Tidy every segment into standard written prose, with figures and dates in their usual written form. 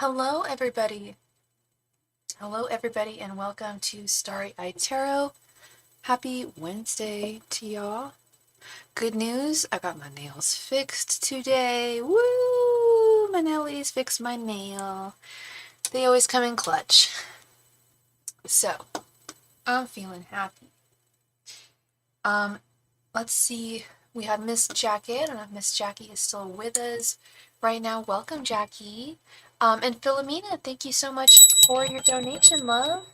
Hello everybody. Hello everybody and welcome to Starry Tarot. Happy Wednesday to y'all. Good news, I got my nails fixed today. Woo! My nailies fixed my nail. They always come in clutch. So, I'm feeling happy. Let's see. We have Miss Jackie. I don't know if Miss Jackie is still with us right now. Welcome, Jackie. And Philomena, thank you so much for your donation, love.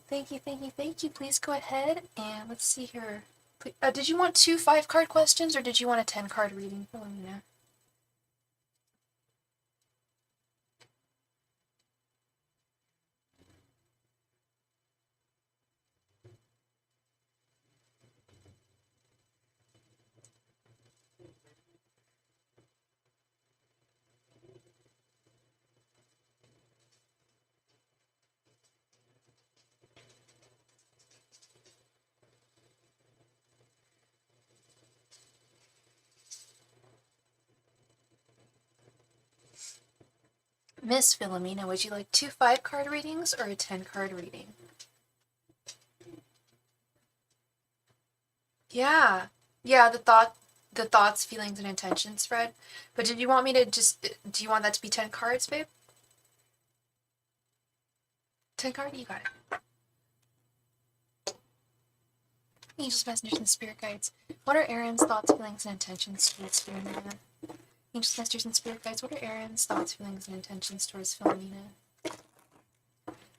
Thank you, thank you, thank you. Please go ahead and let's see here. Did you want 2 5-card questions or did you want a 10-card reading, Philomena? Miss Philomena, would you like 2 5-card readings or a 10-card reading? Yeah. Yeah, the thoughts, feelings, and intentions, Fred. But did you want me to do you want that to be 10 cards, babe? 10 card? You got it. Angels, messengers, and spirit guides. What are Aaron's thoughts, feelings, and intentions towards Philomena? Angels, messengers, and spirit guides. What are Aaron's thoughts, feelings, and intentions towards Philomena?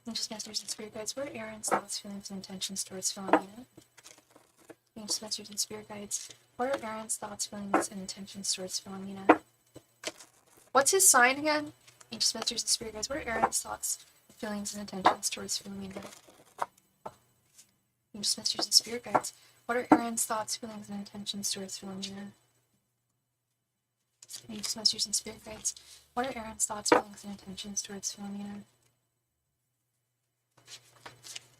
Angels, messengers, and spirit guides. What are Aaron's thoughts, feelings, and intentions towards Philomena? Angels, messengers, and spirit guides. What are Aaron's thoughts, feelings, and intentions towards Philomena? What's his sign again? Angels, messengers, and spirit guides. What are Aaron's thoughts, feelings, and intentions towards Philomena? Angels, messengers, and spirit guides. What are Aaron's thoughts, feelings, and intentions towards Philomena? Angels, messengers, and spirit guides. What are Aaron's thoughts, feelings, and intentions towards Philomena?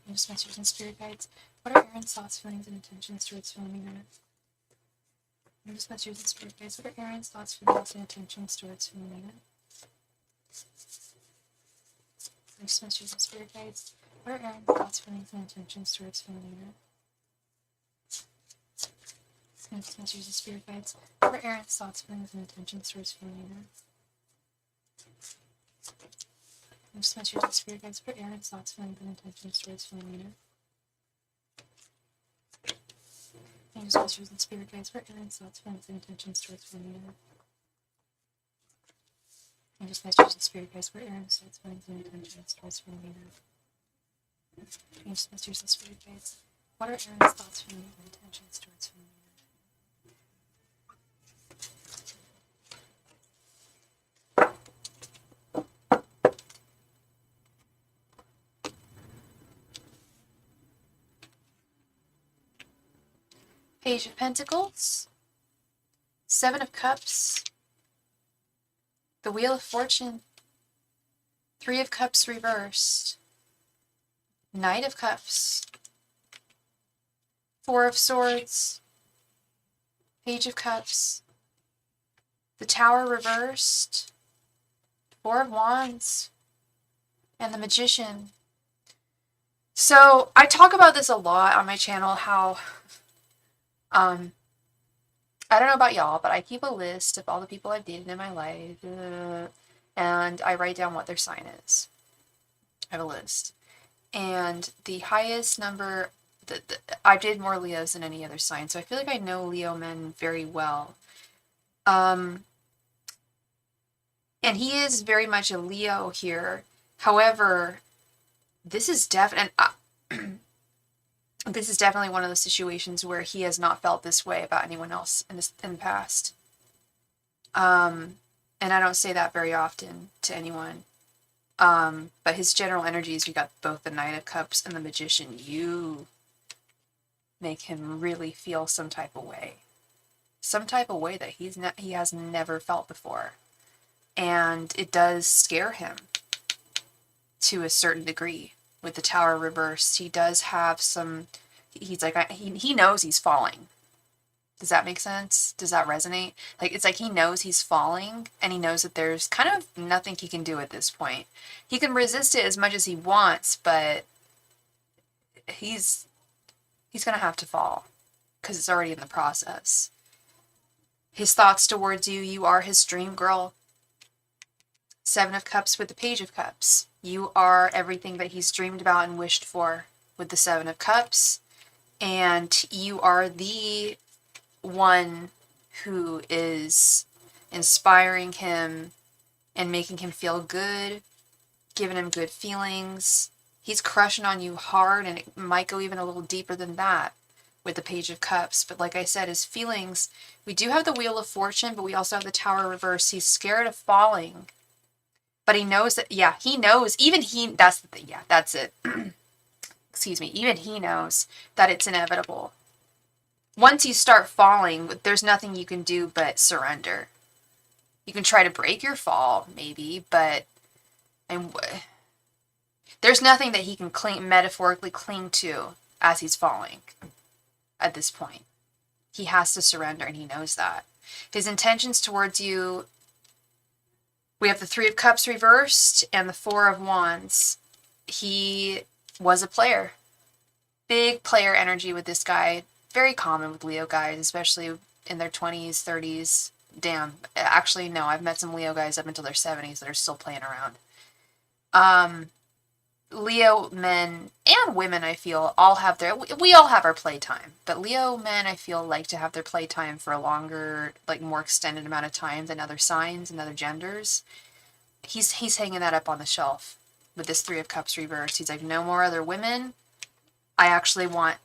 Angels, messengers, and spirit guides. What are Aaron's thoughts, feelings, and intentions towards Philomena? Angels, messengers, and spirit guides. What are Aaron's thoughts, feelings, and intentions towards Philomena? Angels, messengers, and spirit guides. What are Aaron's thoughts, feelings, and intentions towards Philomena? Angels, messengers, and spirit guides. What are Aaron's thoughts, feelings, and intentions towards Philomena? Angels, messengers, and spirit guides. What are Aaron's thoughts, feelings, and intentions towards Philomena? Angels, messengers, and spirit guides. What are Aaron's thoughts, feelings, and intentions towards Philomena? Angels, messengers, and spirit guides. What are Aaron's thoughts, feelings, and intentions towards Philomena? Angels, messengers, and spirit guides. What are Aaron's thoughts, feelings, and intentions towards Philomena? Page of Pentacles, 7 of Cups, the Wheel of Fortune, 3 of Cups reversed, Knight of Cups, 4 of Swords, Page of Cups, the Tower reversed, 4 of Wands, and the Magician. So I talk about this a lot on my channel, how I don't know about y'all, but I keep a list of all the people I've dated in my life, and I write down what their sign is. I have a list. And the highest number, I did more Leos than any other sign, so I feel like I know Leo men very well. And he is very much a Leo here. However, this is definitely one of those situations where he has not felt this way about anyone else in the past. And I don't say that very often to anyone. But his general energies, you got both the Knight of Cups and the Magician. You make him really feel some type of way. Some type of way that he has never felt before. And it does scare him to a certain degree. With the Tower reversed, he does have some, he's like, he knows he's falling. Does that make sense? Does that resonate? Like, it's like he knows he's falling, and he knows that there's kind of nothing he can do at this point. He can resist it as much as he wants, but he's gonna have to fall because it's already in the process. His thoughts towards you, you are his dream girl. Seven of Cups with the Page of Cups. You are everything that he's dreamed about and wished for with the Seven of Cups. And you are the one who is inspiring him and making him feel good, giving him good feelings. He's crushing on you hard, and it might go even a little deeper than that with the Page of Cups. But like I said, his feelings, we do have the Wheel of Fortune, but we also have the Tower reverse. He's scared of falling. But he knows that, yeah, he knows, even he, that's the thing, yeah, that's it. Excuse me, even he knows that it's inevitable. Once you start falling, there's nothing you can do but surrender. You can try to break your fall, maybe, but there's nothing that he can metaphorically cling to as he's falling at this point. He has to surrender, and he knows that. His intentions towards you, we have the Three of Cups reversed and the Four of Wands. He was a player. Big player energy with this guy. Very common with Leo guys, especially in their 20s, 30s. Damn. Actually, no, I've met some Leo guys up until their 70s that are still playing around. Leo men and women, I feel, all have we all have our playtime. But Leo men, I feel, like to have their playtime for a longer, like more extended amount of time than other signs and other genders. He's hanging that up on the shelf with this Three of Cups reversed. He's like, no more other women. I actually want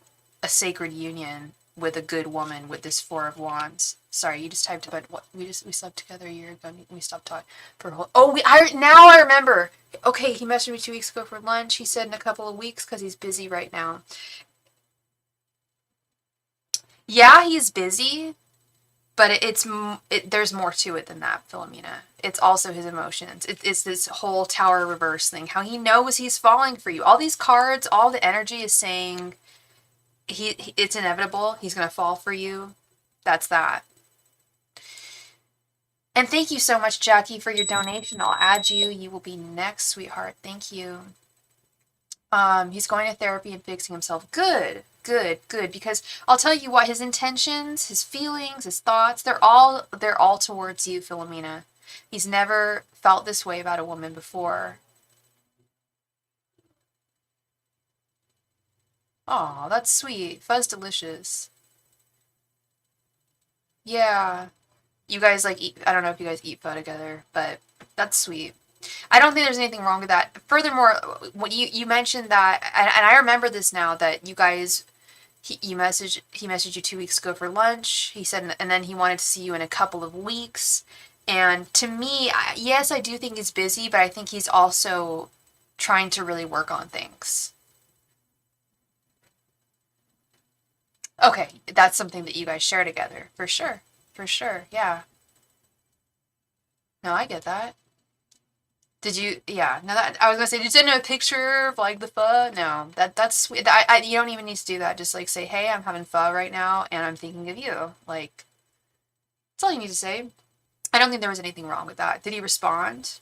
a sacred union with a good woman with this Four of Wands. Sorry, you just typed about what we slept together a year ago. We stopped talking for a whole. Oh, now I remember. Okay, he messaged me 2 weeks ago for lunch. He said in a couple of weeks because he's busy right now. Yeah, he's busy, but there's more to it than that, Philomena. It's also his emotions. It's this whole Tower reverse thing. How he knows he's falling for you. All these cards, all the energy is saying it's inevitable. He's gonna fall for you. That's that. And thank you so much, Jackie, for your donation. I'll add you. You will be next, sweetheart. Thank you. He's going to therapy and fixing himself. Good. Because I'll tell you what, his intentions, his feelings, his thoughts, they're all towards you, Philomena. He's never felt this way about a woman before. Aw, that's sweet. Fuzz delicious. Yeah. You guys eat, I don't know if you guys eat pho together, but that's sweet. I don't think there's anything wrong with that. Furthermore, when you mentioned that, and I remember this now, that you guys, he messaged you 2 weeks ago for lunch. He said, and then he wanted to see you in a couple of weeks. And to me, yes, I do think he's busy, but I think he's also trying to really work on things. Okay, that's something that you guys share together, for sure. For sure, yeah. No, I get that. Did you, yeah, no, that, I was gonna say, did you send him a picture of, the pho? No, that's sweet. You don't even need to do that. Just, say, hey, I'm having pho right now, and I'm thinking of you. That's all you need to say. I don't think there was anything wrong with that. Did he respond?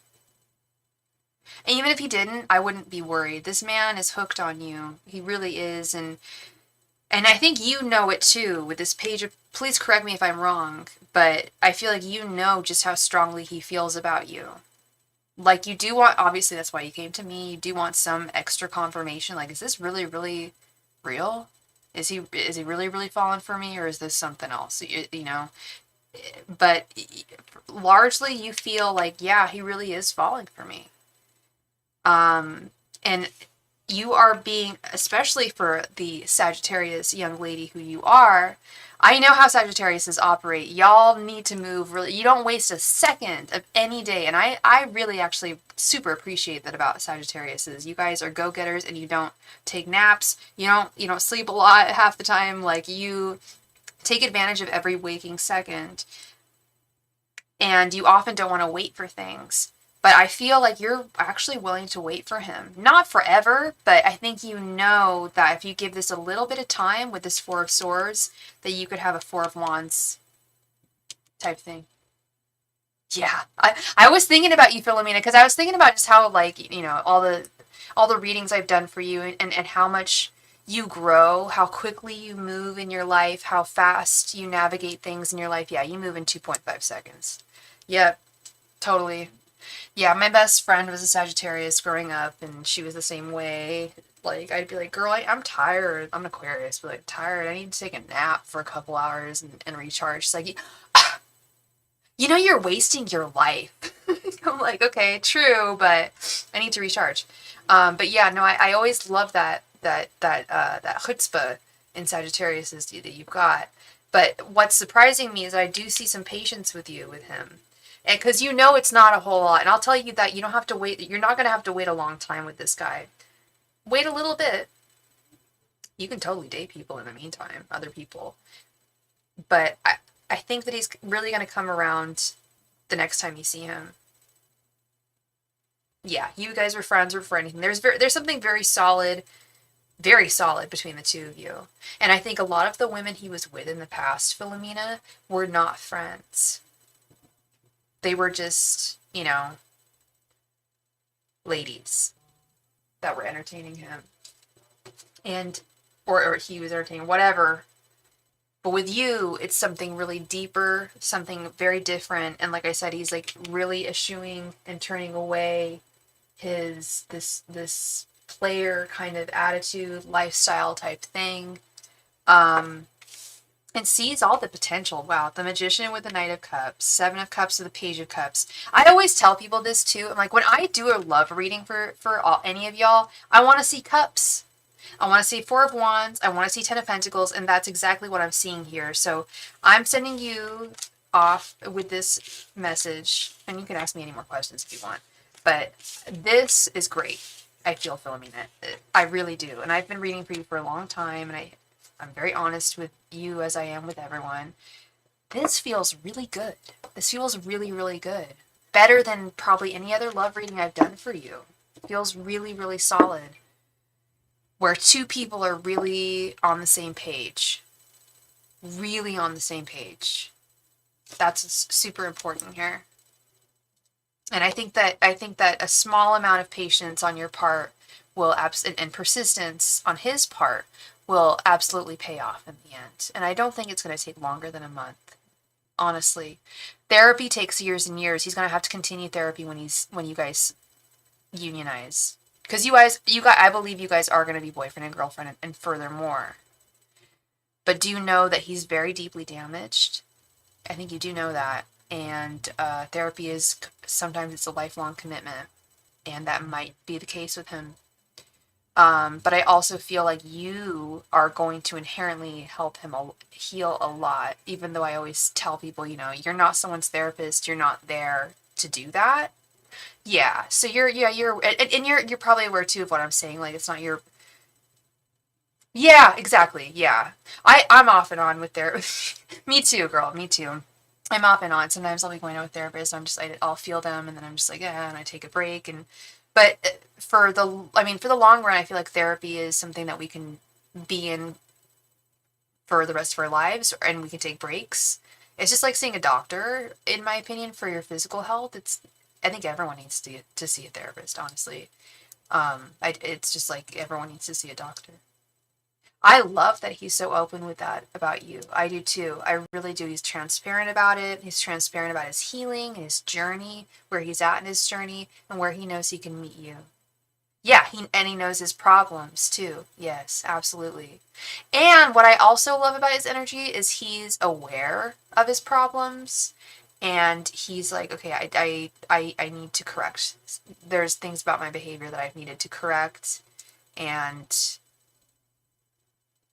And even if he didn't, I wouldn't be worried. This man is hooked on you. He really is, and I think you know it too with this page of, please correct me if I'm wrong, but I feel like you know just how strongly he feels about you. You do want, obviously that's why you came to me, you do want some extra confirmation. Is this really, really real? Is he really, really falling for me, or is this something else? You know? But largely you feel yeah, he really is falling for me. And you are being, especially for the Sagittarius young lady who you are, I know how Sagittariuses operate. Y'all need to move really. You don't waste a second of any day. And I really actually super appreciate that about Sagittariuses. You guys are go-getters, and you don't take naps. You don't sleep a lot half the time. You take advantage of every waking second. And you often don't want to wait for things. But I feel like you're actually willing to wait for him. Not forever, but I think you know that if you give this a little bit of time with this Four of Swords, that you could have a Four of Wands type thing. Yeah. I was thinking about you, Philomena, because I was thinking about just how, like, you know, all the readings I've done for you, and how much you grow, how quickly you move in your life, how fast you navigate things in your life. Yeah, you move in 2.5 seconds. Yep, totally. Yeah, my best friend was a Sagittarius growing up, and she was the same way. Like, I'd be like, girl, I'm tired. I'm an Aquarius, but like, tired. I need to take a nap for a couple hours and recharge. She's like, you know, you're wasting your life. I'm like, okay, true, but I need to recharge. But yeah, no, I always love that chutzpah in Sagittarius that you've got. But what's surprising me is I do see some patience with him. And because you know it's not a whole lot. And I'll tell you that you don't have to wait. You're not going to have to wait a long time with this guy. Wait a little bit. You can totally date people in the meantime, other people. But I think that he's really going to come around the next time you see him. Yeah, you guys were friends or for anything. There's something very solid between the two of you. And I think a lot of the women he was with in the past, Philomena, were not friends. They were just, you know, ladies that were entertaining him. And, or he was entertaining, whatever. But with you, it's something really deeper, something very different. And like I said, he's like really eschewing and turning away this player kind of attitude, lifestyle type thing. And sees all the potential. Wow, the Magician with the Knight of Cups, Seven of Cups with the Page of Cups. I always tell people this too. I'm like, when I do a love reading for any of y'all, I want to see cups. I want to see Four of Wands. I want to see Ten of Pentacles, and that's exactly what I'm seeing here. So I'm sending you off with this message, and you can ask me any more questions if you want. But this is great. I feel, Philomena. I really do. And I've been reading for you for a long time, and I'm very honest with you as I am with everyone. This feels really good. This feels really, really good. Better than probably any other love reading I've done for you. It feels really, really solid. Where two people are really on the same page. Really on the same page. That's super important here. And I think that a small amount of patience on your part will and persistence on his part will absolutely pay off in the end. And I don't think it's going to take longer than a month. Honestly, therapy takes years and years. He's going to have to continue therapy when you guys unionize. Because you guys, I believe you guys are going to be boyfriend and girlfriend, and furthermore. But do you know that he's very deeply damaged? I think you do know that. And therapy is, sometimes it's a lifelong commitment. And that might be the case with him. But I also feel like you are going to inherently help him heal a lot. Even though I always tell people, you know, you're not someone's therapist. You're not there to do that. Yeah. So you're probably aware too of what I'm saying. Like, it's not your. Yeah, exactly. Yeah. I'm off and on with Me too, girl. Me too. I'm off and on. Sometimes I'll be going to a therapist. I'll feel them, and then I'm just like, yeah, and I take a break. But for the long run, I feel like therapy is something that we can be in for the rest of our lives, and we can take breaks. It's just like seeing a doctor, in my opinion, for your physical health. I think everyone needs to see a therapist, honestly. It's just like everyone needs to see a doctor. I love that he's so open with that about you. I do too. I really do. He's transparent about it. He's transparent about his healing, his journey, where he's at in his journey, and where he knows he can meet you. Yeah, he knows his problems too. Yes, absolutely. And what I also love about his energy is he's aware of his problems, and he's like, okay, I need to correct. There's things about my behavior that I've needed to correct, and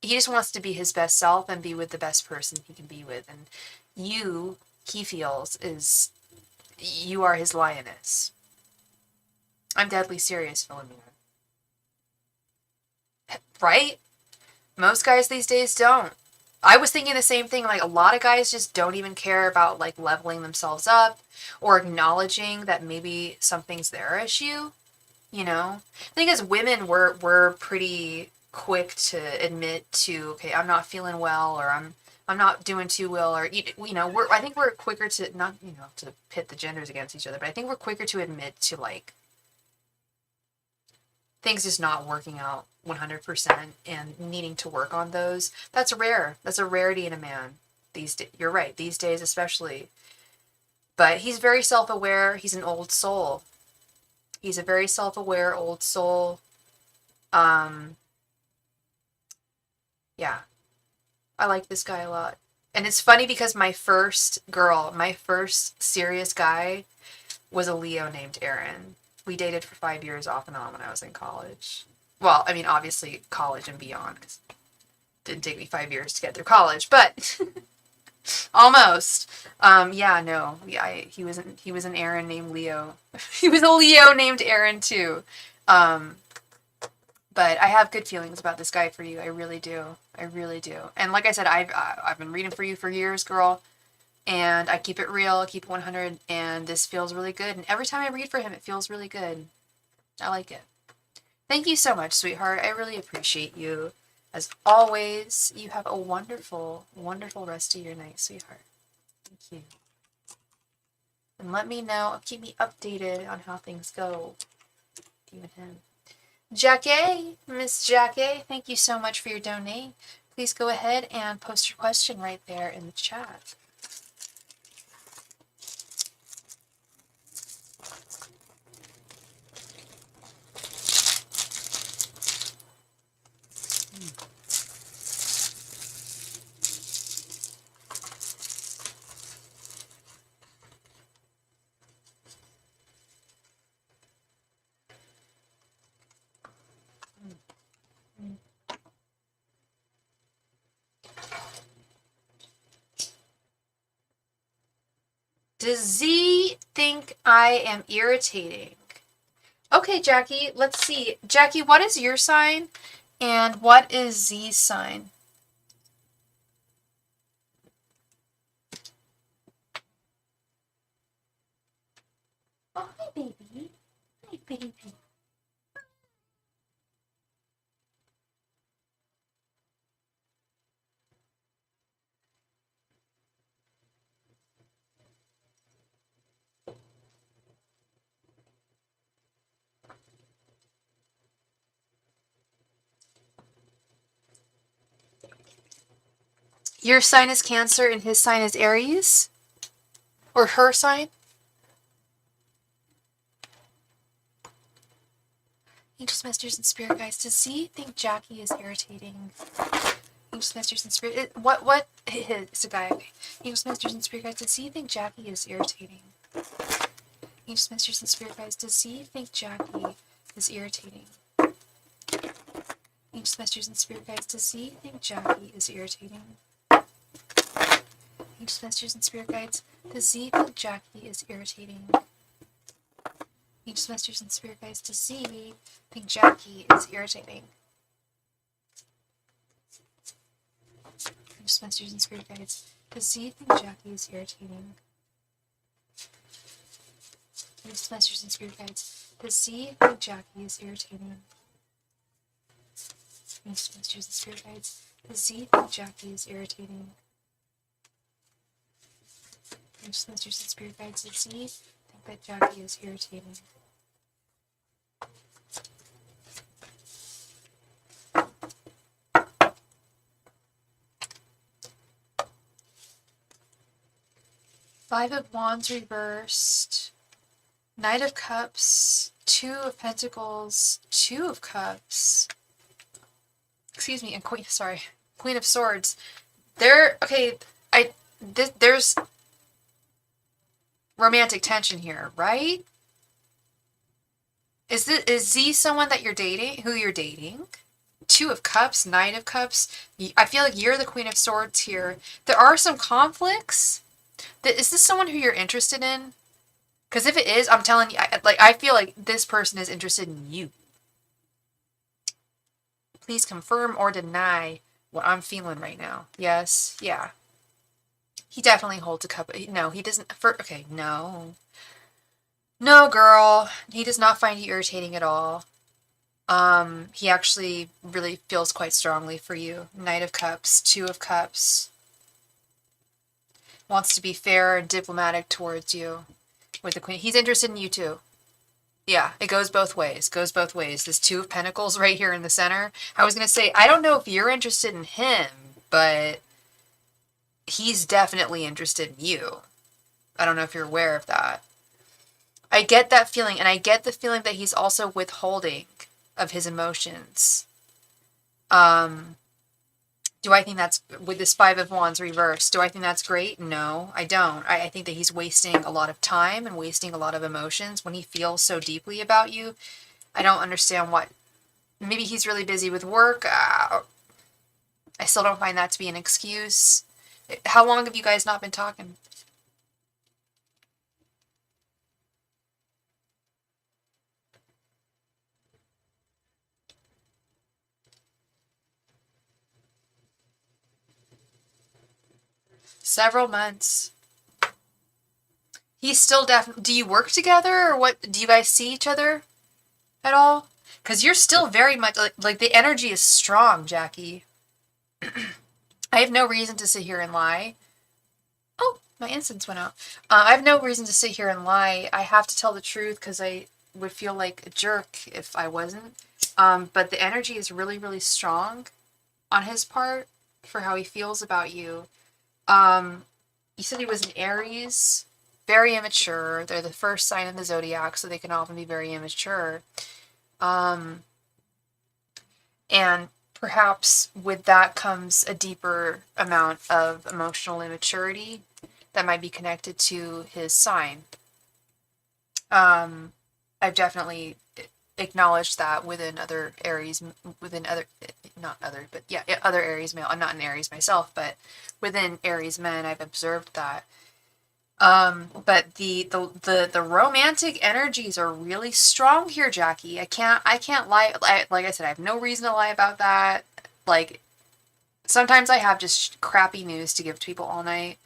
he just wants to be his best self and be with the best person he can be with. And he feels, you are his lioness. I'm deadly serious, Philomena. Right? Most guys these days don't. I was thinking the same thing. Like, a lot of guys just don't even care about, like, leveling themselves up or acknowledging that maybe something's their issue, you know? I think as women, we're pretty quick to admit to, okay, I'm not feeling well, or I'm not doing too well, or, you know, I think we're quicker to, not, you know, to pit the genders against each other, but I think we're quicker to admit to, like, things just not working out 100% and needing to work on those. That's rare. That's a rarity in a man these days. You're right, these days especially. But he's very self-aware. He's an old soul. He's a very self-aware old soul. Yeah. I like this guy a lot. And it's funny because my first serious guy was a Leo named Aaron. We dated for 5 years off and on when I was in college. Well, I mean, obviously college and beyond, because it didn't take me 5 years to get through college, but almost. Yeah, no, yeah, he was an Aaron named Leo. He was a Leo named Aaron too. But I have good feelings about this guy for you. I really do. I really do. And like I said, I've been reading for you for years, girl. And I keep it real, I keep it 100, and this feels really good. And every time I read for him, it feels really good. I like it. Thank you so much, sweetheart. I really appreciate you. As always, you have a wonderful, wonderful rest of your night, sweetheart. Thank you. And let me know, keep me updated on how things go. You and him. Jackie, Miss Jackie, thank you so much for your donate. Please go ahead and post your question right there in the chat. Does Z think I am irritating? Okay, Jackie, let's see. Jackie, what is your sign? And what is Z's sign? Oh, hi, baby. Hi, baby. Your sign is Cancer and his sign is Aries? Or her sign? Angels, Masters, and Spirit Guides. Does Z think Jackie is irritating? Angels, Masters, and Spirit... What? It's a guy. Okay. Angels, Masters, and Spirit Guides. Does Z think Jackie is irritating? Angels, Masters, and Spirit Guides. Does Z think Jackie is irritating? Angels, Masters, and Spirit Guides. Does Z think Jackie is irritating? Angels, Masters, and Spirit Guides. Does Z think Jackie is irritating? Angels, Masters, and Spirit Guides. Does Z think Jackie is irritating? Angels, Masters, and Spirit Guides. Does Z think Jackie is irritating? Angels, Masters, and Spirit Guides. Does Z think Jackie is irritating? Angels, Masters, and Spirit Guides. Does Z think Jackie is irritating? Angels, Masters, and Spirit Guides. Does Z think that Jackie is irritating? Five of Wands reversed, Knight of Cups, Two of Pentacles, Two of Cups, excuse me, and Queen of Swords. There's romantic tension here, right? Is Z someone that you're dating, who you're dating? Two of Cups, Knight of Cups. I feel like you're the Queen of Swords here. There are some conflicts. Is this someone who you're interested in? Because if it is, I'm telling you, I feel like this person is interested in you. Please confirm or deny what I'm feeling right now. Yes, yeah. He definitely holds a cup. No, he doesn't. Okay, no. No, girl. He does not find you irritating at all. He actually really feels quite strongly for you. Knight of Cups, Two of Cups. Wants to be fair and diplomatic towards you with the Queen. He's interested in you too. Yeah, it goes both ways. Goes both ways. This Two of Pentacles right here in the center. I was going to say, I don't know if you're interested in him, but he's definitely interested in you. I don't know if you're aware of that. I get that feeling, and I get the feeling that he's also withholding of his emotions. Do I think that's, with this Five of Wands reversed, do I think that's great? No, I don't. I think that he's wasting a lot of time and wasting a lot of emotions when he feels so deeply about you. I don't understand what, maybe he's really busy with work. I still don't find that to be an excuse. How long have you guys not been talking? Several months. He's still definitely, do you work together or what? Do you guys see each other at all? Because you're still very much, like the energy is strong, Jackie. I have no reason to sit here and lie. Oh, my incense went out. I have no reason to sit here and lie. I have to tell the truth because I would feel like a jerk if I wasn't. But the energy is really, really strong on his part for how he feels about you. You said he was an Aries, very immature. They're the first sign of the zodiac, so they can often be very immature. And perhaps with that comes a deeper amount of emotional immaturity that might be connected to his sign. I've definitely acknowledged that within other Aries, other Aries male. I'm not an Aries myself, but within Aries men, I've observed that. But the romantic energies are really strong here, Jackie. I can't lie. Like I said, I have no reason to lie about that. Like, sometimes I have just crappy news to give to people all night.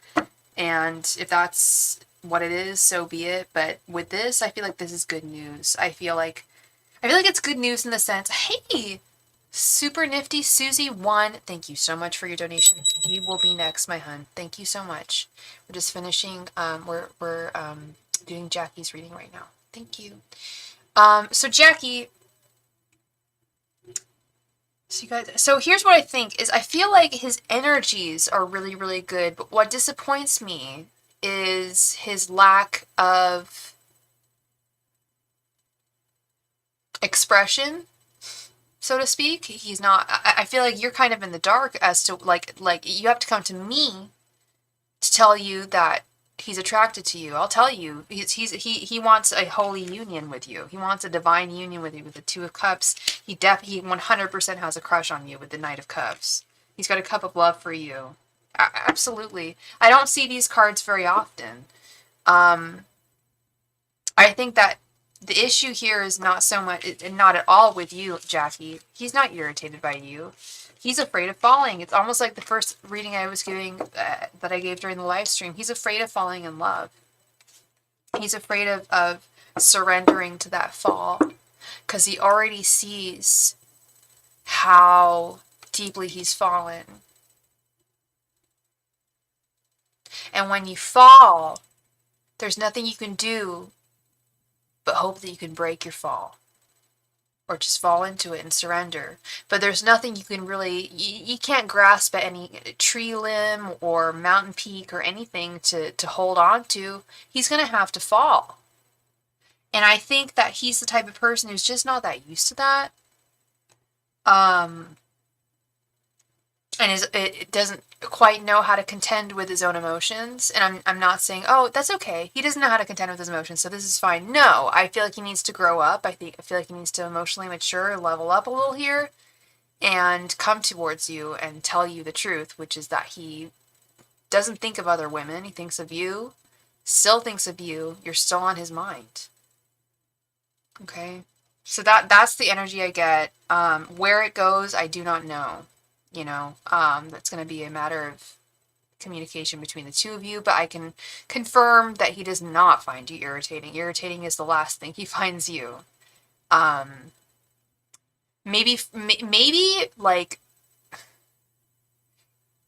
And if that's what it is, so be it. But with this, I feel like this is good news. I feel like it's good news in the sense, hey, super nifty Susie 1, thank you so much for your donation. You will be next, my hun. Thank you so much. We're just finishing, we're doing Jackie's reading right now. Thank you. So Jackie, so here's what I think is, I feel like his energies are really, really good, but what disappoints me is his lack of expression, so to speak. He's not, I feel like you're kind of in the dark as to, like you have to come to me to tell you that he's attracted to you. I'll tell you, he wants a holy union with you. He wants a divine union with you with the Two of Cups. He 100% has a crush on you with the Knight of Cups. He's got a cup of love for you. Absolutely. I don't see these cards very often. I think that the issue here is not so much, and not at all with you, Jackie. He's not irritated by you. He's afraid of falling. It's almost like the first reading I was giving, that I gave during the live stream. He's afraid of falling in love. He's afraid of surrendering to that fall because he already sees how deeply he's fallen. And when you fall, there's nothing you can do but hope that you can break your fall. Or just fall into it and surrender. But there's nothing you can really, you can't grasp at any tree limb or mountain peak or anything to hold on to. He's going to have to fall. And I think that he's the type of person who's just not that used to that. And it doesn't quite know how to contend with his own emotions. And I'm not saying, oh, that's okay. He doesn't know how to contend with his emotions, so this is fine. No, I feel like he needs to grow up. I feel like he needs to emotionally mature, level up a little here, and come towards you and tell you the truth, which is that he doesn't think of other women. He thinks of you, still thinks of you. You're still on his mind. Okay? So that's the energy I get. Where it goes, I do not know. you know, that's going to be a matter of communication between the two of you, but I can confirm that he does not find you irritating. Irritating is the last thing he finds you. Maybe, like,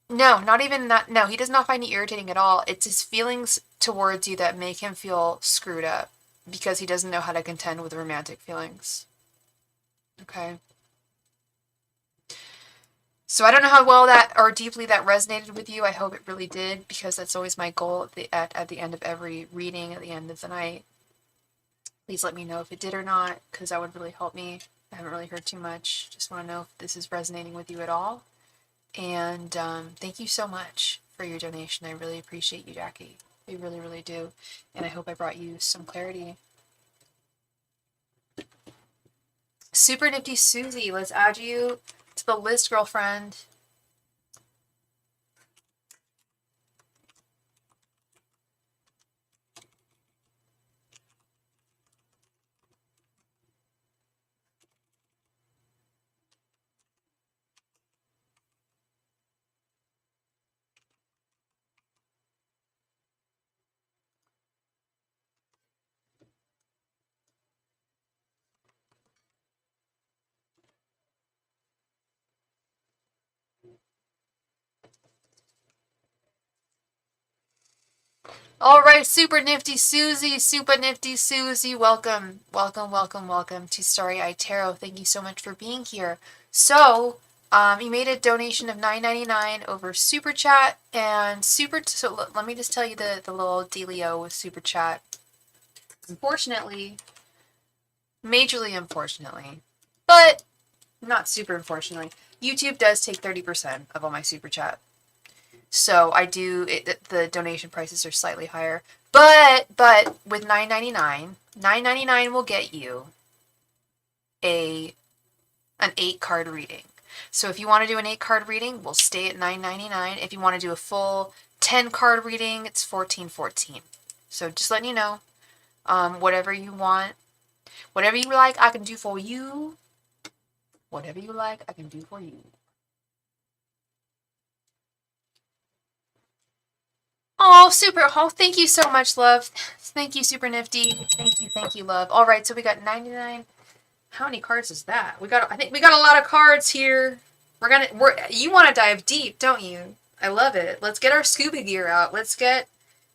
no, not even that. No, he does not find you irritating at all. It's his feelings towards you that make him feel screwed up because he doesn't know how to contend with romantic feelings. Okay. So I don't know how well that or deeply that resonated with you. I hope it really did, because that's always my goal at the end of every reading, at the end of the night. Please let me know if it did or not, because that would really help me. I haven't really heard too much. Just want to know if this is resonating with you at all. And thank you so much for your donation. I really appreciate you, Jackie. I really, really do. And I hope I brought you some clarity. Super Nifty Susie, let's add you to the list, girlfriend. All right, Super Nifty Susie, welcome, welcome, welcome, welcome to Starry Tarot. Thank you so much for being here. So, you made a donation of $9.99 over SuperChat, and so let me just tell you the little dealio with SuperChat. Unfortunately, majorly unfortunately, but not super unfortunately, YouTube does take 30% of all my SuperChat. So I do, the donation prices are slightly higher. But with $9.99 will get you an 8-card reading. So if you want to do an 8-card reading, we'll stay at $9.99. If you want to do a full 10-card reading, it's $14.14. So just letting you know, whatever you want, whatever you like, I can do for you. Whatever you like, I can do for you. Oh, super. Oh, thank you so much, love. Thank you, Super Nifty. Thank you, love. All right, so we got 99. How many cards is that? I think we got a lot of cards here. You want to dive deep, don't you? I love it. Let's get our scuba gear out. Let's get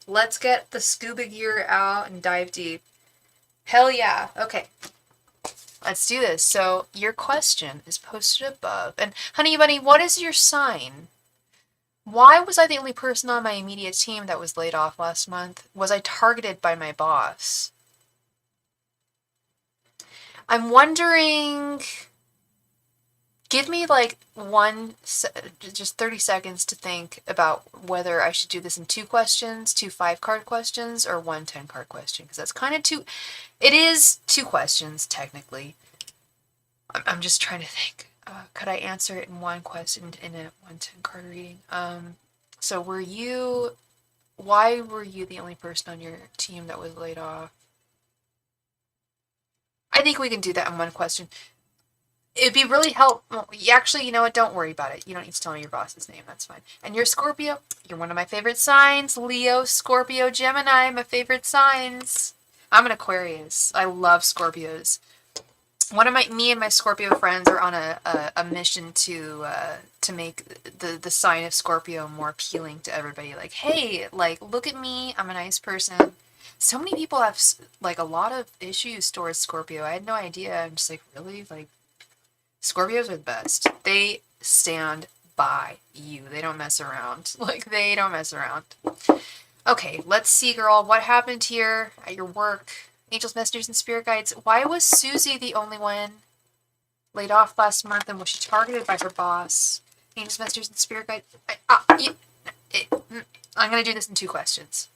the scuba gear out and dive deep. Hell yeah. Okay. Let's do this. So, your question is posted above. And honey bunny, what is your sign? Why was I the only person on my immediate team that was laid off last month? Was I targeted by my boss? I'm wondering... Give me like just 30 seconds to think about whether I should do this in 2 questions, 2 5-card questions, or 1 10-card question. Because that's kind of it is 2 questions, technically. I'm just trying to think. Could I answer it in 1 question in a 1 10-card reading? So why were you the only person on your team that was laid off? I think we can do that in 1 question. It'd be really helpful. Actually, you know what? Don't worry about it. You don't need to tell me your boss's name. That's fine. And you're Scorpio. You're one of my favorite signs. Leo, Scorpio, Gemini, my favorite signs. I'm an Aquarius. I love Scorpios. Me and my Scorpio friends are on a mission to make the sign of Scorpio more appealing to everybody. Like, hey, like, look at me. I'm a nice person. So many people have like a lot of issues towards Scorpio. I had no idea. I'm just like, really? Like, Scorpios are the best. They stand by you. They don't mess around. Like, they don't mess around. Okay, let's see, girl. What happened here at your work? Angels, messengers, and spirit guides. Why was Susie the only one laid off last month, and was she targeted by her boss? Angels, messengers, and spirit guides. I'm gonna do this in 2 questions.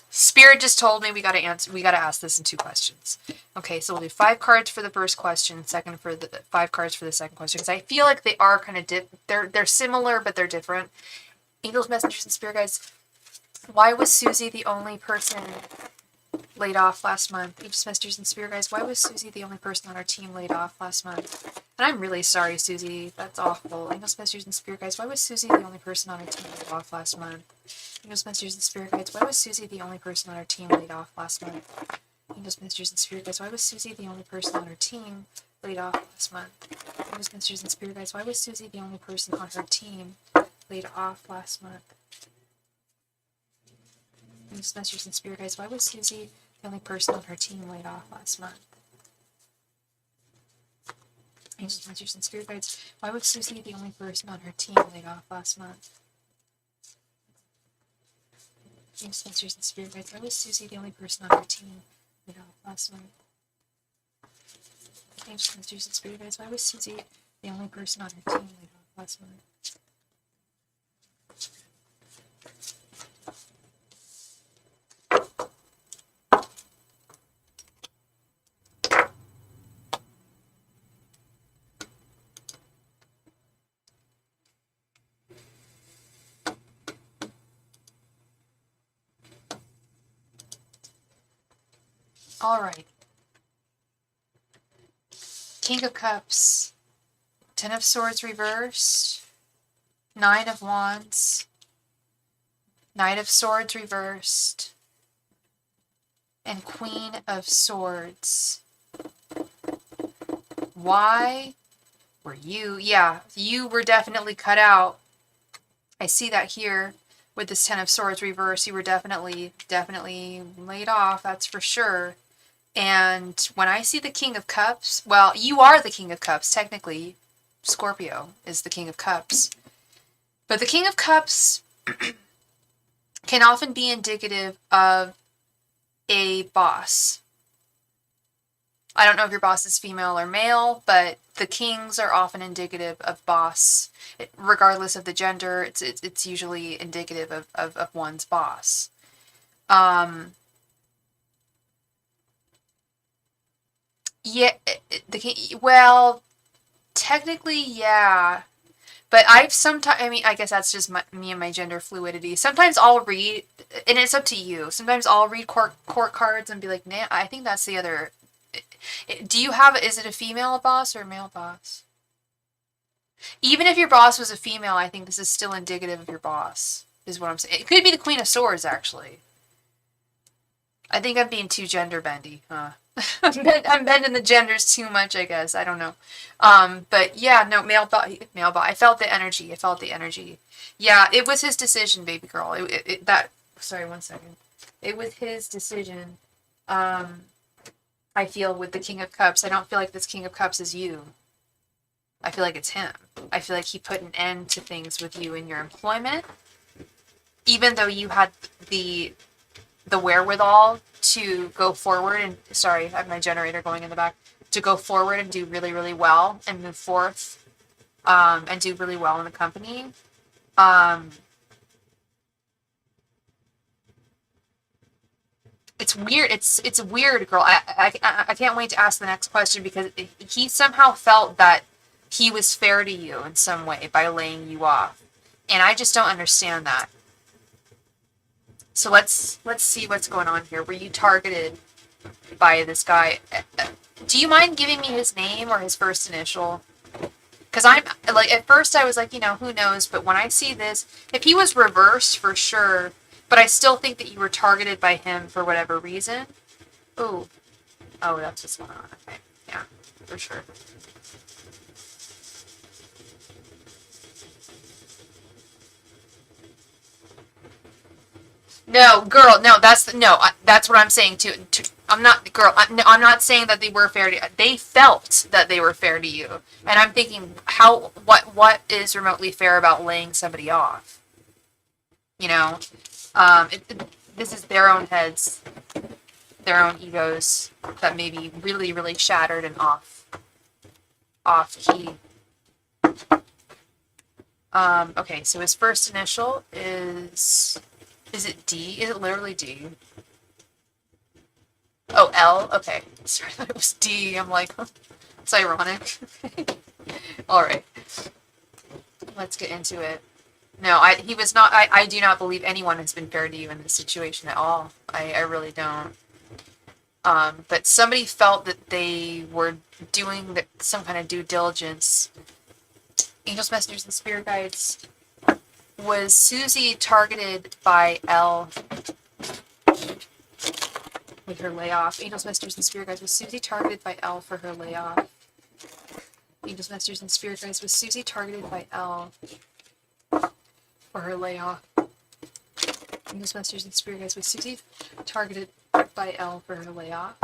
Spirit just told me we gotta ask this in 2 questions. Okay, so we'll do 5 cards for the first question, 5 cards for the second question, because I feel like they are kind of they're similar, but they're different. Angels, messengers, and spirit guides. Why was Susie the only person laid off last month? Aegis, Masters, and Spirit Guides, why was Susie the only person on our team laid off last month? And I'm really sorry, Susie. That's awful. Angels, Masters, and Spirit Guides, why was Susie the only person on our team laid off last month? Angels, Masters, and Spirit Guides, why was Susie the only person on our team laid off last month? Angels, Masters, and Spirit Guides, why was Susie the only person on our team laid off last month? Angels, Masters, and Spirit Guides, why was Susie the only person on her team laid off last month? Angels, Masters, and Spirit Guides, why was Susie the only person on her team laid off last month? Angels, Masters, and Spirit Guides, why was Susie the only person on her team laid off last month? Angels, Masters, and Spirit Guides, why was Susie the only person on her team laid off last month? Angels, Masters, and Spirit Guides, why was Susie the only person on her team laid off last month? All right. King of Cups, Ten of Swords reversed, Nine of Wands, Knight of Swords reversed, and Queen of Swords. Why were you? Yeah, you were definitely cut out. I see that here with this Ten of Swords reversed. You were definitely laid off, that's for sure. And when I see the King of Cups, well, you are the King of Cups, technically. Scorpio is the King of Cups. But the King of Cups can often be indicative of a boss. I don't know if your boss is female or male, but the kings are often indicative of boss. Regardless of the gender, it's usually indicative of one's boss. Yeah, well, technically, yeah. But I've sometimes, I mean, I guess that's just me and my gender fluidity. Sometimes I'll read, and it's up to you. Sometimes I'll read court cards and be like, nah, I think that's the other. Do you have, is it a female boss or a male boss? Even if your boss was a female, I think this is still indicative of your boss, is what I'm saying. It could be the Queen of Swords, actually. I think I'm being too gender bendy, huh? I'm bending the genders too much, I guess. I don't know. But yeah, no, male bot. I felt the energy. Yeah, it was his decision, baby girl. Sorry, one second. It was his decision. I feel with the King of Cups. I don't feel like this King of Cups is you. I feel like it's him. I feel like he put an end to things with you in your employment. Even though you had the wherewithal to go forward and, sorry, I have my generator going in the back, to go forward and do really, really well and move forth, and do really well in the company. It's weird. It's weird, girl. I can't wait to ask the next question, because he somehow felt that he was fair to you in some way by laying you off. And I just don't understand that. So let's see what's going on here. Were you targeted by this guy? Do you mind giving me his name or his first initial? Because I'm, like, at first I was like, you know, who knows? But when I see this, if he was reversed, for sure. But I still think that you were targeted by him for whatever reason. Ooh. Oh, that's what's going on. Okay. Yeah, for sure. No, girl, no, that's what I'm saying too. I'm not, girl, I'm not saying that they were fair to you. They felt that they were fair to you. And I'm thinking, what is remotely fair about laying somebody off? You know? This is their own heads, their own egos that may be really, really shattered and off key. Okay, so his first initial is it D? Is it literally D? Oh, L? Okay. Sorry, I thought it was D. I'm like, it's ironic. Alright. Let's get into it. No, he was not, I do not believe anyone has been fair to you in this situation at all. I really don't. But somebody felt that they were doing some kind of due diligence. Angels, messengers, and spirit guides. Was Susie targeted by L with her layoff? Angels, messengers, and spirit guides. Was Susie targeted by L for her layoff? Angels, messengers, and spirit guides. Was Susie targeted by L for her layoff? Angels, messengers, and spirit guides. Was Susie targeted by L for her layoff?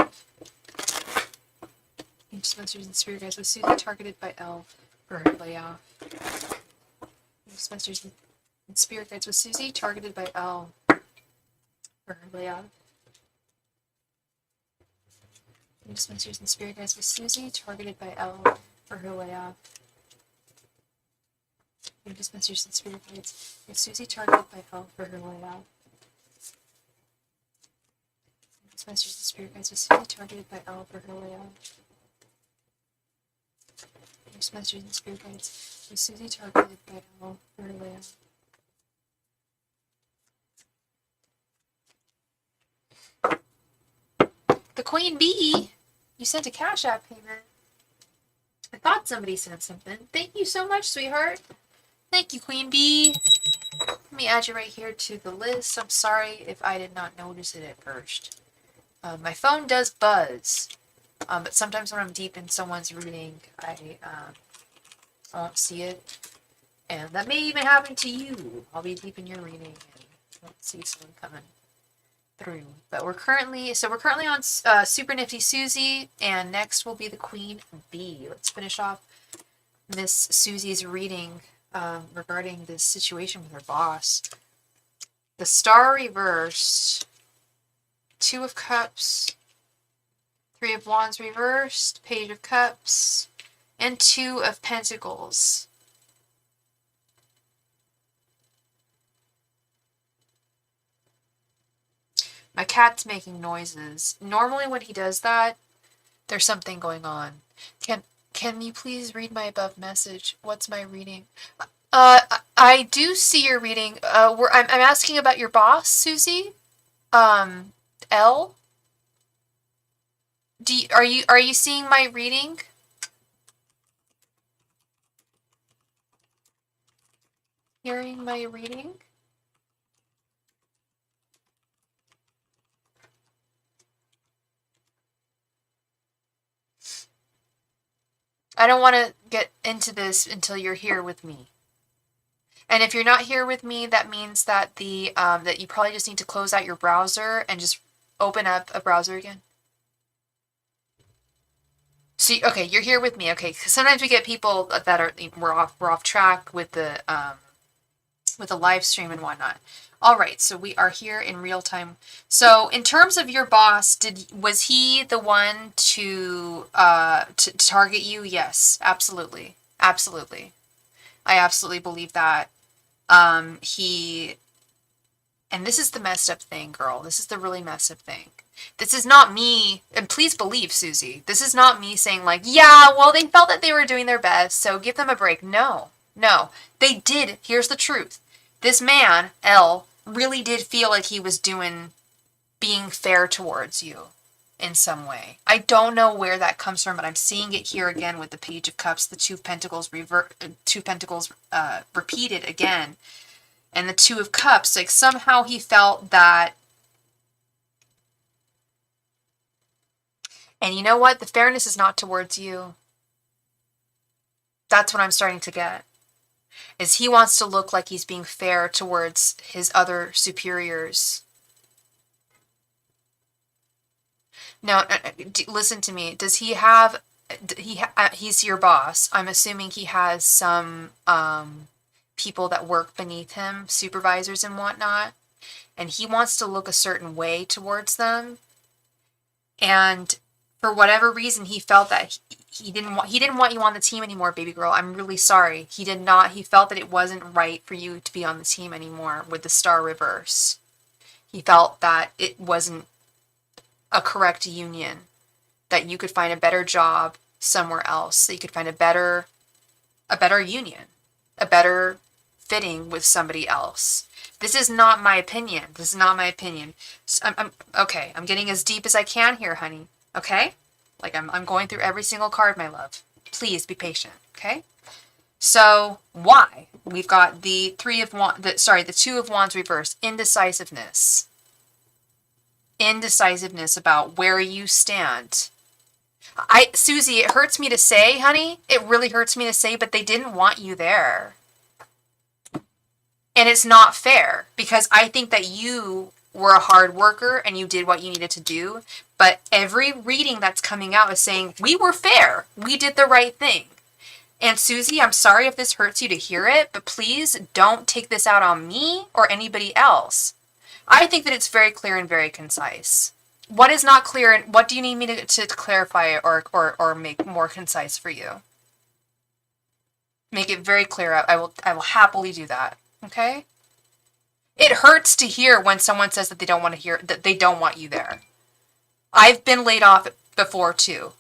Angels, messengers, and spirit guides. Was Susie targeted by L for her layoff? Angels, messengers, and spirit guides. Was Susie targeted by L for her layoff? Angels, messengers, and spirit guides. Was Susie targeted by L for her layoff? Angels, messengers, and spirit guides. Was Susie targeted by L for her layoff? Angels, messengers, and spirit guides. Was Susie targeted by L for her layoff? Angels, messengers, and spirit guides. Was Susie targeted by L for her layoff? The Queen Bee! You sent a CashApp payment. I thought somebody sent something. Thank you so much, sweetheart. Thank you, Queen Bee. Let me add you right here to the list. I'm sorry if I did not notice it at first. My phone does buzz, but sometimes when I'm deep in someone's reading, I won't see it. And that may even happen to you. I'll be deep in your reading and won't see someone coming through. But we're currently on Super Nifty Susie, and next will be the Queen Bee. Let's finish off Miss Susie's reading regarding this situation with her boss. The Star reversed, Two of Cups, Three of Wands reversed, Page of Cups, and Two of Pentacles. My cat's making noises. Normally when he does that, there's something going on. Can you please read my above message? What's my reading? I do see your reading. I'm asking about your boss, Susie. L. Are you seeing my reading? Hearing my reading? I don't want to get into this until you're here with me. And if you're not here with me, that means that that you probably just need to close out your browser and just open up a browser again. See, okay, you're here with me. Okay, because sometimes we get people that are we're off track with the live stream and whatnot. All right, so we are here in real time. So in terms of your boss, was he the one to target you? Yes, absolutely, absolutely. I absolutely believe that. And this is the messed up thing, girl. This is the really messed up thing. This is not me, and please believe, Susie, this is not me saying like, yeah, well, they felt that they were doing their best, so give them a break. No, they did. Here's the truth. This man, L, really did feel like he was being fair towards you in some way. I don't know where that comes from, but I'm seeing it here again with the Page of Cups, the Two of Pentacles repeated again, and the Two of Cups. Like somehow he felt that. And you know what? The fairness is not towards you. That's what I'm starting to get. Is he wants to look like he's being fair towards his other superiors. Now, listen to me. Does he have... he's your boss. I'm assuming he has some people that work beneath him, supervisors and whatnot. And he wants to look a certain way towards them. And for whatever reason, he felt that he didn't want you on the team anymore, baby girl. I'm really sorry. He did not. He felt that it wasn't right for you to be on the team anymore with the Star reverse. He felt that it wasn't a correct union, that you could find a better job somewhere else, that you could find a better union, a better fitting with somebody else. This is not my opinion. This is not my opinion. So okay. I'm getting as deep as I can here, honey. Okay? Like I'm going through every single card, my love. Please be patient. Okay? So why? We've got the the Two of Wands reversed. Indecisiveness. Indecisiveness about where you stand. Susie, it hurts me to say, honey. It really hurts me to say, but they didn't want you there. And it's not fair because I think that you were a hard worker and you did what you needed to do. But every reading that's coming out is saying, we were fair. We did the right thing. And Susie, I'm sorry if this hurts you to hear it, but please don't take this out on me or anybody else. I think that it's very clear and very concise. What is not clear, and what do you need me to clarify or make more concise for you? Make it very clear. I will happily do that. Okay? It hurts to hear when someone says that they don't want to hear, that they don't want you there. I've been laid off before too.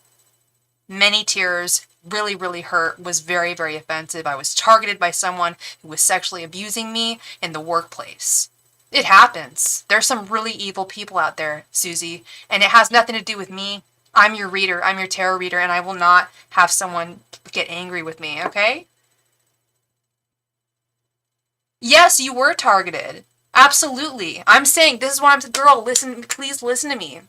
Many tears, really, really hurt, was very, very offensive. I was targeted by someone who was sexually abusing me in the workplace. It happens. There's some really evil people out there, Susie, and it has nothing to do with me. I'm your reader. I'm your tarot reader, and I will not have someone get angry with me, okay? Yes, you were targeted. Absolutely. I'm saying, this is what I'm, girl, listen, please listen to me.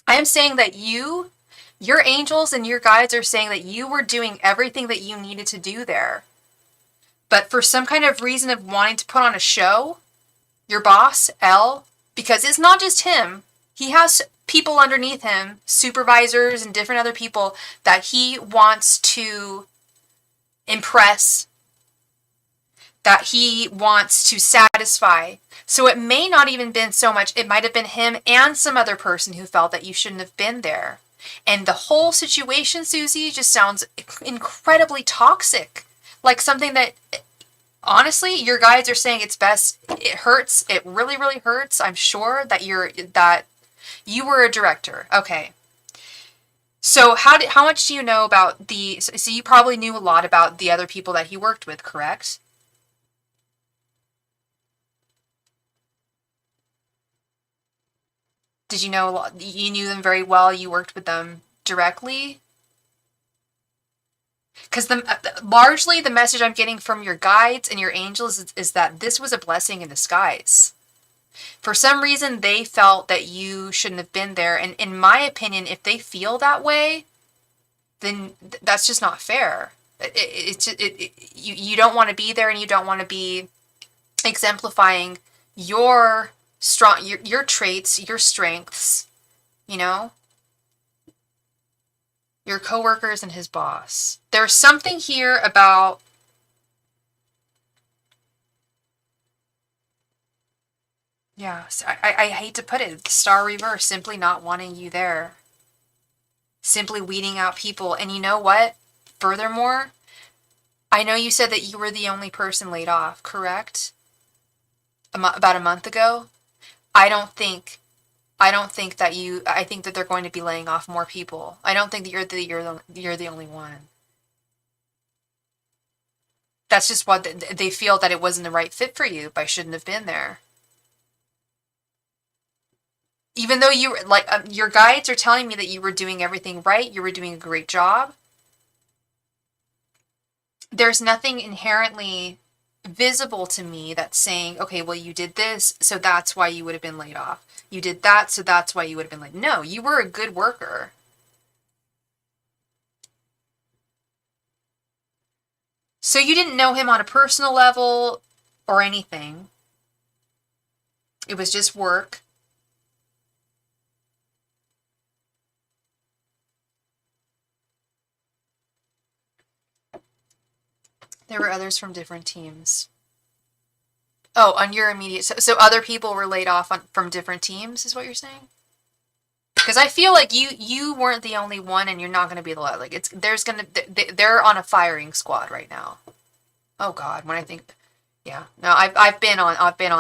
I am saying that your angels and your guides are saying that you were doing everything that you needed to do there. But for some kind of reason of wanting to put on a show, your boss, L, because it's not just him, he has people underneath him, supervisors and different other people that he wants to impress, that he wants to satisfy. So it may not even been so much, it might have been him and some other person who felt that you shouldn't have been there. And the whole situation, Susie, just sounds incredibly toxic. Like something that, honestly, your guides are saying it's best. It hurts. It really, really hurts. I'm sure that you were a director. Okay. So how much do you know about so you probably knew a lot about the other people that he worked with, correct? Did you know a lot? You knew them very well? You worked with them directly? Because largely the message I'm getting from your guides and your angels is that this was a blessing in disguise. For some reason, they felt that you shouldn't have been there. And in my opinion, if they feel that way, then that's just not fair. You don't want to be there, and you don't want to be exemplifying your your traits, your strengths, you know, your coworkers and his boss. There's something here about I hate to put it, star reverse, simply not wanting you there. Simply weeding out people. And you know what? Furthermore, I know you said that you were the only person laid off, correct? About a month ago? I think that they're going to be laying off more people. I don't think that you're the only one. That's just what they feel, that it wasn't the right fit for you, but I shouldn't have been there. Even though you like your guides are telling me that you were doing everything right, you were doing a great job. There's nothing inherently visible to me that's saying, okay, well, you did this, so that's why you would have been laid off. You did that, so that's why you would have been laid. No, you were a good worker. So you didn't know him on a personal level or anything. It was just work. There were others from different teams. Oh, on your immediate... So other people were laid off from different teams, is what you're saying? Because I feel like you weren't the only one, and you're not going to be the last. Like, they're on a firing squad right now. Oh God, when I think... Yeah. No, I've been on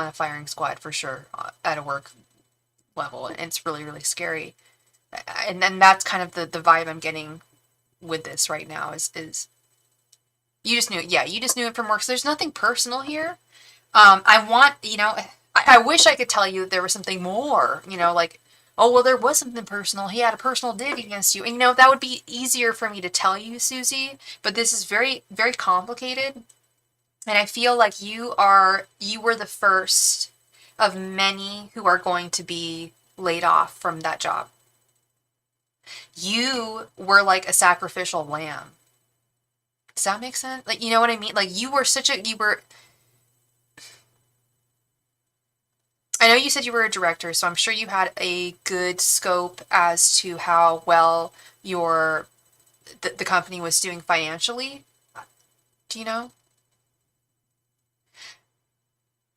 a firing squad for sure at a work level, and it's really, really scary. And then that's kind of the vibe I'm getting with this right now is You just knew it. Yeah, you just knew it from work. So there's nothing personal here. I want, I wish I could tell you there was something more, like, oh, well, there was something personal. He had a personal dig against you. And, that would be easier for me to tell you, Susie. But this is very, very complicated. And I feel like you were the first of many who are going to be laid off from that job. You were like a sacrificial lamb. Does that make sense? Like, you know what I mean? Like, I know you said you were a director, so I'm sure you had a good scope as to how well the company was doing financially. Do you know?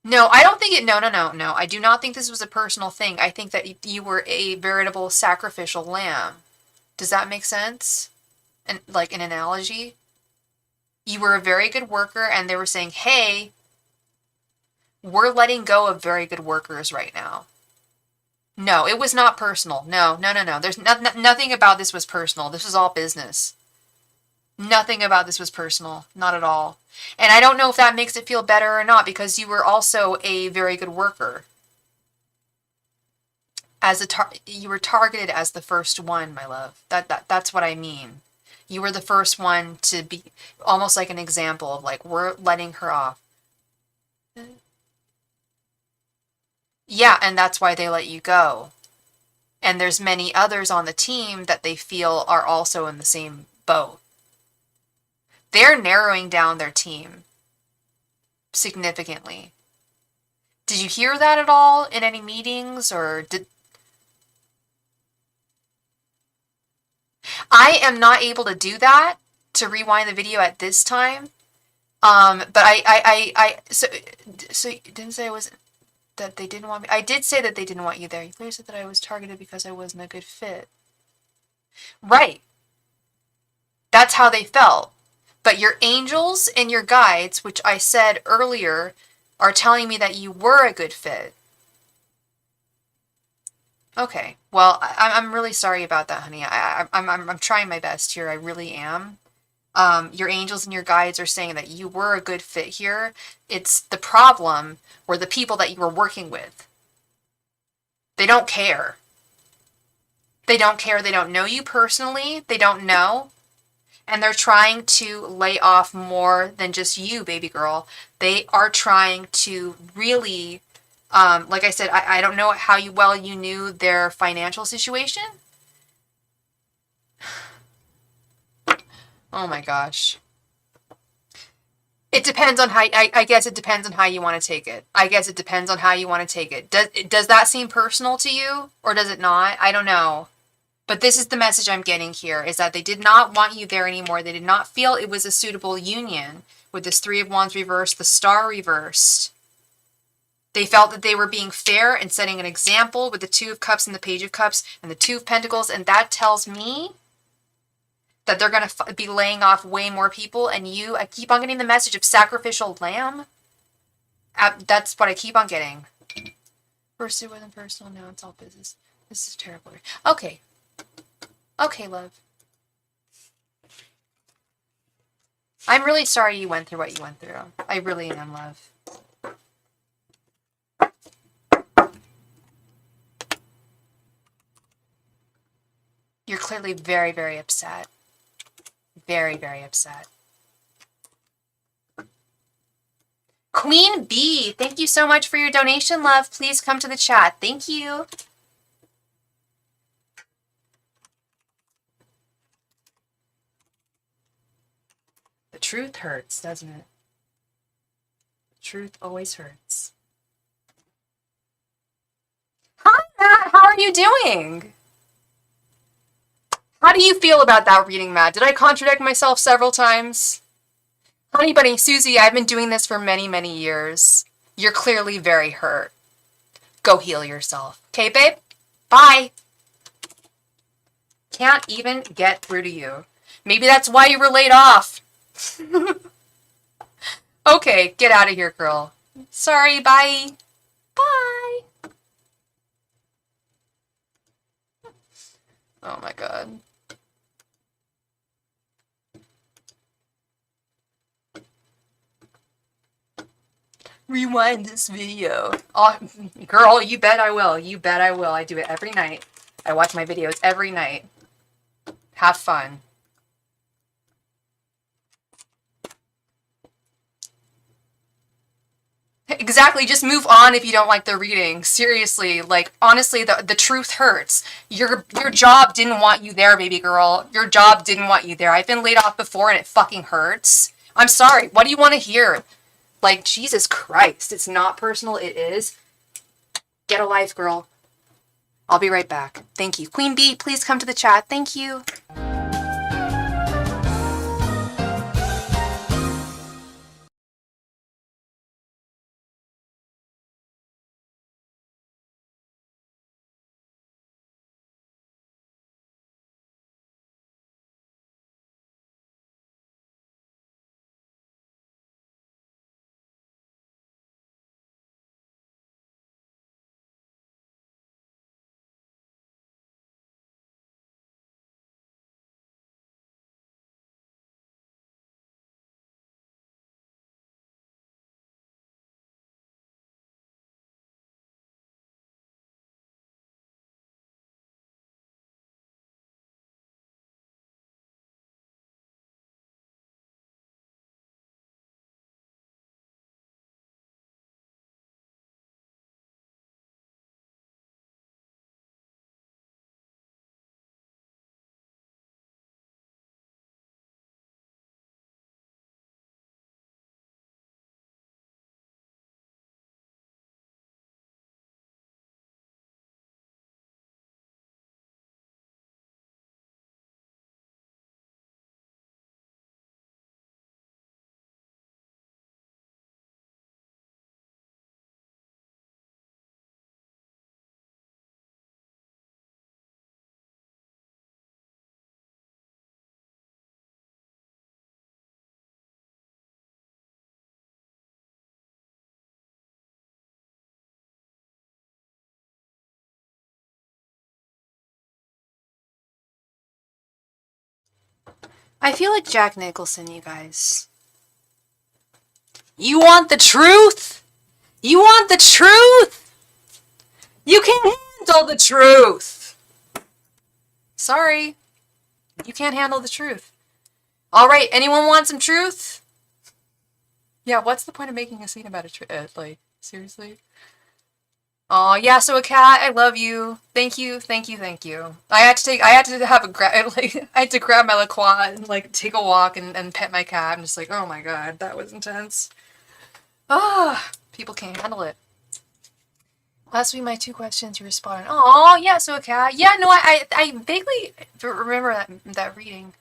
No, I don't think it. No, no, no, no. I do not think this was a personal thing. I think that you were a veritable sacrificial lamb. Does that make sense? And like an analogy? You were a very good worker, and they were saying, hey, we're letting go of very good workers right now. No, it was not personal. No, no, no, no. There's nothing about this was personal. This was all business. Nothing about this was personal. Not at all. And I don't know if that makes it feel better or not, because you were also a very good worker. You were targeted as the first one, my love. That's what I mean. You were the first one to be almost like an example of like, we're letting her off. Yeah, and that's why they let you go. And there's many others on the team that they feel are also in the same boat. They're narrowing down their team significantly. Did you hear that at all in any meetings, or did... I am not able to do that, to rewind the video at this time. But so you didn't say it was that they didn't want me. I did say that they didn't want you there. You clearly said that I was targeted because I wasn't a good fit. Right. That's how they felt. But your angels and your guides, which I said earlier, are telling me that you were a good fit. Okay. Well, I'm really sorry about that, honey. I'm trying my best here. I really am. Your angels and your guides are saying that you were a good fit here. It's the problem were the people that you were working with. They don't care. They don't care. They don't know you personally. They don't know. And they're trying to lay off more than just you, baby girl. They are trying to really, like I said, I don't know how well you knew their financial situation. Oh my gosh. It depends on how, I guess it depends on how you want to take it. I guess it depends on how you want to take it. Does that seem personal to you, or does it not? I don't know. But this is the message I'm getting here, is that they did not want you there anymore. They did not feel it was a suitable union with this Three of Wands reversed, the Star reversed. They felt that they were being fair and setting an example with the Two of Cups and the Page of Cups and the Two of Pentacles, and that tells me that they're going to be laying off way more people, and I keep on getting the message of sacrificial lamb. That's what I keep on getting. First it wasn't personal, now it's all business. This is terrible. Okay. Okay, love. I'm really sorry you went through what you went through. I really am, love. You're clearly very, very upset. Very, very upset. Queen B, thank you so much for your donation, love. Please come to the chat. Thank you. The truth hurts, doesn't it? The truth always hurts. Hi, Matt. How are you doing? How do you feel about that reading, Matt? Did I contradict myself several times? Honey bunny, Susie, I've been doing this for many, many years. You're clearly very hurt. Go heal yourself. Okay, babe? Bye. Can't even get through to you. Maybe that's why you were laid off. Okay, get out of here, girl. Sorry, bye. Bye. Oh my god. Rewind this video. Oh, girl, you bet I will. You bet I will. I do it every night. I watch my videos every night. Have fun. Exactly, just move on if you don't like the reading. Seriously, like, honestly, the truth hurts. Your job didn't want you there, baby girl. Your job didn't want you there. I've been laid off before and it fucking hurts. I'm sorry. What do you want to hear? Like, Jesus Christ. It's not personal. It is. Get a life, girl. I'll be right back. Thank you. Queen Bee, please come to the chat. Thank you. I feel like Jack Nicholson, you guys. You want the truth? You want the truth? You can't handle the truth. Sorry. You can't handle the truth. Alright, anyone want some truth? Yeah, what's the point of making a scene about a truth? Like, seriously? Oh yeah, so a cat, I love you. Thank you, thank you, thank you. I had to have a I had to grab my LaCroix and like take a walk and pet my cat. I'm just like, oh my god, that was intense. Ah, people can't handle it. Last week, my 2 questions you responded. Oh yeah, so a cat. Yeah, no, I vaguely remember that reading.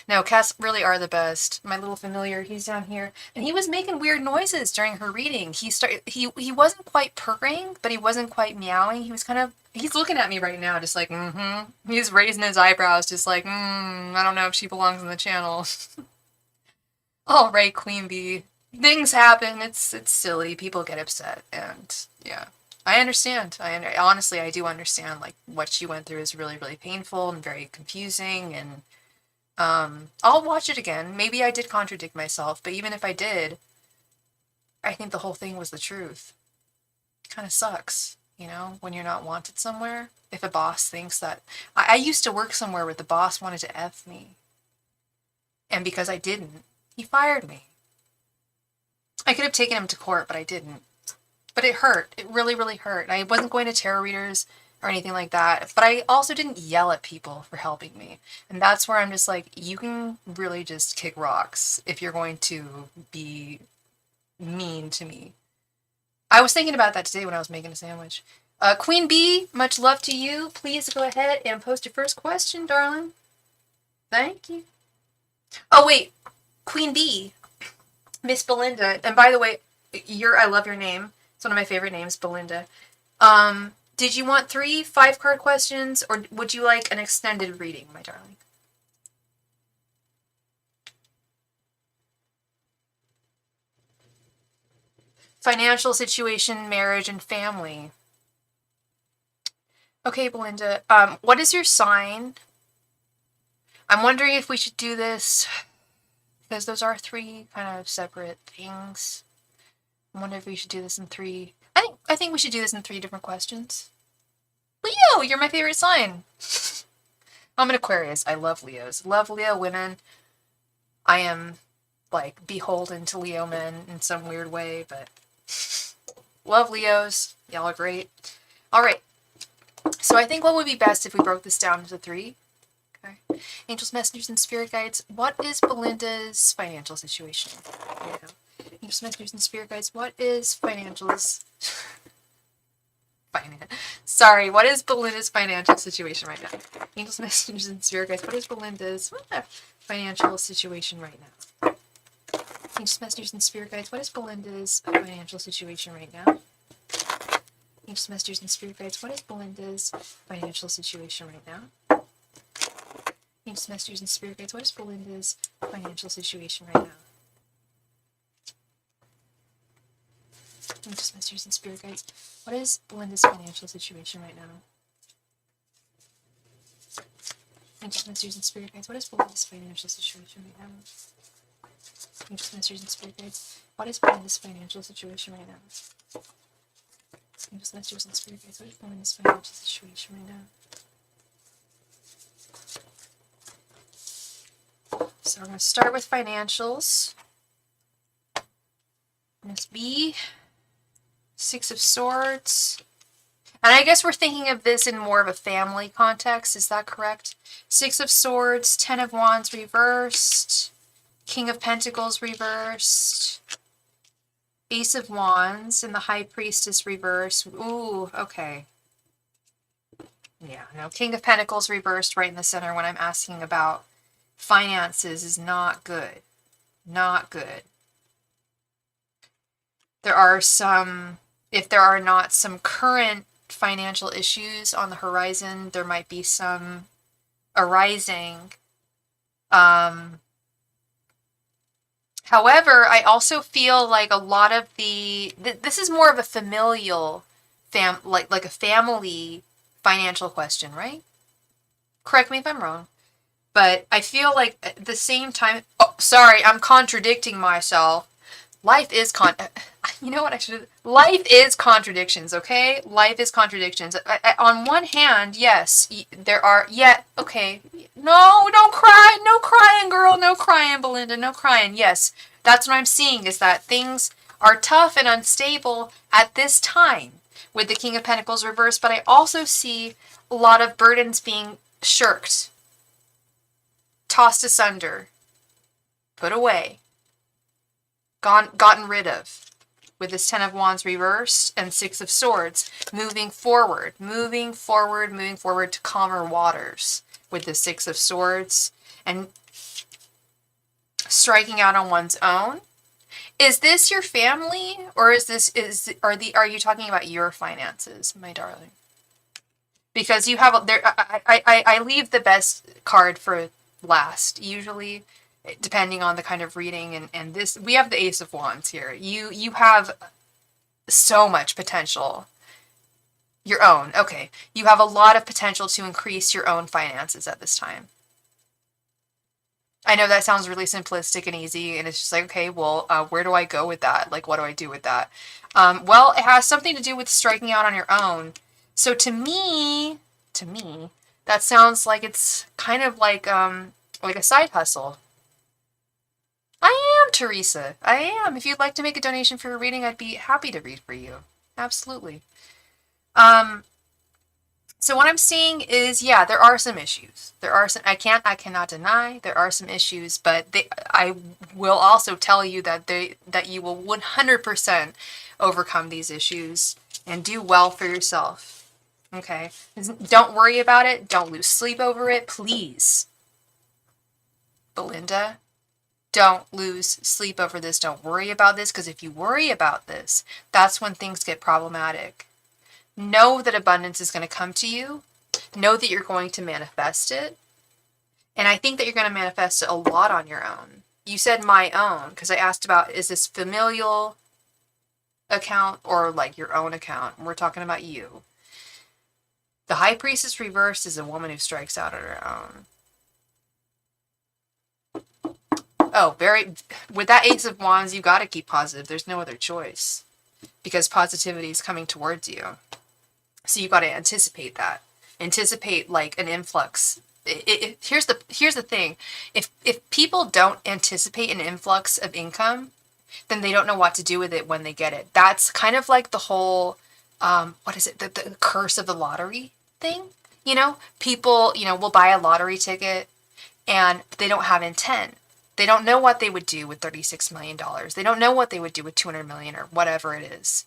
No, cats really are the best. My little familiar, he's down here, and he was making weird noises during her reading. He wasn't quite purring, but he wasn't quite meowing. He was kind of, he's looking at me right now, just like, mm-hmm. He's raising his eyebrows, just like, I don't know if she belongs in the channel. All right, Queen Bee. Things happen. It's silly. People get upset, and yeah. I understand. Honestly, I do understand, like, what she went through is really, really painful and very confusing, and I'll watch it again. Maybe I did contradict myself, but even if I did, I think the whole thing was the truth. It kind of sucks, you know, when you're not wanted somewhere. If a boss thinks that... I used to work somewhere where the boss wanted to F me. And because I didn't, he fired me. I could have taken him to court, but I didn't. But it hurt. It really, really hurt. I wasn't going to tarot readers or anything like that. But I also didn't yell at people for helping me. And that's where I'm just like, you can really just kick rocks if you're going to be mean to me. I was thinking about that today when I was making a sandwich. Queen Bee, much love to you. Please go ahead and post your first question, darling. Thank you. Oh, wait. Queen Bee. Miss Belinda. And by the way, I love your name. It's one of my favorite names, Belinda. Did you want 3 5-card questions, or would you like an extended reading, my darling? Financial situation, marriage, and family. Okay, Belinda. What is your sign? I'm wondering if we should do this, because those are 3 kind of separate things. I wonder if we should do this in 3. I think we should do this in 3 different questions. Leo, you're my favorite sign. I'm an Aquarius. I love Leos. Love Leo women. I am, like, beholden to Leo men in some weird way, but love Leos. Y'all are great. All right. So I think what would be best if we broke this down into 3. Okay. Angels, messengers, and spirit guides. What is Belinda's financial situation? Yeah. Angels, messengers, and spirit guides. What is financials? Sorry, what is Belinda's financial situation right now? Angels, messengers, and spirit guides. What is Belinda's financial situation right now? Angels, messengers, and spirit guides. What is Belinda's financial situation right now? Angels, messengers, and spirit guides. What is Belinda's financial situation right now? Angels, messengers, and spirit guides. What is Belinda's financial situation right now? Angels, messengers, and spirit guides. What is Belinda's financial situation right now? Angels, messengers, and spirit guides. What is Belinda's financial situation right now? Angels, messengers, and spirit guides. What is Belinda's financial situation right now? Angels, messengers, and spirit guides. What is Belinda's financial situation right now? So we're going to start with financials. Miss B. 6 of Swords. And I guess we're thinking of this in more of a family context. Is that correct? 6 of Swords, 10 of Wands reversed, King of Pentacles reversed, Ace of Wands, and the High Priestess reversed. Ooh, okay. Yeah, no, King of Pentacles reversed right in the center when I'm asking about finances is not good. Not good. There are some, if there are not some current financial issues on the horizon, there might be some arising. However, I also feel like a lot of this is more of a familial, like a family financial question, right? Correct me if I'm wrong. But I feel like at the same time, oh, sorry, I'm contradicting myself. Life is you know what I should have, life is contradictions, okay? Life is contradictions. On one hand, yes, there are, yeah, okay. No, don't cry. No crying, girl. No crying, Belinda. No crying. Yes, that's what I'm seeing, is that things are tough and unstable at this time with the King of Pentacles reversed, but I also see a lot of burdens being shirked, tossed asunder, put away, gotten rid of, with this 10 of Wands reversed and 6 of Swords, moving forward to calmer waters with the 6 of Swords and striking out on one's own. Is this your family, or are you talking about your finances, my darling? Because you have I leave the best card for last usually, depending on the kind of reading, and this, we have the Ace of Wands here. You have so much potential. Your own, okay. You have a lot of potential to increase your own finances at this time. I know that sounds really simplistic and easy, and it's just like, okay, well, where do I go with that? Like, what do I do with that? Well, it has something to do with striking out on your own. So to me, that sounds like it's kind of like a side hustle. I am, Teresa. I am. If you'd like to make a donation for a reading, I'd be happy to read for you. Absolutely. So what I'm seeing is, yeah, there are some issues. There are some, I cannot deny there are some issues, but I will also tell you that you will 100% overcome these issues and do well for yourself. Okay? Don't worry about it. Don't lose sleep over it, please. Belinda, don't lose sleep over this. Don't worry about this, because if you worry about this, that's when things get problematic. Know that abundance is going to come to you. Know that you're going to manifest it. And I think that you're going to manifest it a lot on your own. You said my own, because I asked about, is this familial account or like your own account? And we're talking about you. The High Priestess reversed is a woman who strikes out on her own. Oh, with that Ace of Wands, you got to keep positive. There's no other choice because positivity is coming towards you. So you got to anticipate that. Anticipate like an influx. Here's the thing. If people don't anticipate an influx of income, then they don't know what to do with it when they get it. That's kind of like the whole, what is it? The curse of the lottery thing. You know, people, will buy a lottery ticket and they don't have intent. They don't know what they would do with $36 million. They don't know what they would do with 200 million or whatever it is.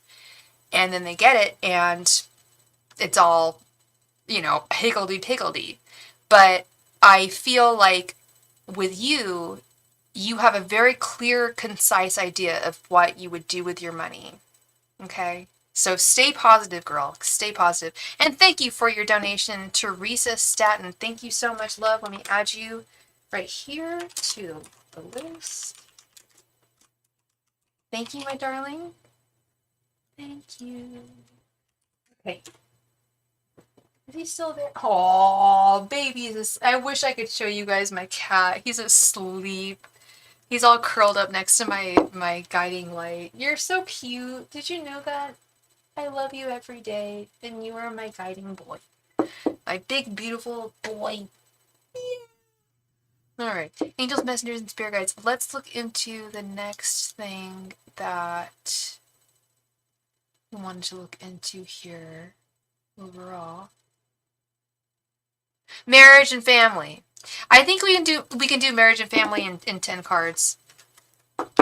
And then they get it and it's all, higgledy-piggledy. But I feel like with you have a very clear, concise idea of what you would do with your money. Okay? So stay positive, girl. Stay positive. And thank you for your donation, Teresa Staten. Thank you so much, love. Let me add you right here to the list. Thank you, my darling. Thank you. Okay. Is he still there? Oh, baby. I wish I could show you guys my cat. He's asleep. He's all curled up next to my guiding light. You're so cute. Did you know that? I love you every day, and you are my guiding boy. My big, beautiful boy. Yeah. Alright. Angels, messengers, and spirit guides. Let's look into the next thing that we wanted to look into here overall. Marriage and family. I think we can do marriage and family in 10 cards.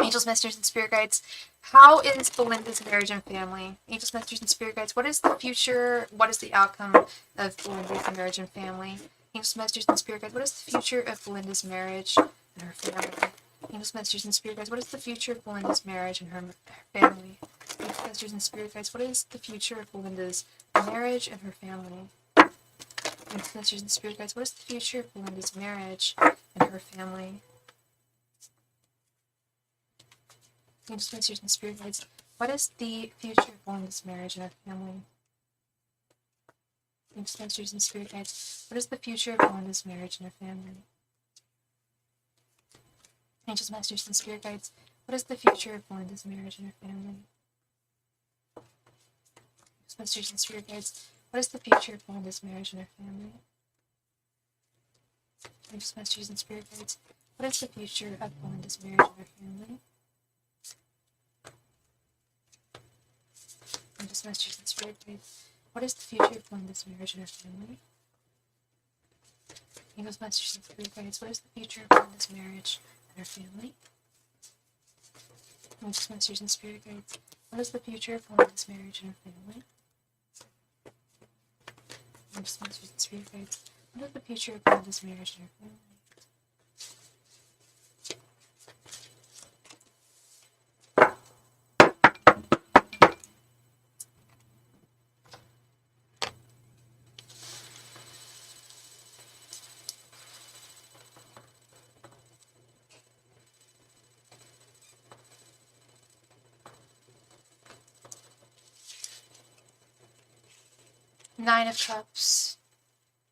Angels, messengers, and spirit guides. How is Belinda's marriage and family? Angels, messengers, and spirit guides. What is the future? What is the outcome of Belinda's marriage and family? Angels, messengers, and spirit guides. What is the future of Belinda's marriage and her family? Angels, messengers, and spirit guides. What is the future of Belinda's marriage and her family? Angels, messengers, and spirit guides. What is the future of Belinda's marriage and her family? Angels, messengers, and spirit guides. What is the future of Belinda's marriage and her family? Angels, messengers, and spirit guides. What is the future of Belinda's marriage and her family? Angels, messengers, and spirit guides. What is the future of Belinda's marriage and her family? Angels, messengers, and spirit guides. What is the future of Belinda's marriage and her family? Angels, messengers, and spirit guides. What is the future of Belinda's marriage and her family? Angels, messengers, and spirit guides. What is the future of Belinda's marriage and her family? Angels, messengers, and spirit guides. What is the future of Belinda's marriage and her family? Angels, messengers, and spirit guides. What is the future of Belinda's marriage and her family? Angels, messengers, and spirit guides. What is the future of Belinda's marriage and her family? Angels, messengers, and spirit guides. What is the future of Belinda's marriage and her family? 9 of Cups,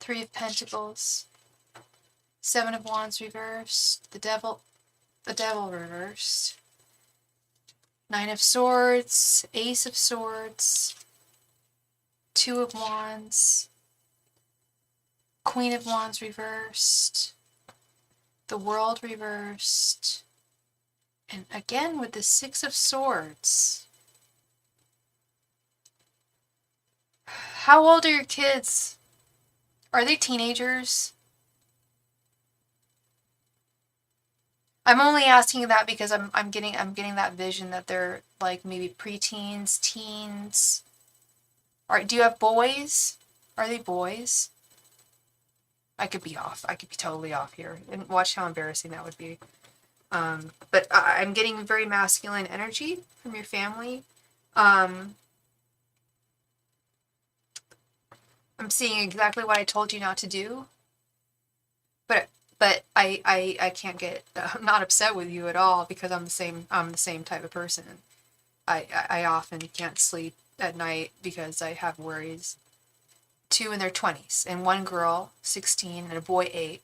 3 of Pentacles, 7 of Wands reversed, the Devil reversed, 9 of Swords, Ace of Swords, 2 of Wands, Queen of Wands reversed, the World reversed, and again with the 6 of Swords. How old are your kids? Are they teenagers? I'm only asking that because I'm getting that vision that they're like maybe preteens, teens. Do you have boys? Are they boys? I could be off. I could be totally off here. And watch how embarrassing that would be. But I'm getting very masculine energy from your family. I'm seeing exactly what I told you not to do. But I can't get, I'm not upset with you at all because I'm the same type of person. I often can't sleep at night because I have worries. 2 in their 20s and 1 girl 16 and a boy 8.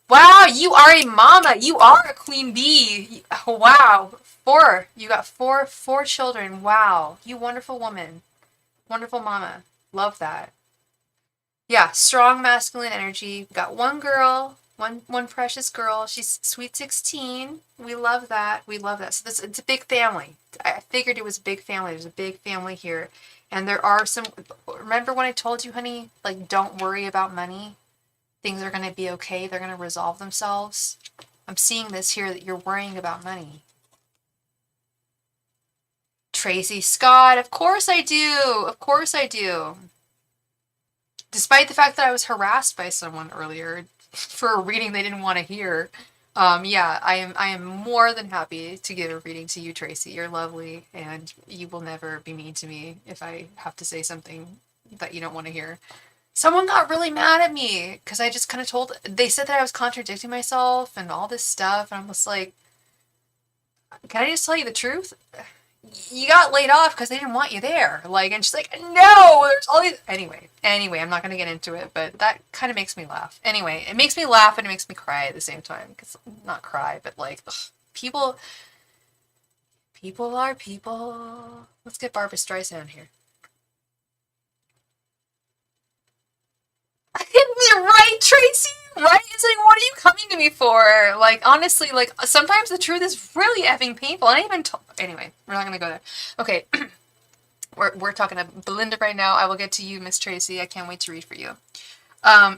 Wow, you are a mama. You are a queen bee. Wow. Four. You got four children. Wow. You wonderful woman. Wonderful mama. Love that. Yeah, strong masculine energy. We got one girl, one precious girl. She's sweet 16. We love that. We love that. So this it's a big family. I figured it was a big family. There's a big family here. And there are some remember when I told you, honey, like don't worry about money. Things are going to be okay. They're going to resolve themselves. I'm seeing this here that you're worrying about money. Tracy Scott, of course I do. Of course I do. Despite the fact that I was harassed by someone earlier for a reading they didn't want to hear. Yeah, I am more than happy to give a reading to you, Tracy. You're lovely, and you will never be mean to me if I have to say something that you don't want to hear. Someone got really mad at me because I just kind of they said that I was contradicting myself and all this stuff, and I'm just like, can I just tell you the truth? You got laid off because they didn't want you there. Like, and she's like, no, there's all these. Anyway, I'm not going to get into it, but that kind of makes me laugh. Anyway, it makes me laugh and it makes me cry at the same time. Because, not cry, but like, ugh, people are people. Let's get Barbara Streisand here. Right, Tracy? Right? It's like, what are you coming to me for? Like, honestly, like, sometimes the truth is really effing painful. I even anyway, we're not gonna go there. Okay, we're talking to Belinda right now. I will get to you, Miss Tracy. I can't wait to read for you.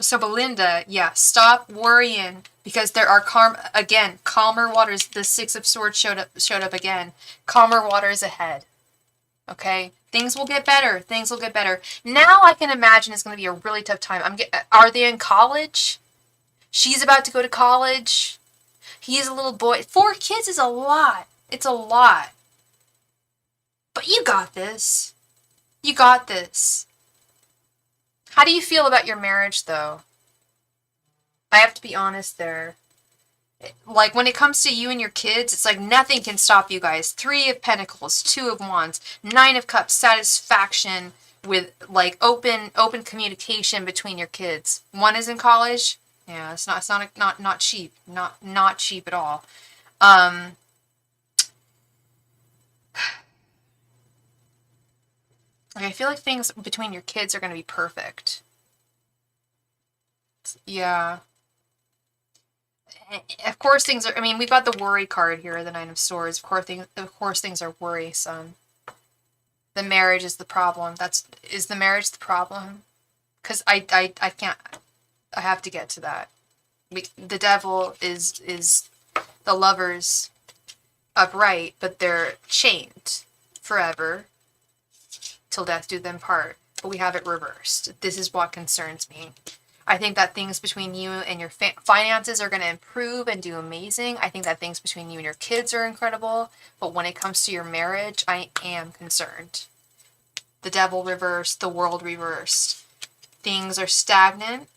So Belinda, yeah, stop worrying because there are calmer waters. The Six of Swords showed up again. Calmer waters ahead. Okay, things will get better. Things will get better. Now I can imagine it's going to be a really tough time. Are they in college? She's about to go to college. He's a little boy. 4 kids is a lot. It's a lot. But you got this. You got this. How do you feel about your marriage, though? I have to be honest there. Like, when it comes to you and your kids, it's like nothing can stop you guys. 3 of Pentacles, 2 of Wands, 9 of Cups, satisfaction with, like, open communication between your kids. One is in college. Yeah, it's not cheap. Not cheap at all. I feel like things between your kids are going to be perfect. Yeah. Of course things are, I mean, we've got the worry card here, the 9 of Swords. Of course things are worrisome. The marriage is the problem. Is the marriage the problem? Because I can't, I have to get to that. The devil is the lovers upright, but they're chained forever till death do them part. But we have it reversed. This is what concerns me. I think that things between you and your finances are going to improve and do amazing. I think that things between you and your kids are incredible. But when it comes to your marriage, I am concerned. The devil reversed, the world reversed. Things are stagnant.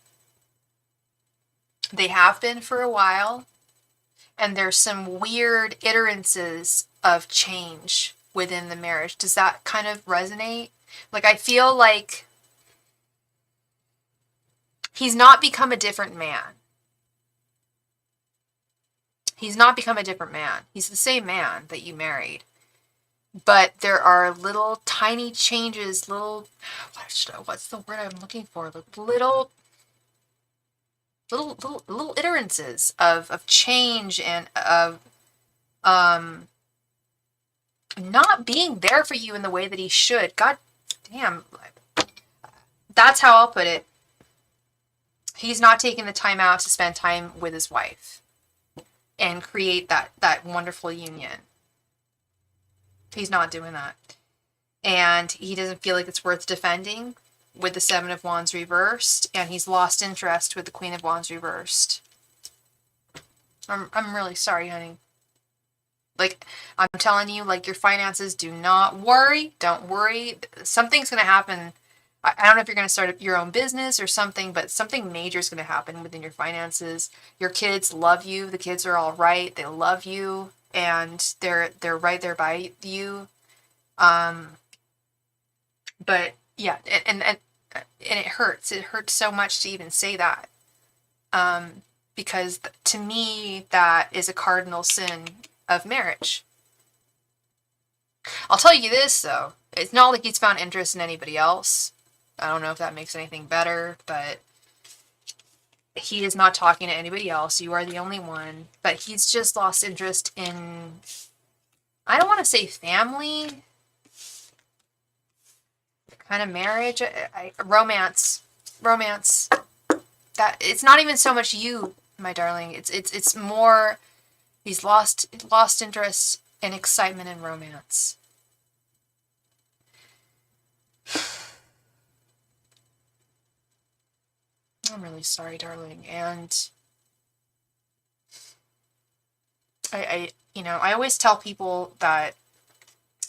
They have been for a while. And there's some weird iterances of change within the marriage. Does that kind of resonate? Like, I feel like he's not become a different man. He's not become a different man. He's the same man that you married. But there are little tiny changes, what's the word I'm looking for? Little iterances of change and of not being there for you in the way that he should. God damn. That's how I'll put it. He's not taking the time out to spend time with his wife and create that wonderful union. He's not doing that. And he doesn't feel like it's worth defending with the 7 of Wands reversed, and he's lost interest with the Queen of Wands reversed. I'm really sorry, honey. Like, I'm telling you, like, your finances, do not worry. Don't worry. Something's going to happen. I don't know if you're going to start your own business or something, but something major is going to happen within your finances. Your kids love you. The kids are all right. They love you, and they're right there by you. But yeah, and it hurts. It hurts so much to even say that. because to me, that is a cardinal sin of marriage. I'll tell you this, though. It's not like he's found interest in anybody else. I don't know if that makes anything better, but he is not talking to anybody else. You are the only one. But he's just lost interest in, I don't want to say family, kind of marriage, romance. That it's not even so much you, my darling. It's more he's lost interest in excitement and romance. I'm really sorry, darling. And I always tell people that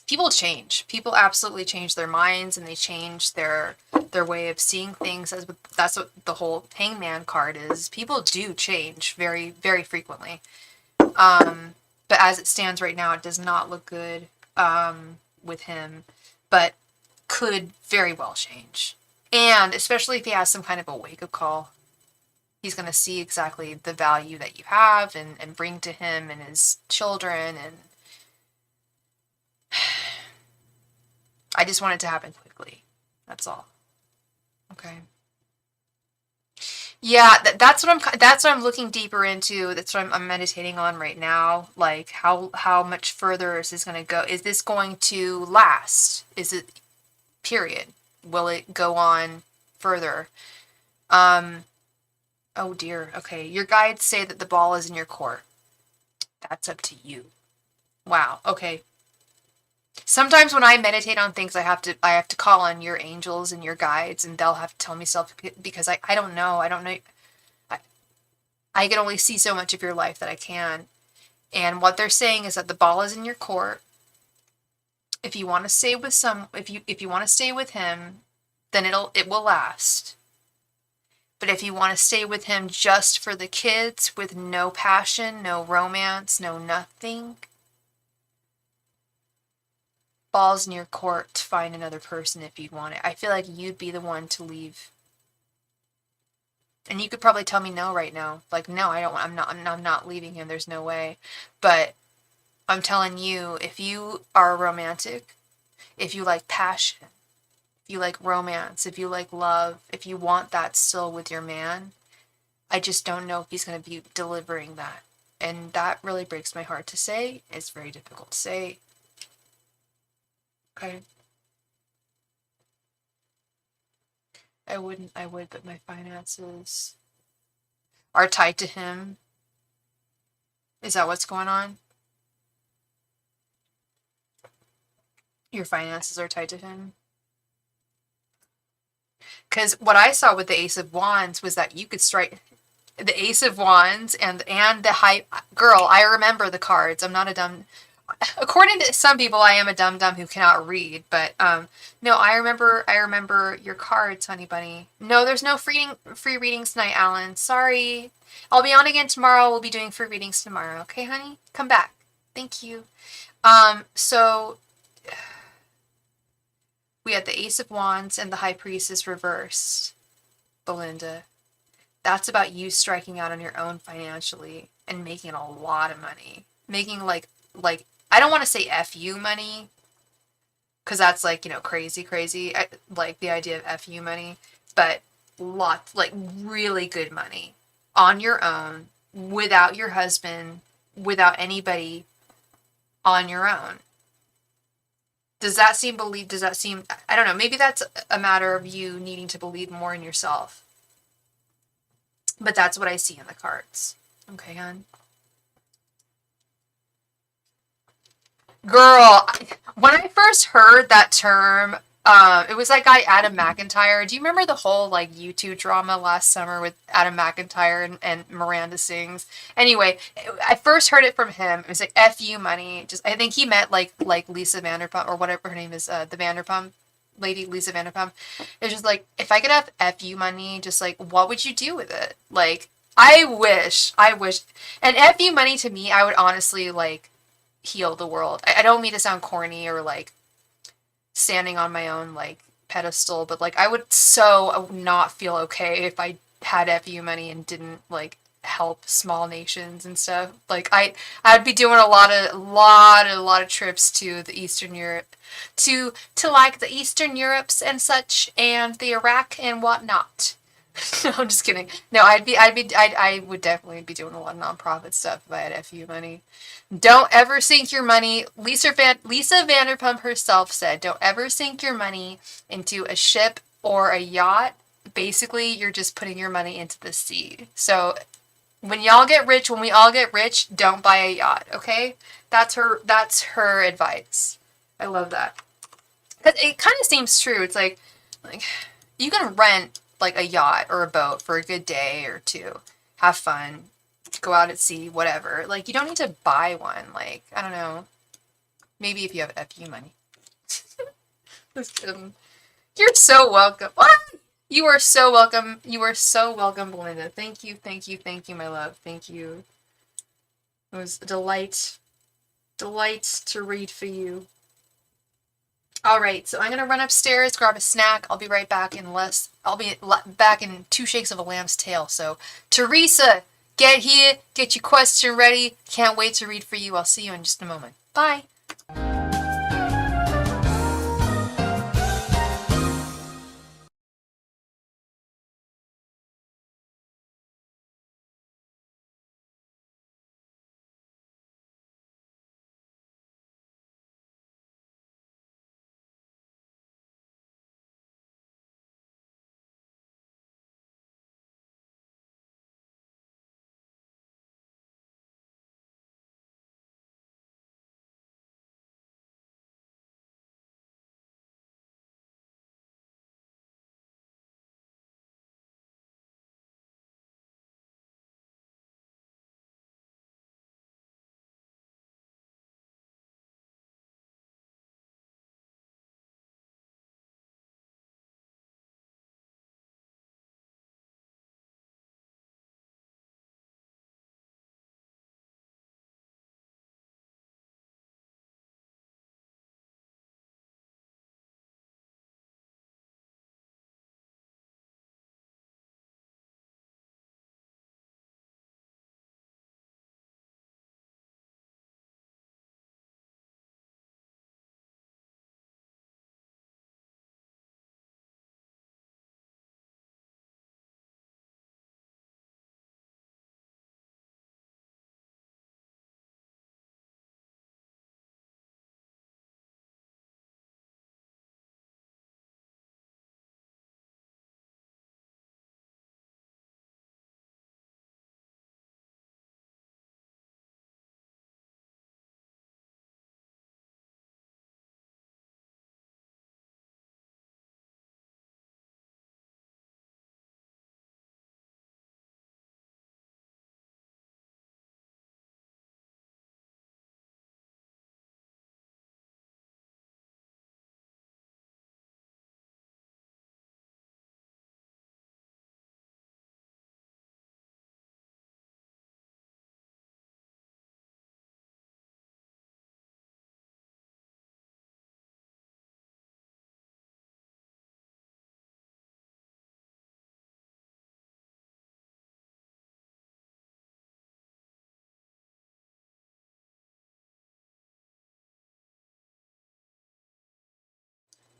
people change. People absolutely change their minds, and they change their way of seeing things. That's what the whole Hangman card is. People do change very, very frequently. But as it stands right now, it does not look good with him, but could very well change. And especially if he has some kind of a wake-up call, he's going to see exactly the value that you have and bring to him and his children. And I just want it to happen quickly. That's all. Okay. Yeah, that's what I'm looking deeper into. That's what I'm meditating on right now. Like how much further is this going to go? Is this going to last? Is it period? Will it go on further? Oh dear. Okay. Your guides say that the ball is in your court. That's up to you. Wow. Okay. Sometimes when I meditate on things, I have to call on your angels and your guides, and they'll have to tell me stuff because I don't know. I don't know. I can only see so much of your life that I can. And what they're saying is that the ball is in your court. If you want to stay with if you want to stay with him, then it will last. But if you want to stay with him just for the kids with no passion, no romance, no nothing, ball's in your court to find another person if you'd want it. I feel like you'd be the one to leave. And you could probably tell me no right now. Like, no, I'm not leaving him. There's no way. But I'm telling you, if you are romantic, if you like passion, if you like romance, if you like love, if you want that still with your man, I just don't know if he's going to be delivering that. And that really breaks my heart to say. It's very difficult to say. Okay. I would, but my finances are tied to him. Is that what's going on? Your finances are tied to him? Because what I saw with the Ace of Wands was that you could strike the Ace of Wands and the high girl. I remember the cards. I'm not a dumb. According to some people, I am a dumb who cannot read. But no, I remember your cards, honey bunny. No, there's no free readings tonight, Alan. Sorry. I'll be on again tomorrow. We'll be doing free readings tomorrow. Okay, honey? Come back. Thank you. So we had the Ace of Wands and the High Priestess reversed, Belinda. That's about you striking out on your own financially and making a lot of money. Making like I don't want to say FU money, because that's like, crazy. Like the idea of FU money, but lots, like really good money on your own, without your husband, without anybody, on your own. Does that seem, I don't know, maybe that's a matter of you needing to believe more in yourself. But that's what I see in the cards. Okay, hon? Girl, when I first heard that term, it was that guy Adam McIntyre. Do you remember the whole YouTube drama last summer with Adam McIntyre and Miranda Sings? Anyway, I first heard it from him. It was like FU money. Just I think he meant like Lisa Vanderpump or whatever her name is, the Vanderpump lady, Lisa Vanderpump. It's just like, if I could have FU money, just like, what would you do with it? Like, I wish. And FU money to me, I would honestly heal the world. I don't mean to sound corny or standing on my own pedestal, but I would so not feel okay if I had FU money and didn't help small nations and stuff. Like I'd be doing a lot of trips to the Eastern Europe, to like the Eastern Europes and such, and the Iraq and whatnot. No, I'm just kidding. No, I would definitely be doing a lot of nonprofit stuff if I had FU money. Don't ever sink your money. Lisa Vanderpump herself said, "Don't ever sink your money into a ship or a yacht. Basically, you're just putting your money into the sea." So when we all get rich, don't buy a yacht, okay? That's her advice. I love that. Cuz it kind of seems true. It's like you can rent like a yacht or a boat for a good day or two. Have fun. Go out at sea, whatever. Like you don't need to buy one. Like, I don't know. Maybe if you have FU money. Just kidding. You're so welcome. What? You are so welcome. You are so welcome, Belinda. Thank you, my love. Thank you. It was a delight to read for you. All right, so I'm gonna run upstairs, grab a snack. I'll be right back I'll be back in 2 shakes of a lamb's tail. So, Teresa, get here, get your question ready. Can't wait to read for you. I'll see you in just a moment. Bye.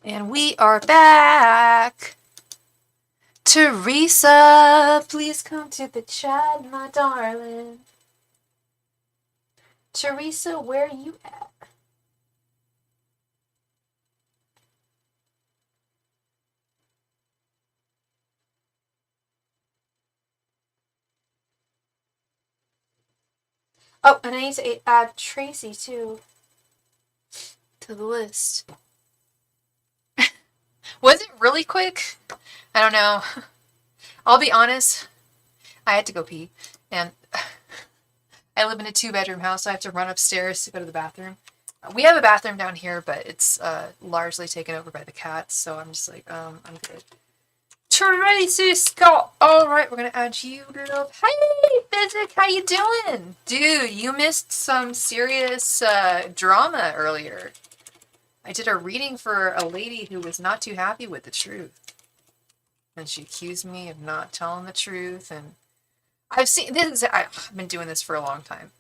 And we are back. Teresa, please come to the chat, my darling. Teresa, where are you at? Oh, and I need to add Tracy, too, to the list. Was it really quick? I don't know. I'll be honest. I had to go pee. And I live in a 2-bedroom house, so I have to run upstairs to go to the bathroom. We have a bathroom down here, but it's largely taken over by the cats, so I'm just like, I'm good. Tracy Scott! Alright, we're gonna add you, love. Hey, Physic, how you doing? Dude, you missed some serious drama earlier. I did a reading for a lady who was not too happy with the truth. And she accused me of not telling the truth, and I've seen this. I've been doing this for a long time.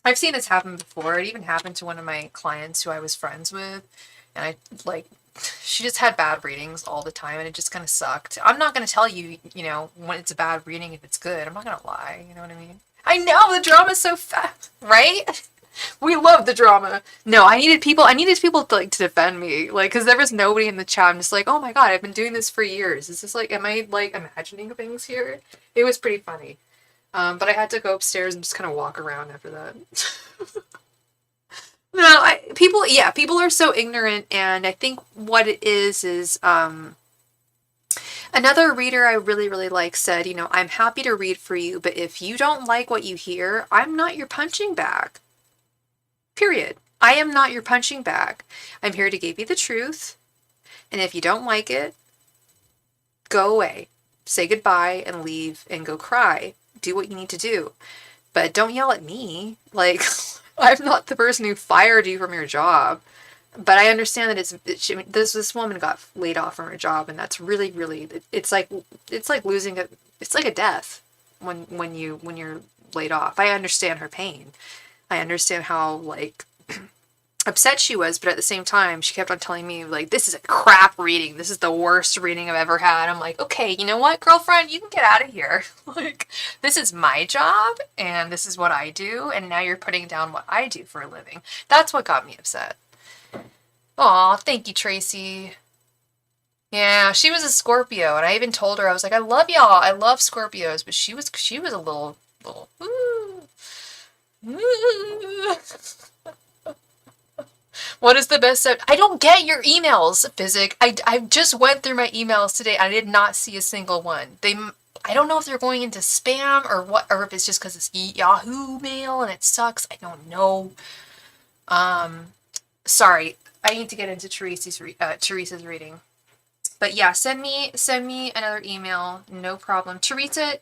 I've seen this happen before. It even happened to one of my clients who I was friends with, and I like. She just had bad readings all the time, and it just kind of sucked. I'm not going to tell you, you know, when it's a bad reading if it's good. I'm not going to lie. You know what I mean? I know the drama's so fast, right? We love the drama. No, I needed people to like to defend me, like, because there was nobody in the chat. I'm just like, oh my god, I've been doing this for years. Is this like, am I like imagining things here? It was pretty funny. But I had to go upstairs and just kind of walk around after that. No, people are so ignorant, and I think what it is another reader I really, really like said, you know, I'm happy to read for you, but if you don't like what you hear, I'm not your punching bag. Period. I am not your punching bag. I'm here to give you the truth, and if you don't like it, go away. Say goodbye and leave and go cry. Do what you need to do. But don't yell at me. Like, I'm not the person who fired you from your job. But I understand that this woman got laid off from her job, and that's really, really, it's like losing it's like a death when you're laid off. I understand her pain. I understand how, like, upset she was, but at the same time, she kept on telling me, like, this is a crap reading. This is the worst reading I've ever had. I'm like, okay, you know what, girlfriend? You can get out of here. Like, this is my job, and this is what I do, and now you're putting down what I do for a living. That's what got me upset. Aw, thank you, Tracy. Yeah, she was a Scorpio, and I even told her, I was like, I love y'all. I love Scorpios, but she was a little, What is the best I don't get your emails, Physic. I just went through my emails today. I did not see a single one. I don't know if they're going into spam or what, or if it's just because it's Yahoo Mail and it sucks. I don't know. Sorry. I need to get into Teresa's reading. But yeah, send me another email. No problem. Teresa,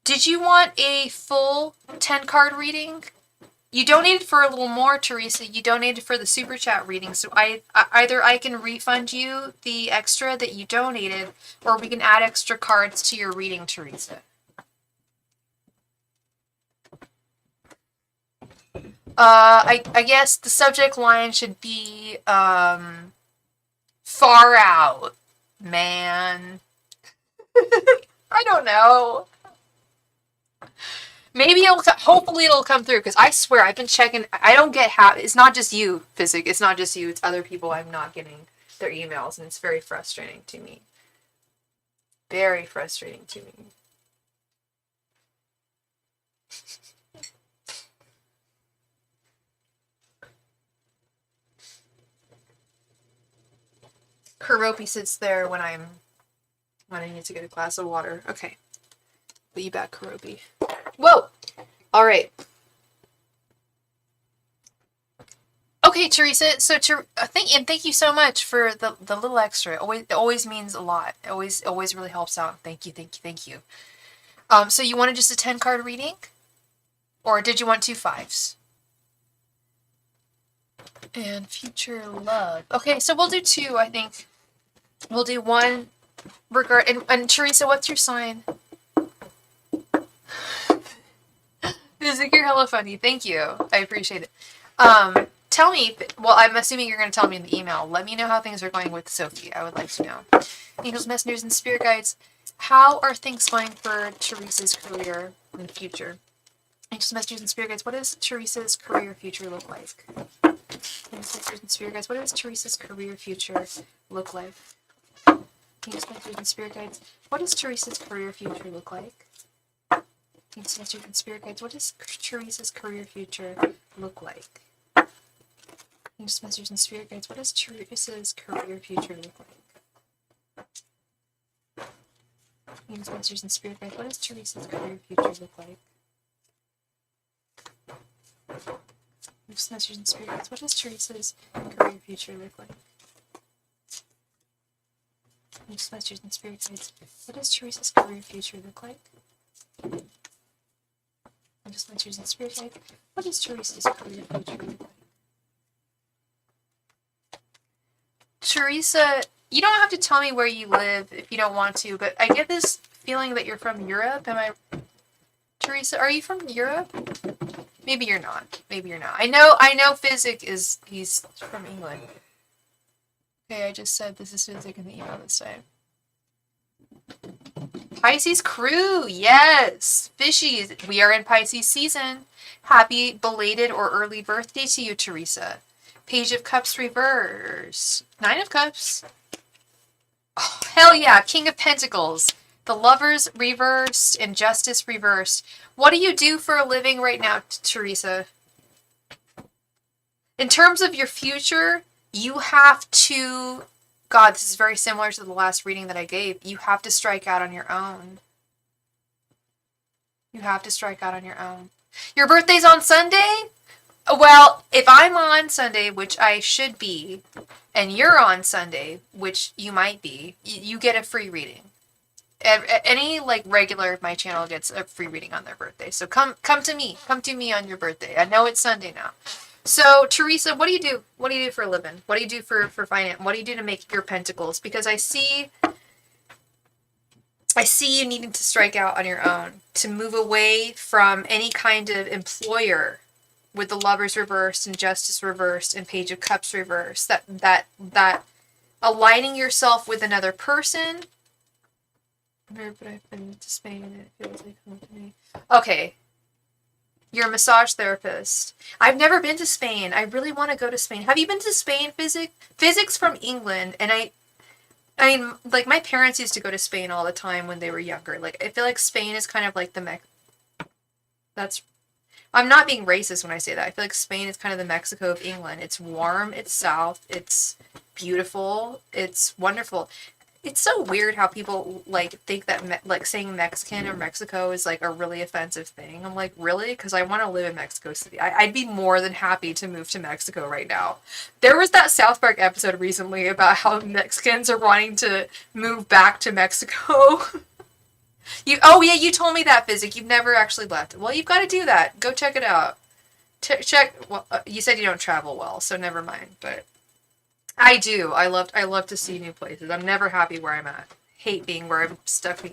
did you want a full 10-card reading? You donated for a little more, Teresa. You donated for the super chat reading, so either I can refund you the extra that you donated, or we can add extra cards to your reading, Teresa. I guess the subject line should be far out, man. I don't know. Maybe hopefully it'll come through, because I swear I've been checking. I don't get it's not just you, Physic. It's not just you. It's other people I'm not getting their emails, and it's very frustrating to me. Very frustrating to me. Karopi sits there when I need to get a glass of water. Okay. Be back, Karopi. Whoa! Alright. Okay, Teresa, so thank you so much for the little extra. It always means a lot. It always really helps out. Thank you. So you wanted just a 10-card reading? Or did you want 2 5s? And future love. Okay, so we'll do 2, I think. We'll do 1 regard. And Teresa, what's your sign? You're hella funny. Thank you. I appreciate it. Tell me, well, I'm assuming you're going to tell me in the email. Let me know how things are going with Sophie. I would like to know. Angels, messengers, and spirit guides, how are things going for Teresa's career in the future? Angels, messengers, and spirit guides, what does Teresa's career future look like? Angels, messengers, and spirit guides, what does Teresa's career future look like? Angels, messengers, and spirit guides, what does Teresa's career future look like? Angels, messengers, and spirit guides, what does Teresa's career future look like? Angels, messengers, and spirit guides, what does Teresa's career future look like? Angels, messengers, and spirit guides, what does Teresa's career future look like? Angels, messengers, and spirit guides, what does Teresa's career future look like? Angels, messengers, and spirit guides, what does Teresa's career future look like? Angels, messengers, and spirit guides, what does Teresa's career future look like? Teresa, you don't have to tell me where you live if you don't want to, but I get this feeling that you're from Europe. Am I, Teresa? Are you from Europe? Maybe you're not. Maybe you're not. I know Physic is, he's from England. Okay, I just said this is Physic in the email this time. Pisces crew, yes! Fishies, we are in Pisces season. Happy belated or early birthday to you, Teresa. Page of Cups reverse. 9 of Cups. Oh, hell yeah, King of Pentacles. The Lovers reversed and Justice reversed. What do you do for a living right now, Teresa? In terms of your future, you have to... God, this is very similar to the last reading that I gave. You have to strike out on your own. You have to strike out on your own. Your birthday's on Sunday? Well, if I'm on Sunday, which I should be, and you're on Sunday, which you might be, you get a free reading. Any like regular of my channel gets a free reading on their birthday. So come to me. Come to me on your birthday. I know it's Sunday now. So Teresa, what do you do? What do you do for a living? What do you do for finance? What do you do to make your pentacles? Because I see you needing to strike out on your own, to move away from any kind of employer with the Lovers reversed and Justice reversed and Page of Cups reversed. That aligning yourself with another person. But I've been to Spain and it feels like home to me. Okay. You're a massage therapist. I've never been to Spain. I really want to go to Spain. Have you been to Spain, Physic? Physic's from England, and I mean, like, my parents used to go to Spain all the time when they were younger. Like, I feel like Spain is kind of like the I'm not being racist when I say that. I feel like Spain is kind of the Mexico of England. It's warm, it's south, it's beautiful, it's wonderful. It's so weird how people, like, think that, like, saying Mexican or Mexico is, like, a really offensive thing. I'm like, really? Because I want to live in Mexico City. I'd be more than happy to move to Mexico right now. There was that South Park episode recently about how Mexicans are wanting to move back to Mexico. Oh, yeah, you told me that, Physic. You've never actually left. Well, you've got to do that. Go check it out. Well, you said you don't travel well, so never mind, but... I do. I love to see new places. I'm never happy where I'm at. Hate being where I'm stuck.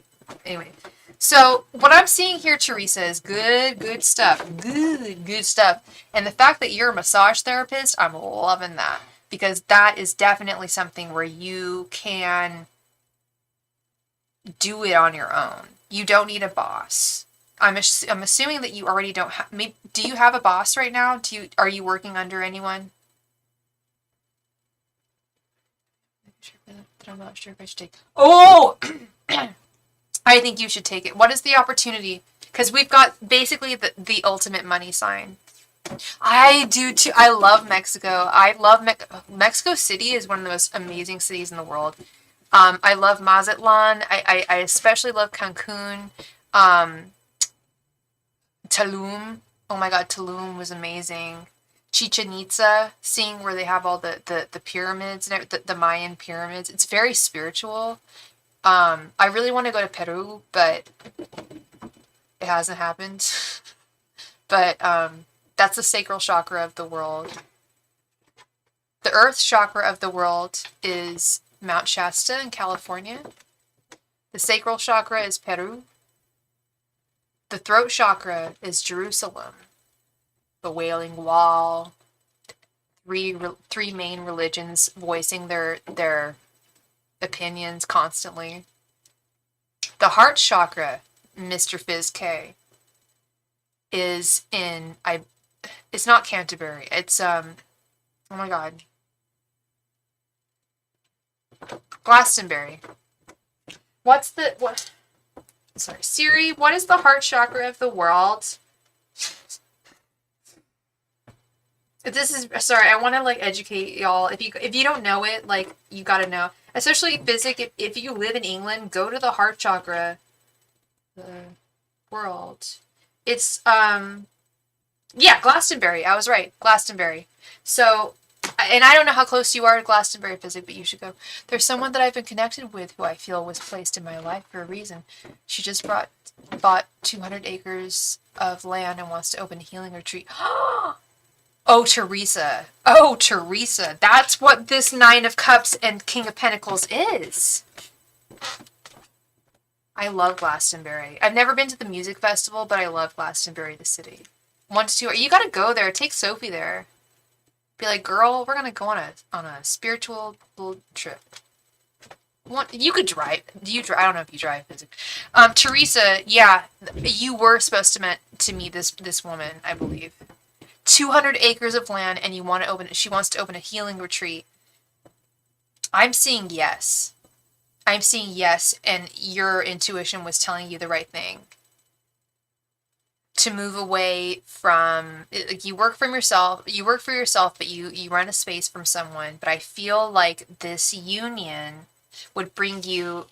Anyway. So, what I'm seeing here, Teresa, is good stuff. Good stuff. And the fact that you're a massage therapist, I'm loving that. Because that is definitely something where you can do it on your own. You don't need a boss. I'm assuming that you already don't have... Do you have a boss right now? Are you working under anyone? I'm not sure if I should take... Oh! I think you should take it. What is the opportunity? Because we've got basically the ultimate money sign. I do too. I love Mexico. I love Mexico City is one of the most amazing cities in the world. I love Mazatlan. I especially love Cancun. Tulum. Oh my god, Tulum was amazing. Chichen Itza, seeing where they have all the pyramids and the Mayan pyramids. It's very spiritual. I really want to go to Peru, but it hasn't happened. But that's the sacral chakra of the world. The earth chakra of the world is Mount Shasta in California. The sacral chakra is Peru. The throat chakra is Jerusalem. The Wailing Wall, three main religions voicing their opinions constantly. The heart chakra, Mr. Fizz K, is in it's not Canterbury. It's oh my god, Glastonbury. Sorry, Siri, what is the heart chakra of the world? Sorry, I want to, like, educate y'all. If you don't know it, like, you gotta know. Especially Physic, if you live in England, go to the heart chakra. The world. It's, yeah, Glastonbury. I was right. Glastonbury. So, and I don't know how close you are to Glastonbury, Physic, but you should go. There's someone that I've been connected with who I feel was placed in my life for a reason. She just bought 200 acres of land and wants to open a healing retreat. Oh, Teresa. Oh, Teresa. That's what this Nine of Cups and King of Pentacles is. I love Glastonbury. I've never been to the music festival, but I love Glastonbury, the city. Once to you gotta go there. Take Sophie there. Be like, girl, we're gonna go on a spiritual little trip. You could drive. Do you drive? I don't know if you drive. Teresa, yeah, you were supposed to meet this woman, I believe. 200 acres of land, and you want to open. She wants to open a healing retreat. I'm seeing yes. I'm seeing yes, and your intuition was telling you the right thing. To move away from, like, you work for yourself, but you run a space from someone. But I feel like this union would bring you.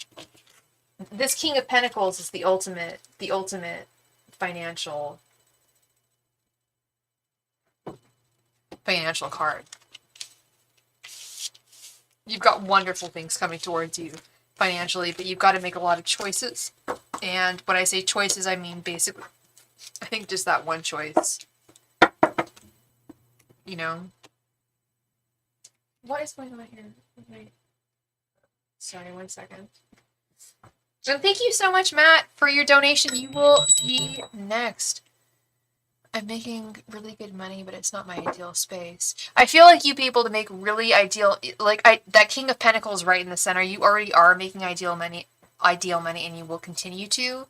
This King of Pentacles is the ultimate financial card. You've got wonderful things coming towards you financially, but you've got to make a lot of choices. And when I say choices, I mean basically, I think just that one choice. You know? What is going on here? Wait. Sorry, 1 second. And thank you so much, Matt, for your donation. You will be next. I'm making really good money, but it's not my ideal space. I feel like you'd be able to make really ideal, that King of Pentacles right in the center. You already are making ideal money, and you will continue to,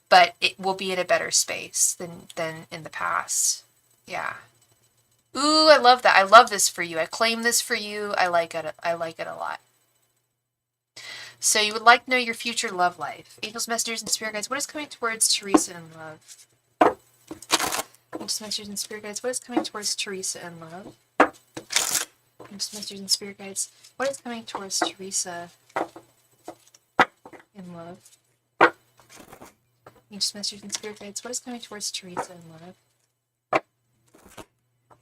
but it will be at a better space than in the past. Yeah. Ooh, I love that. I love this for you. I claim this for you. I like it. I like it a lot. So you would like to know your future love life. Angels, messengers, and spirit guides. What is coming towards Teresa in love? Angels, messengers, and spirit guides. What is coming towards Teresa in love? Angels, messengers, and spirit guides. What is coming towards Teresa in love? Angels, messengers, and spirit guides. What is coming towards Teresa in love?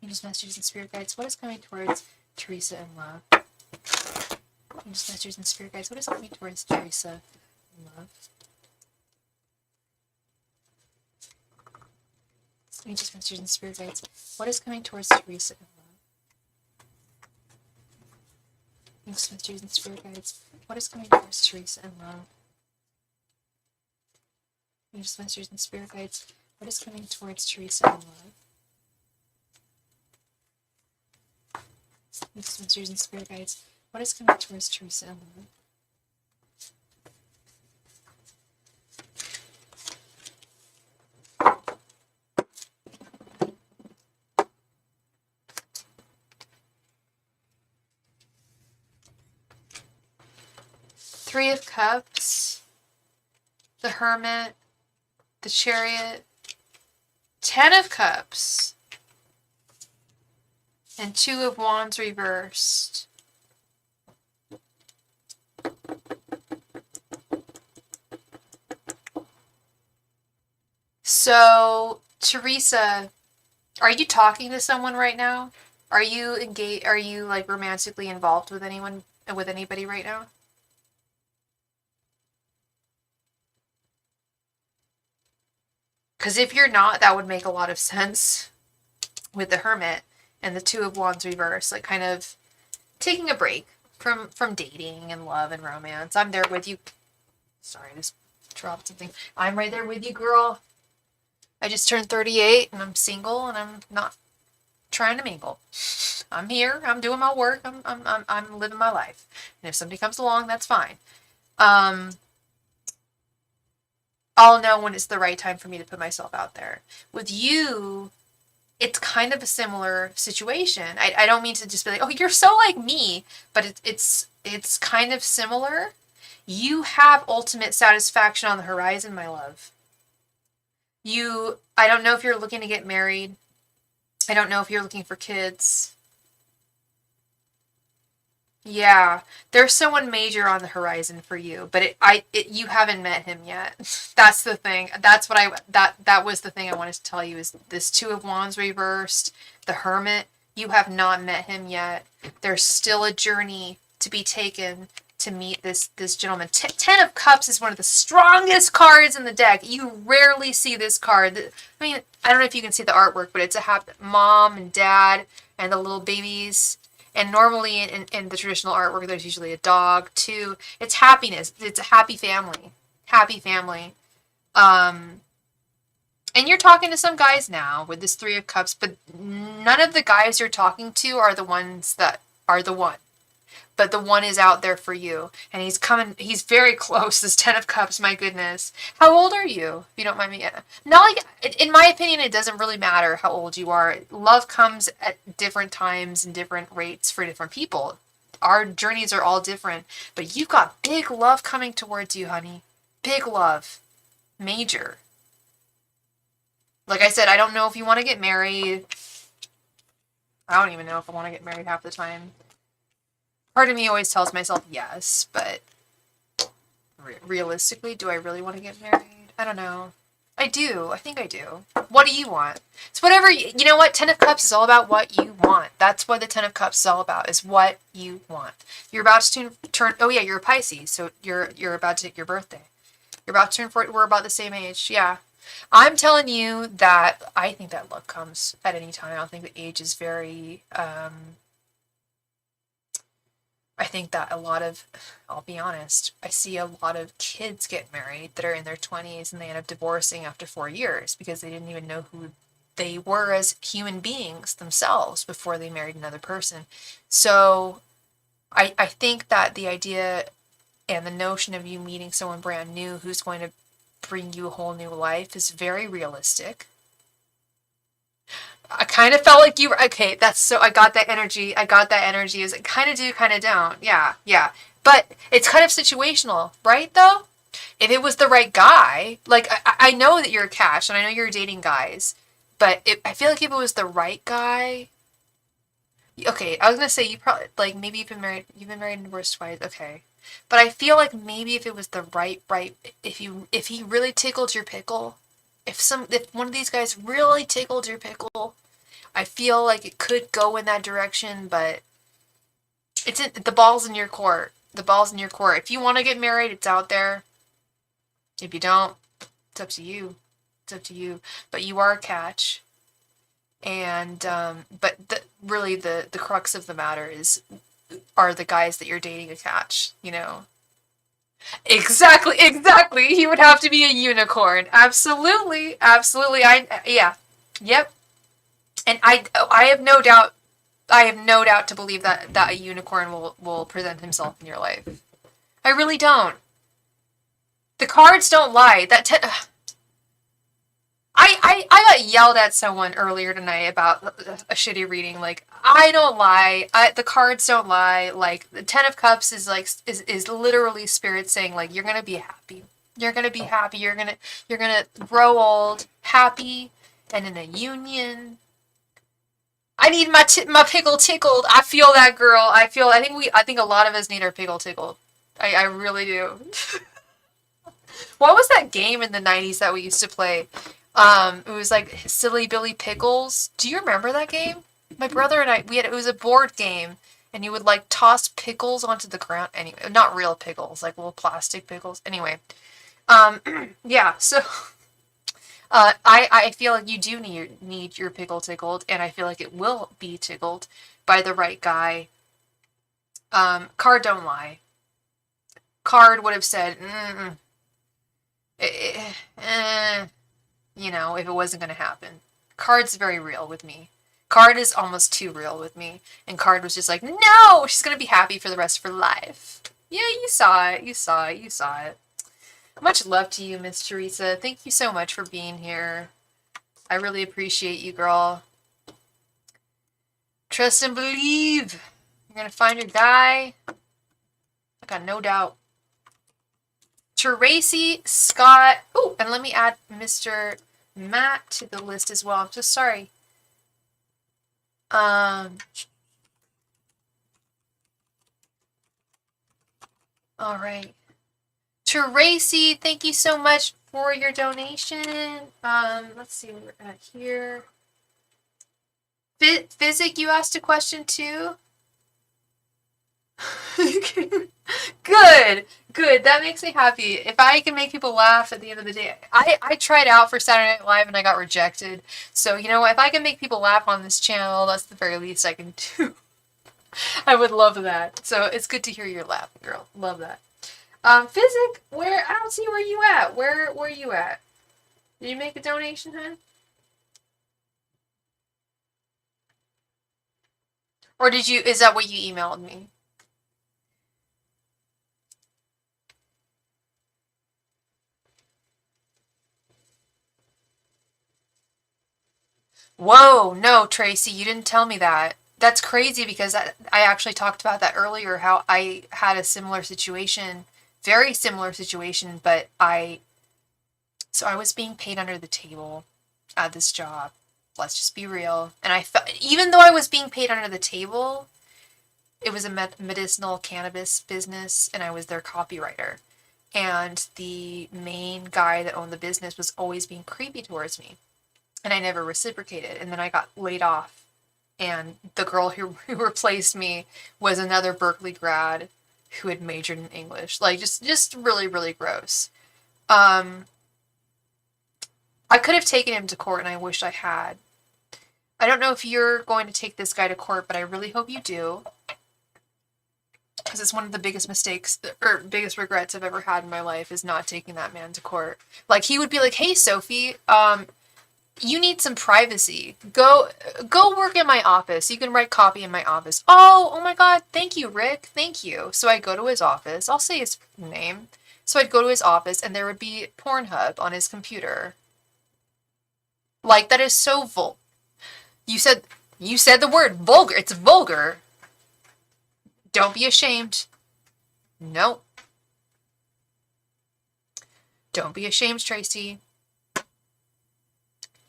Angels, messengers, and spirit guides. What is coming towards Teresa in love? Angels, messengers, and spirit guides. What is coming towards Teresa in love? Angels, messengers, and spirit guides. What is coming towards Teresa in love? Angels, messengers, and spirit guides. What is coming towards Teresa in love? Angels, messengers, and spirit guides. What is coming towards Teresa in love? Angels, messengers, and spirit guides. What is coming towards Teresa in love? Three of Cups, the Hermit, the Chariot, 10 of Cups, and 2 of Wands reversed. So, Teresa, are you talking to someone right now? Are you engaged? Are you like romantically involved with anybody right now? Because if you're not, that would make a lot of sense with the Hermit and the 2 of Wands reverse, like kind of taking a break from dating and love and romance. I'm there with you. Sorry, I just dropped something. I'm right there with you, girl. I just turned 38 and I'm single and I'm not trying to mingle. I'm here. I'm doing my work. I'm living my life. And if somebody comes along, that's fine. I'll know when it's the right time for me to put myself out there. With you, it's kind of a similar situation. I don't mean to just be like, oh, you're so like me, but it's kind of similar. You have ultimate satisfaction on the horizon, my love. I don't know if you're looking to get married. I don't know if you're looking for kids. Yeah, there's someone major on the horizon for you, but you haven't met him yet. That's the thing. That's what that was the thing I wanted to tell you is this 2 of Wands reversed, the Hermit. You have not met him yet. There's still a journey to be taken to meet this gentleman. 10 of Cups is one of the strongest cards in the deck. You rarely see this card. I mean, I don't know if you can see the artwork, but it's a happy mom and dad and the little babies. And normally in the traditional artwork, there's usually a dog too. It's happiness. It's a happy family. happy family. And you're talking to some guys now with this Three of Cups, but none of the guys you're talking to are the ones that are the one. But the one is out there for you. And he's very close, this Ten of Cups, my goodness. How old are you, if you don't mind me? Not like, in my opinion, it doesn't really matter how old you are. Love comes at different times and different rates for different people. Our journeys are all different. But you've got big love coming towards you, honey. Big love. Major. Like I said, I don't know if you want to get married. I don't even know if I want to get married half the time. Part of me always tells myself yes, but realistically, do I really want to get married? I don't know. I do. I think I do. What do you want? It's whatever, you know what? Ten of Cups is all about what you want. That's what the Ten of Cups is all about, is what you want. You're about to turn, oh yeah, you're a Pisces, so you're about to hit your birthday. You're about to turn 40, we're about the same age, yeah. I'm telling you that I think that love comes at any time. I don't think the age is very, I think that I'll be honest, I see a lot of kids get married that are in their 20s and they end up divorcing after 4 years because they didn't even know who they were as human beings themselves before they married another person. So I think that the idea and the notion of you meeting someone brand new who's going to bring you a whole new life is very realistic. I kind of felt like you were, okay, I got that energy. Is it kind of do, kind of don't. Yeah. But it's kind of situational, right, though? If it was the right guy, like, I know that you're a catch, and I know you're dating guys, but I feel like if it was the right guy, okay, I was going to say, you probably, like, maybe you've been married and divorced twice, okay. But I feel like maybe if it was the right, if he really tickled your pickle, if one of these guys really tickled your pickle, I feel like it could go in that direction, but the ball's in your court. If you want to get married, it's out there. If you don't, it's up to you. But you are a catch. And, but really the crux of the matter are the guys that you're dating a catch, you know? Exactly. He would have to be a unicorn. Absolutely. Yep. And I have no doubt to believe that a unicorn will present himself in your life. I really don't. The cards don't lie. I got yelled at someone earlier tonight about a shitty reading. Like, I don't lie. The cards don't lie. Like, the Ten of Cups is literally spirit saying, like, you're gonna be happy. You're gonna be happy. You're gonna grow old, happy, and in a union. I need my pickle tickled. I feel that, girl. I think a lot of us need our pickle tickled. I really do. What was that game in the 90s that we used to play? It was like Silly Billy Pickles. Do you remember that game? My brother and I, it was a board game, and you would like toss pickles onto the ground. Anyway, not real pickles, like little plastic pickles. Anyway, yeah. So, I feel like you do need your pickle tickled, and I feel like it will be tickled by the right guy. Card don't lie. Card would have said, you know, if it wasn't going to happen. Card's very real with me. Card is almost too real with me. And Card was just like, no, she's going to be happy for the rest of her life. Yeah, you saw it. Much love to you, Miss Teresa. Thank you so much for being here. I really appreciate you, girl. Trust and believe. You're going to find your guy. I got no doubt. Tracy, Scott. Oh, and let me add Mr. Matt to the list as well. I'm so sorry. All right. Tracy, thank you so much for your donation. Let's see where we're at here. Physic, you asked a question too? Good. That makes me happy. If I can make people laugh at the end of the day. I tried out for Saturday Night Live and I got rejected. So, you know what? If I can make people laugh on this channel, that's the very least I can do. I would love that. So, it's good to hear your laugh, girl. Love that. Physic, where, I don't see where you at. Where you at? Did you make a donation, hun? Or is that what you emailed me? Whoa, no, Tracy, you didn't tell me that. That's crazy because I actually talked about that earlier, how I had a similar situation, very similar situation, but so I was being paid under the table at this job. Let's just be real. And I felt, even though I was being paid under the table, it was a medicinal cannabis business and I was their copywriter. And the main guy that owned the business was always being creepy towards me. And I never reciprocated. And then I got laid off. And the girl who replaced me was another Berkeley grad who had majored in English. Like, just really, really gross. I could have taken him to court, and I wish I had. I don't know if you're going to take this guy to court, but I really hope you do. Because it's one of the biggest mistakes, or biggest regrets I've ever had in my life, is not taking that man to court. Like, he would be like, hey, Sophie, you need some privacy. Go work in my office. You can write copy in my office. Oh my God. Thank you, Rick. Thank you. So I go to his office. I'll say his name. So I'd go to his office and there would be Pornhub on his computer. Like, that is so you said the word vulgar. It's vulgar. Don't be ashamed. No. Don't be ashamed, Tracy.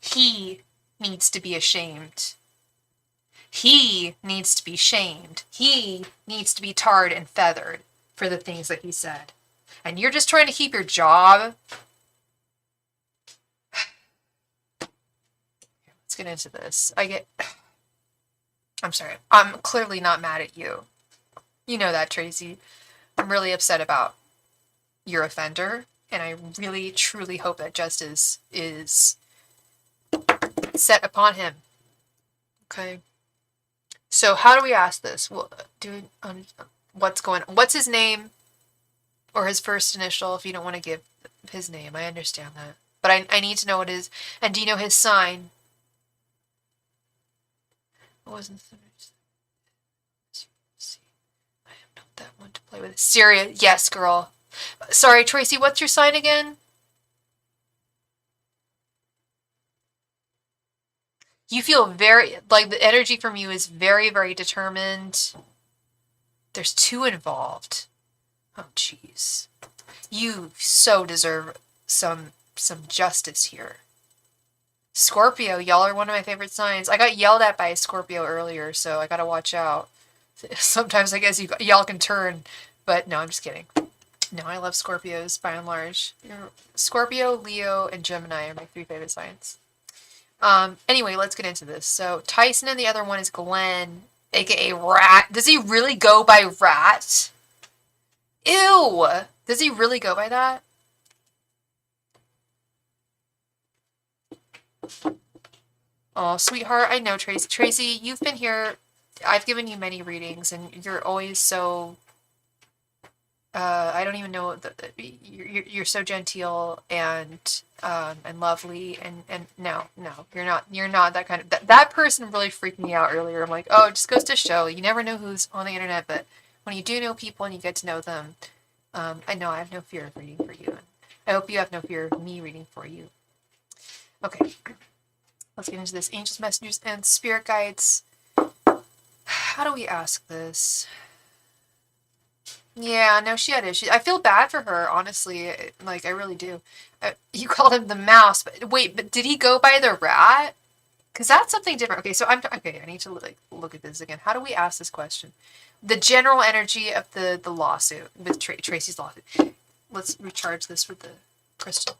He needs to be ashamed. He needs to be shamed. He needs to be tarred and feathered for the things that he said. And you're just trying to keep your job. Let's get into this. I'm sorry. I'm clearly not mad at you. You know that, Tracy. I'm really upset about your offender. And I really, truly hope that justice is set upon him. Okay. So how do we ask this? Well, what's his name or his first initial if you don't want to give his name? I understand that. But I need to know what it is. And do you know his sign? It wasn't I am not that one to play with. Syria, yes, girl. Sorry, Tracy, what's your sign again? You feel very, like, the energy from you is very, very determined. There's two involved. Oh, jeez. You so deserve some justice here. Scorpio, y'all are one of my favorite signs. I got yelled at by a Scorpio earlier, so I gotta watch out. Sometimes I guess y'all can turn, but no, I'm just kidding. No, I love Scorpios by and large. Scorpio, Leo, and Gemini are my three favorite signs. Anyway, let's get into this. So Tyson and the other one is Glenn, aka Rat. Does he really go by Rat? Ew! Does he really go by that? Oh, sweetheart, I know, Tracy. Tracy, you've been here. I've given you many readings, and you're always so... I don't even know you're so genteel and lovely and no, you're not that kind of that person really freaked me out earlier. I'm like, oh, it just goes to show you never know who's on the internet, but when you do know people and you get to know them, I know I have no fear of reading for you. I hope you have no fear of me reading for you. Okay, let's get into this. Angels, messengers, and spirit guides. How do we ask this? Yeah, no, she had issues. I feel bad for her, honestly. Like, I really do. You called him the mouse, but wait, but did he go by the rat? Because that's something different. Okay, so okay, I need to look at this again. How do we ask this question? The general energy of the lawsuit, with Tracy's lawsuit. Let's recharge this with the crystal.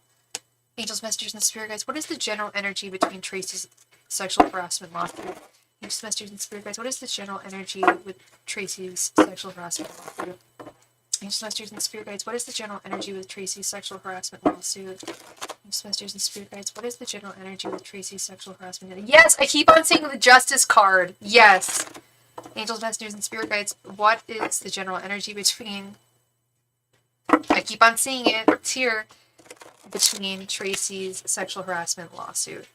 Angels, messengers, and spirit guides. What is the general energy between Tracy's sexual harassment lawsuit? Angels, messengers, and spirit guides. What is the general energy with Tracy's sexual harassment lawsuit? Angels, messengers, and spirit guides. What is the general energy with Tracy's sexual harassment lawsuit? Angels, messengers, and spirit guides. What is the general energy with Tracy's sexual harassment? Yes, I keep on saying the justice card. Yes. Angels, messengers, and spirit guides. What is the general energy between I keep on seeing it. It's here. Between Tracy's sexual harassment lawsuit.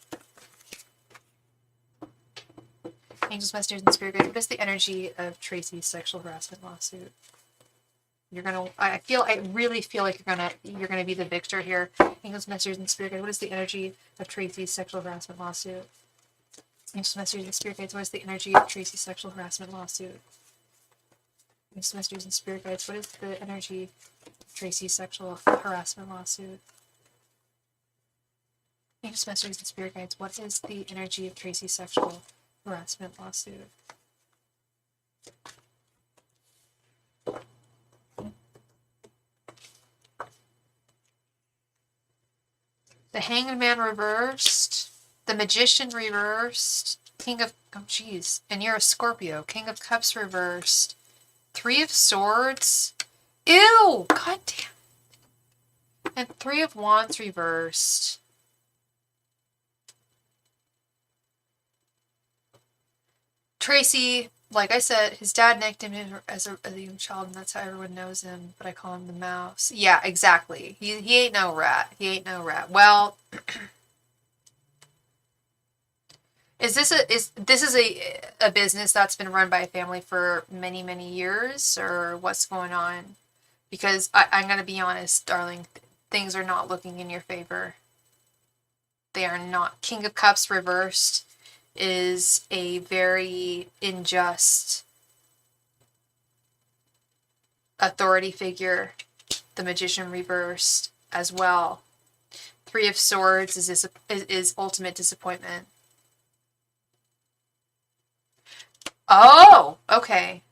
Angels, messengers, and spirit guides. What is the energy of Tracy's sexual harassment lawsuit? You're gonna. I really feel like you're gonna be the victor here. Angels, messengers, and spirit guides. What is the energy of Tracy's sexual harassment lawsuit? Angels, messengers, and spirit guides. What is the energy of Tracy's sexual harassment lawsuit? Angels, messengers, and spirit guides. What is the energy of Tracy's sexual harassment lawsuit? Angels, messengers, and spirit guides. What is the energy of Tracy's sexual harassment lawsuit? The Hanged Man reversed. The Magician reversed. King of... Oh, jeez. And you're a Scorpio. King of Cups reversed. Three of Swords. Ew! God damn. And Three of Wands reversed. Tracy, like I said, his dad nicked him as a young child, and that's how everyone knows him, but I call him the mouse. Yeah, exactly. He ain't no rat. He ain't no rat. Well, is this a business that's been run by a family for many, many years, or what's going on? Because I'm going to be honest, darling, things are not looking in your favor. They are not. King of Cups reversed is a very unjust authority figure. The Magician reversed as well. Three of Swords is ultimate disappointment. Oh, okay.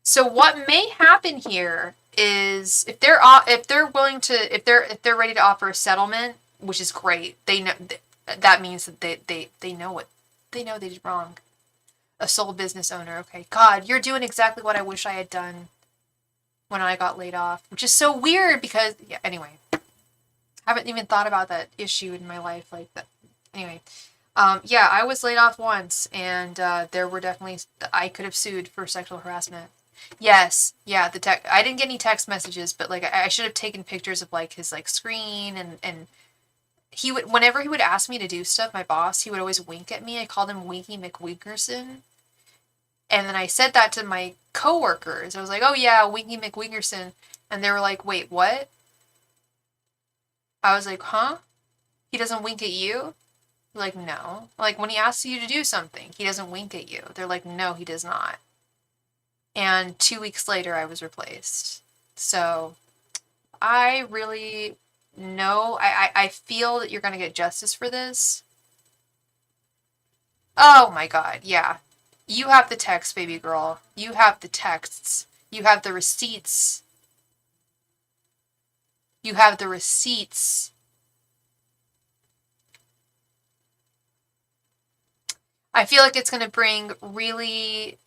So what may happen here is if they're ready to offer a settlement, which is great. They know that means that they know what they know they did wrong. A sole business owner. Okay, God, you're doing exactly what I wish I had done when I got laid off, which is so weird because yeah. Anyway, I haven't even thought about that issue in my life like that. Anyway, yeah, I was laid off once, and there were definitely I could have sued for sexual harassment. Yes, yeah, I didn't get any text messages, but like I should have taken pictures of like his like screen and he would whenever he would ask me to do stuff, my boss, he would always wink at me. I called him Winky McWinkerson. And then I said that to my coworkers. I was like, "Oh yeah, Winky McWinkerson." And they were like, "Wait, what?" I was like, "Huh? He doesn't wink at you?" They're like, "No." Like when he asks you to do something, he doesn't wink at you. They're like, "No, he does not." And 2 weeks later, I was replaced. So I really know, I feel that you're going to get justice for this. Oh my God, yeah. You have the text, baby girl. You have the texts. You have the receipts. You have the receipts. I feel like it's going to bring really...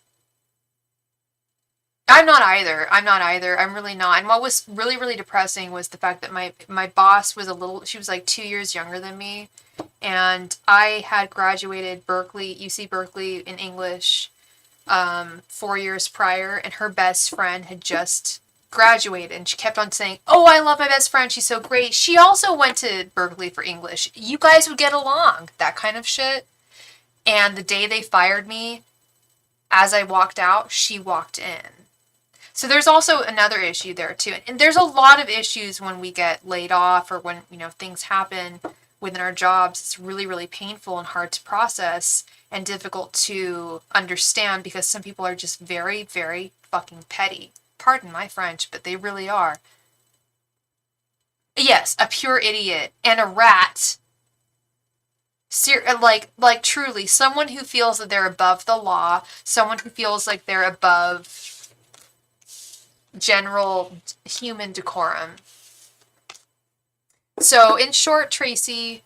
I'm not either. I'm really not. And what was really, really depressing was the fact that my boss was she was like 2 years younger than me. And I had graduated UC Berkeley in English 4 years prior. And her best friend had just graduated. And she kept on saying, "Oh, I love my best friend. She's so great. She also went to Berkeley for English. You guys would get along." That kind of shit. And the day they fired me, as I walked out, she walked in. So there's also another issue there too. And there's a lot of issues when we get laid off or when, things happen within our jobs. It's really, really painful and hard to process and difficult to understand because some people are just very, very fucking petty. Pardon my French, but they really are. Yes, a pure idiot and a rat. Like truly, someone who feels that they're above the law, someone who feels like they're above general human decorum. So in short, Tracy,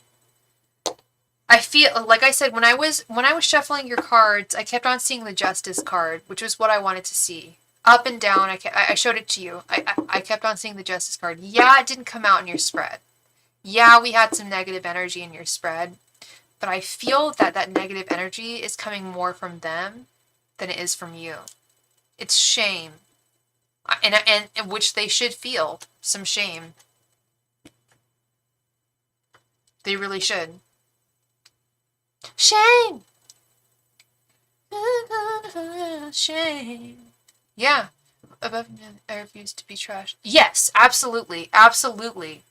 I feel like I said when I was shuffling your cards, I kept on seeing the Justice card, which was what I wanted to see. Up and down, I showed it to you. I kept on seeing the Justice card. Yeah, it didn't come out in your spread. Yeah, we had some negative energy in your spread, but I feel that negative energy is coming more from them than it is from you. It's shame. And which they should feel. some shame. They really should. Shame! Shame. Yeah. Above, I refuse to be trashed. Yes, absolutely. Absolutely.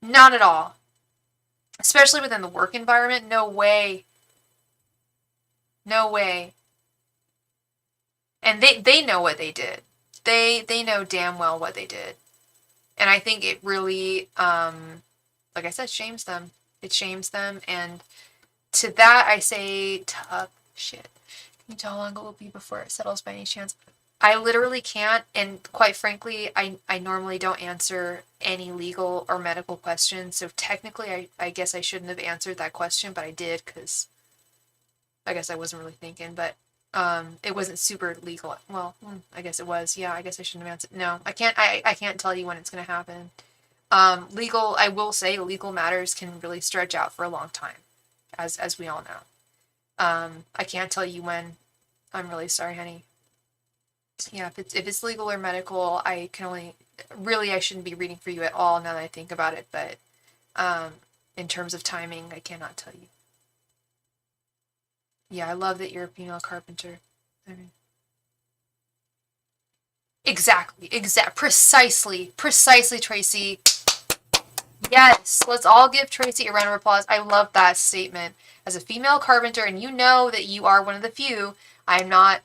Not at all. Especially within the work environment. No way. No way. And they know what they did. They know damn well what they did. And I think it really, like I said, shames them. It shames them. And to that, I say, tough shit. Can you tell how long it will be before it settles by any chance? I literally can't. And quite frankly, I normally don't answer any legal or medical questions. So technically, I guess I shouldn't have answered that question, but I did because I guess I wasn't really thinking. But it wasn't super legal. Well, I guess it was. Yeah, I guess I shouldn't have answered. No, I can't. I can't tell you when it's going to happen. Legal, I will say, legal matters can really stretch out for a long time, as we all know. I can't tell you when. I'm really sorry, honey. Yeah, if it's legal or medical, I can only really I shouldn't be reading for you at all now that I think about it. But in terms of timing, I cannot tell you. Yeah, I love that you're a female carpenter. I mean, exactly, precisely, Tracy. Yes, let's all give Tracy a round of applause. I love that statement. As a female carpenter, and you know that you are one of the few, I'm not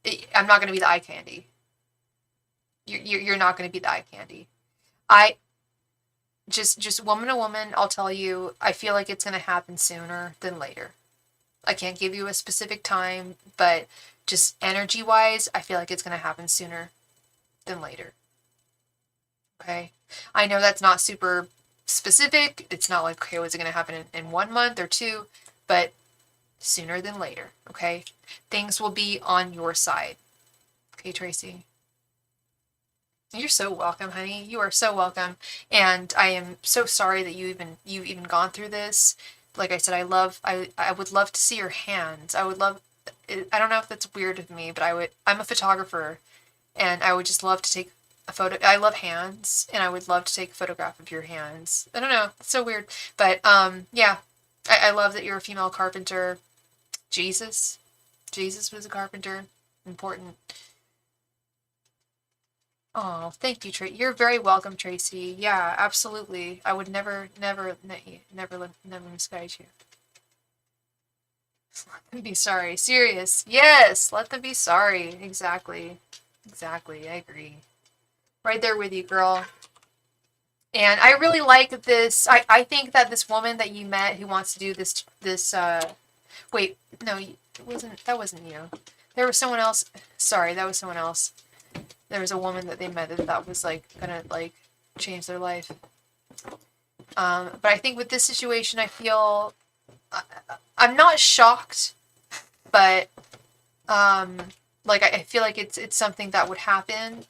going to be the eye candy. You're not going to be the eye candy. I just woman to woman, I'll tell you, I feel like it's going to happen sooner than later. I can't give you a specific time, but just energy-wise, I feel like it's going to happen sooner than later. Okay? I know that's not super specific. It's not like, okay, was it going to happen in 1 month or 2? But sooner than later, okay? Things will be on your side. Okay, Tracy? You're so welcome, honey. You are so welcome. And I am so sorry that you've even gone through this. Like I said, I would love to see your hands. I would love, I don't know if that's weird of me, but I'm a photographer, and I would just love to take a photo. I love hands, and I would love to take a photograph of your hands. I don't know. It's so weird. But, yeah. I love that you're a female carpenter. Jesus was a carpenter. Important. Oh, thank you, Tracy. You're very welcome, Tracy. Yeah, absolutely. I would never misguide you. Let them be sorry. Serious. Yes, let them be sorry. Exactly. I agree. Right there with you, girl. And I really like this. I think that this woman that you met who wants to do this, wait, no, that wasn't you. There was someone else. Sorry, that was someone else. There was a woman that they met that was, like, gonna, like, change their life. But I think with this situation, I feel, I'm not shocked, but, like, I feel like it's something that would happen,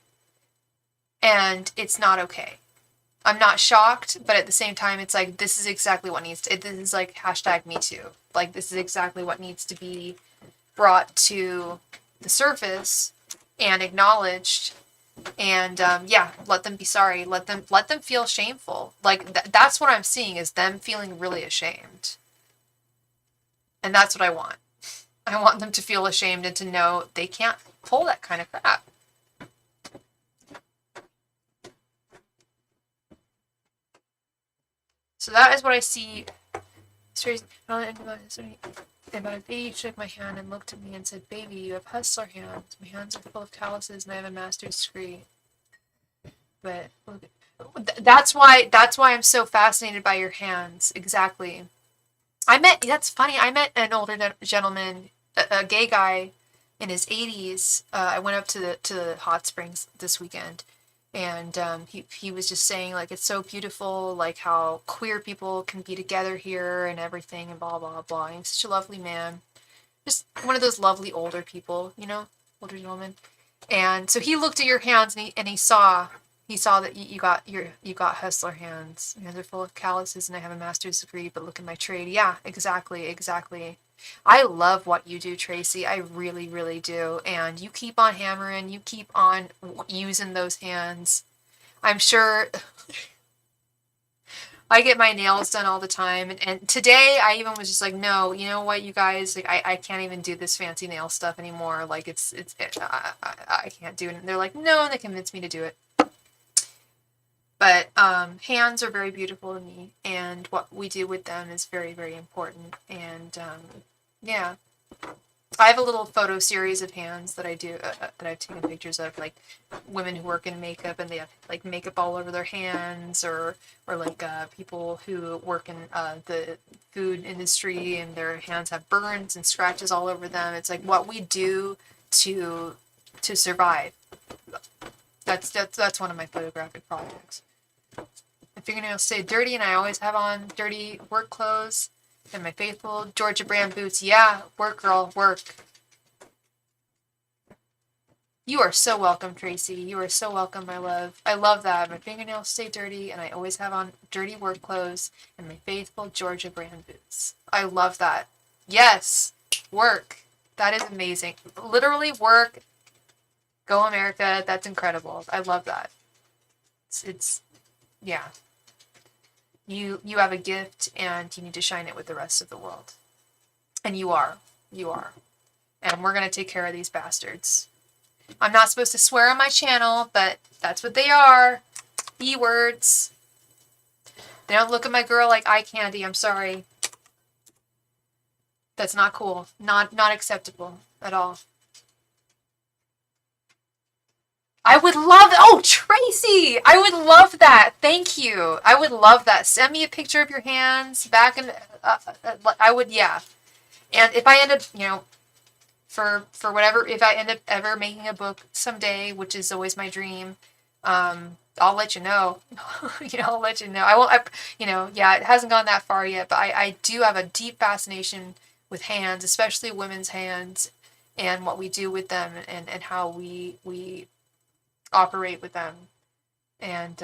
and it's not okay. I'm not shocked, but at the same time, it's like, this is exactly what needs to, this is like #MeToo. Like, this is exactly what needs to be brought to the surface and acknowledged. And, yeah, let them be sorry. Let them feel shameful. Like, that's what I'm seeing, is them feeling really ashamed. And that's what I want. I want them to feel ashamed and to know they can't pull that kind of crap. So that is what I see. About a baby shook my hand and looked at me and said, "Baby, you have hustler hands. My hands are full of calluses and I have a master's degree." But that's why I'm so fascinated by your hands. Exactly. That's funny. I met an older gentleman, a gay guy in his 80s. I went up to the hot springs this weekend. And he was just saying, like, it's so beautiful, like, how queer people can be together here and everything and blah, blah, blah. And he's such a lovely man. Just one of those lovely older people, you know, older gentlemen. And so he looked at your hands and he saw that you got hustler hands. Your hands are full of calluses and I have a master's degree, but look at my trade. Yeah, exactly. I love what you do, Tracy. I really, really do. And you keep on hammering. You keep on using those hands. I'm sure I get my nails done all the time. And today I even was just like, no, you know what, you guys, like, I can't even do this fancy nail stuff anymore. Like, I can't do it. And they're like, no, and they convinced me to do it. But hands are very beautiful to me, and what we do with them is very, very important. And yeah, I have a little photo series of hands that I do that I've taken pictures of, like women who work in makeup and they have like makeup all over their hands, or like people who work in the food industry and their hands have burns and scratches all over them. It's like what we do to survive. That's one of my photographic projects. My fingernails stay dirty, and I always have on dirty work clothes and my faithful Georgia brand boots. Yeah, work, girl, work. You are so welcome, Tracy. You are so welcome, my love. I love that. My fingernails stay dirty, and I always have on dirty work clothes and my faithful Georgia brand boots. I love that. Yes, work. That is amazing. Literally work. Go America. That's incredible. I love that. It's yeah. You have a gift, and you need to shine it with the rest of the world. And you are. You are. And we're going to take care of these bastards. I'm not supposed to swear on my channel, but that's what they are. E-words. They don't look at my girl like eye candy. I'm sorry. That's not cool. Not acceptable at all. I would love... Oh, Tracy! I would love that. Thank you. I would love that. Send me a picture of your hands back in... I would, yeah. And if I end up, you know, for whatever, if I end up ever making a book someday, which is always my dream, I'll let you know. I'll let you know. I won't, yeah, it hasn't gone that far yet, but I do have a deep fascination with hands, especially women's hands, and what we do with them, and how we operate with them. And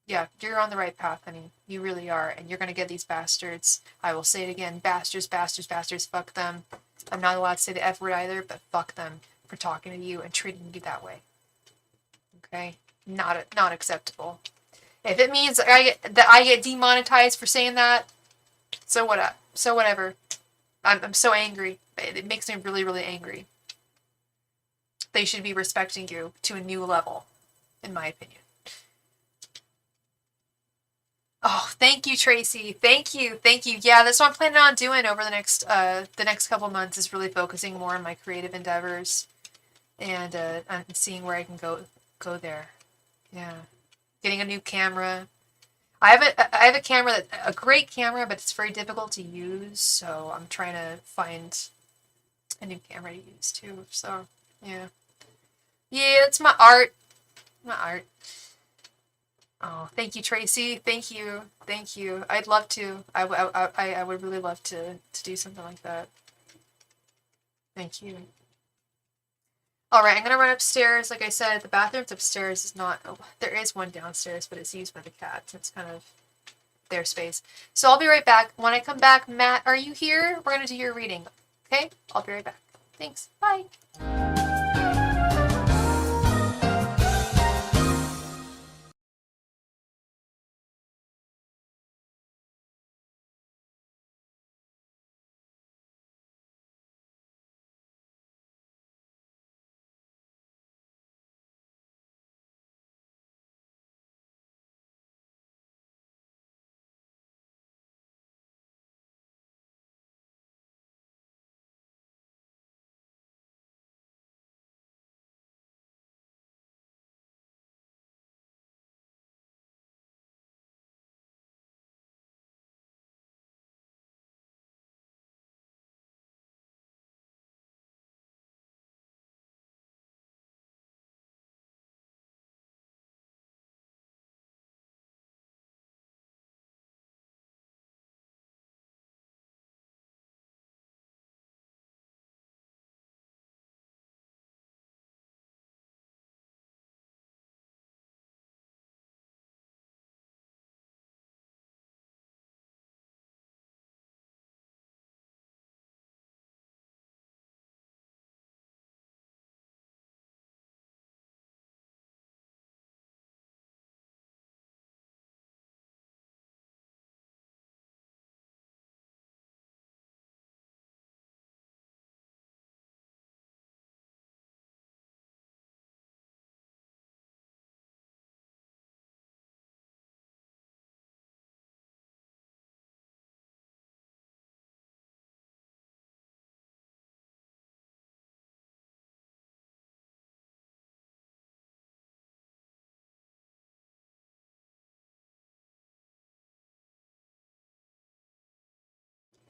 yeah, you're on the right path, honey. You really are, and you're gonna get these bastards. I will say it again: bastards, bastards, bastards. Fuck them. I'm not allowed to say the F word either, but fuck them for talking to you and treating you that way. Okay, not acceptable. If it means I get demonetized for saying that, so what? So whatever. I'm so angry. It makes me really, really angry. They should be respecting you to a new level, in my opinion. Oh, thank you, Tracy. Thank you. Yeah, that's what I'm planning on doing over the next couple months, is really focusing more on my creative endeavors, and seeing where I can go there. Yeah, getting a new camera. I have a camera a great camera, but it's very difficult to use. So I'm trying to find a new camera to use too. So yeah, it's my art. My art. Oh, thank you, Tracy. Thank you. I'd love to. I would really love to do something like that. Thank you. All right, I'm gonna run upstairs. Like I said, the bathroom's upstairs. Is not. Oh, there is one downstairs, but it's used by the cats. It's kind of their space. So I'll be right back. When I come back, Matt, are you here? We're gonna do your reading. Okay? I'll be right back. Thanks. Bye.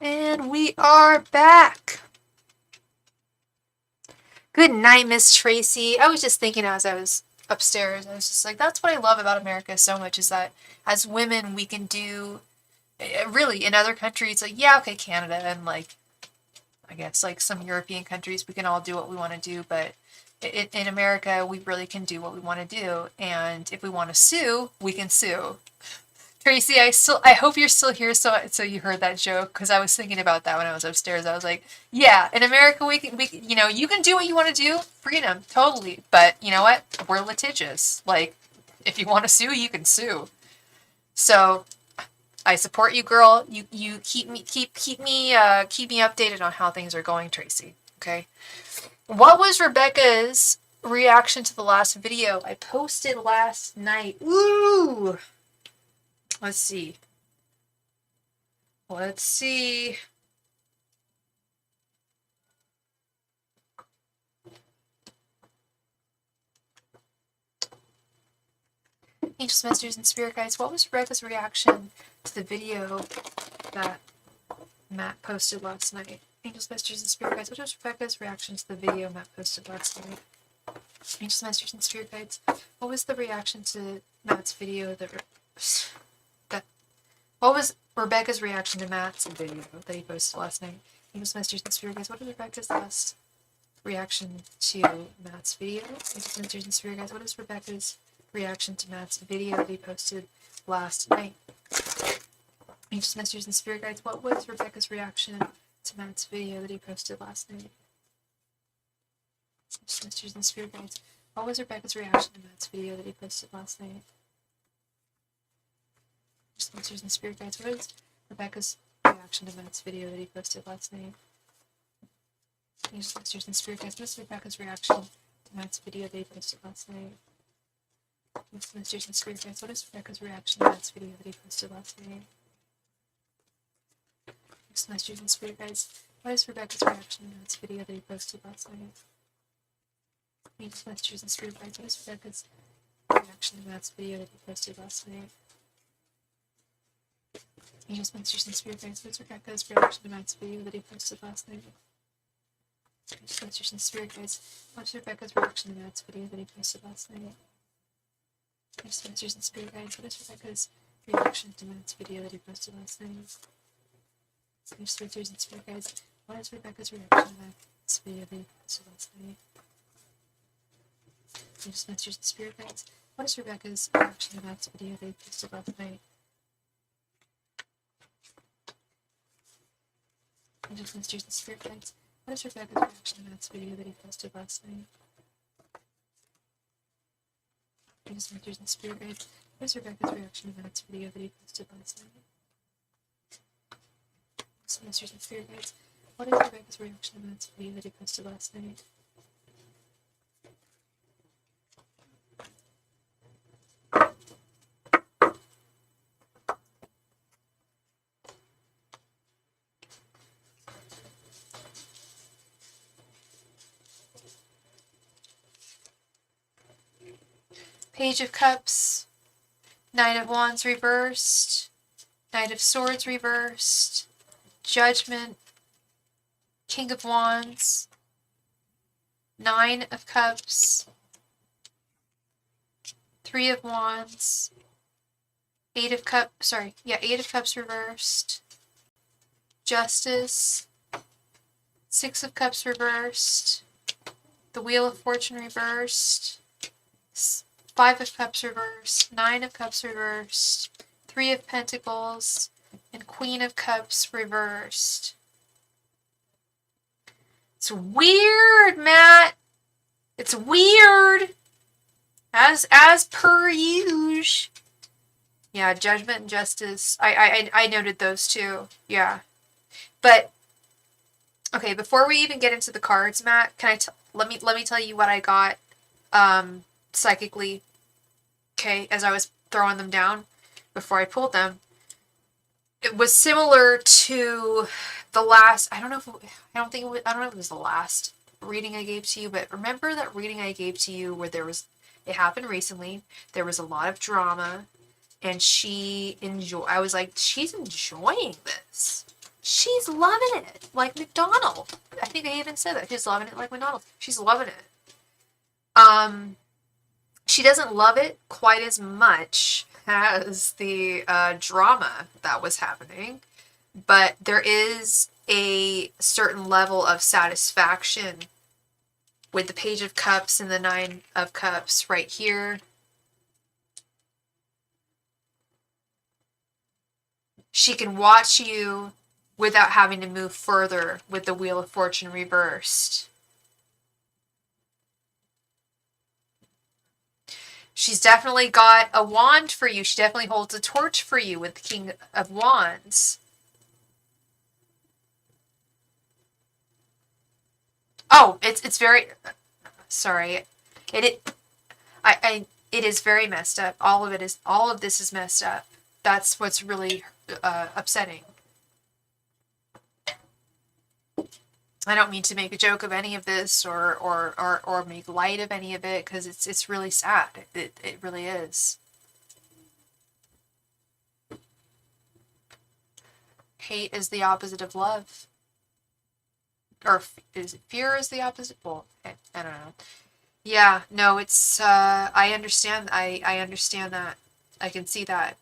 And we are back. Good night, Miss Tracy. I was just thinking as I was upstairs, I was just like, that's what I love about America so much, is that as women, we can do, really, in other countries, like, yeah, okay, Canada and, like, I guess, like, some European countries, we can all do what we want to do, but in America, we really can do what we want to do, and if we want to sue, we can sue. Tracy, I hope you're still here, so you heard that joke, because I was thinking about that when I was upstairs. I was like, yeah, in America we can, you know, you can do what you want to do, freedom, totally. But you know what? We're litigious. Like, if you want to sue, you can sue. So, I support you, girl. You keep me updated on how things are going, Tracy. Okay. What was Rebecca's reaction to the last video I posted last night? Ooh. Let's see. Angels, Masters, and Spirit Guides, what was Rebecca's reaction to the video that Matt posted last night? Angels, Masters, and Spirit Guides, what was Rebecca's reaction to the video Matt posted last night? Angels, Masters, and Spirit Guides, what was the reaction to Matt's video what was Rebecca's reaction to Matt's video that he posted last night? Angels, Masters, and Spirit Guides, what was Rebecca's last reaction to Matt's video? Angels, Masters, and Spirit Guides, what is Rebecca's reaction to Matt's video that he posted last night? Angels, Masters, and Spirit Guides, what was Rebecca's reaction to Matt's video that he posted last night? Angels, Masters, and Spirit Guides, what was Rebecca's reaction to Matt's video that he posted last night? Masters and Spirit Guides, what is Rebecca's reaction to Matt's video that he posted last night? Masters and Spirit Guides, what is Rebecca's reaction to Matt's video that he posted last night? Masters and Spirit Guides, what is Rebecca's reaction to Matt's video that he posted last night? Masters and Spirit Guides, what is Rebecca's reaction to Matt's video that he posted last night? Masters and Spirit Guides, what is Rebecca's reaction to Matt's video that he posted last night? Angels, Masters, and Spirit Guides, what's Rebecca's reaction to Matt's video that he posted last night? Angels, Masters, and Spirit Guides, what's Rebecca's reaction to Matt's video that he posted last night? Angels, Masters, and Spirit Guides, what is Rebecca's reaction to Matt's video that he posted last night? Angels, Masters, and Spirit Guides, what is Rebecca's reaction to Matt's video that he posted last night? Angels, Masters, and Spirit Guides, what is Rebecca's reaction to Matt's video that he posted last night? Angels, Masters, and Spirit Guides, what is Rebecca's reaction to Matt's video that he posted last night? Angels, Masters, and Spirit Guides, what is Rebecca's reaction to Matt's video that he posted last night? Angels, Masters, and Spirit Guides, what is Rebecca's reaction to Matt's video that he posted last night? Page of Cups, Knight of Wands reversed, Knight of Swords reversed, Judgment, King of Wands, Nine of Cups, Three of Wands, Eight of Cups reversed, Justice, Six of Cups reversed, the Wheel of Fortune reversed, Five of Cups reversed, Nine of Cups reversed, Three of Pentacles, and Queen of Cups reversed. It's weird, Matt. It's weird. As per usual. Yeah, Judgment and Justice. I noted those too. Yeah. But okay, before we even get into the cards, Matt, let me tell you what I got psychically, okay, as I was throwing them down before I pulled them. It was similar to the last, I don't know if it was the last reading I gave to you, but remember that reading I gave to you where it happened recently, there was a lot of drama, and I was like, she's enjoying this. She's loving it like McDonald's. I think I even said that. She's loving it like McDonald's. She's loving it. She doesn't love it quite as much as the drama that was happening, but there is a certain level of satisfaction with the Page of Cups and the Nine of Cups right here. She can watch you without having to move further with the Wheel of Fortune reversed. She's definitely got a wand for you. She definitely holds a torch for you with the King of Wands. Oh, it's very, sorry. It is very messed up. All of this is messed up. That's what's really upsetting. I don't mean to make a joke of any of this or make light of any of it, because it's really sad. It really is. Hate is the opposite of love. Or is it fear is the opposite? Well, I don't know. Yeah, no, it's I understand. I understand that. I can see that.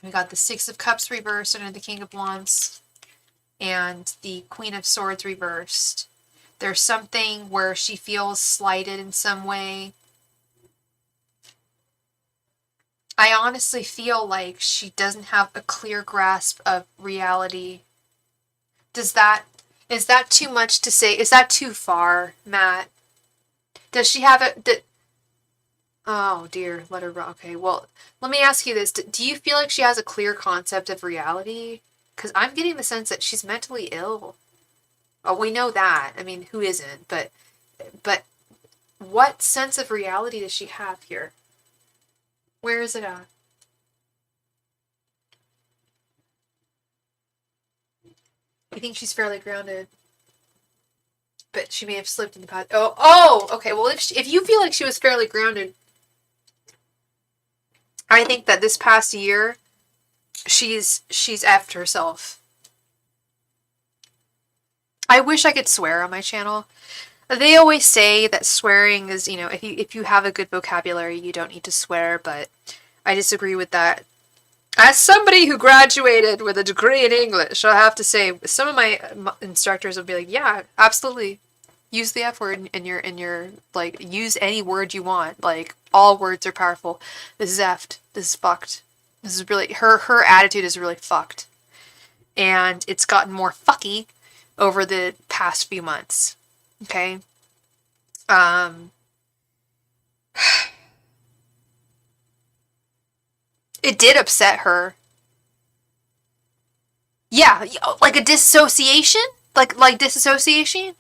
We got the Six of Cups reversed under the King of Wands and the Queen of Swords reversed. There's something where she feels slighted in some way. I honestly feel like she doesn't have a clear grasp of reality. Is that too much to say? Is that too far, Matt? Does she have oh dear, let her run. Okay, well, let me ask you this. Do you feel like she has a clear concept of reality? Because I'm getting the sense that she's mentally ill. Oh, we know that. I mean, who isn't? But what sense of reality does she have here? Where is it at? I think she's fairly grounded. But she may have slipped in the past. Oh, okay. Well, if you feel like she was fairly grounded, I think that this past year, she's effed herself. I wish I could swear on my channel. They always say that swearing is, if you have a good vocabulary, you don't need to swear, but I disagree with that. As somebody who graduated with a degree in English, I have to say, some of my instructors will be like, yeah, absolutely. Use the F word in your like, use any word you want. Like, all words are powerful. This is effed. This is fucked. This is really, her attitude is really fucked. And it's gotten more fucky over the past few months. Okay? It did upset her. Yeah, like a dissociation? Like disassociation?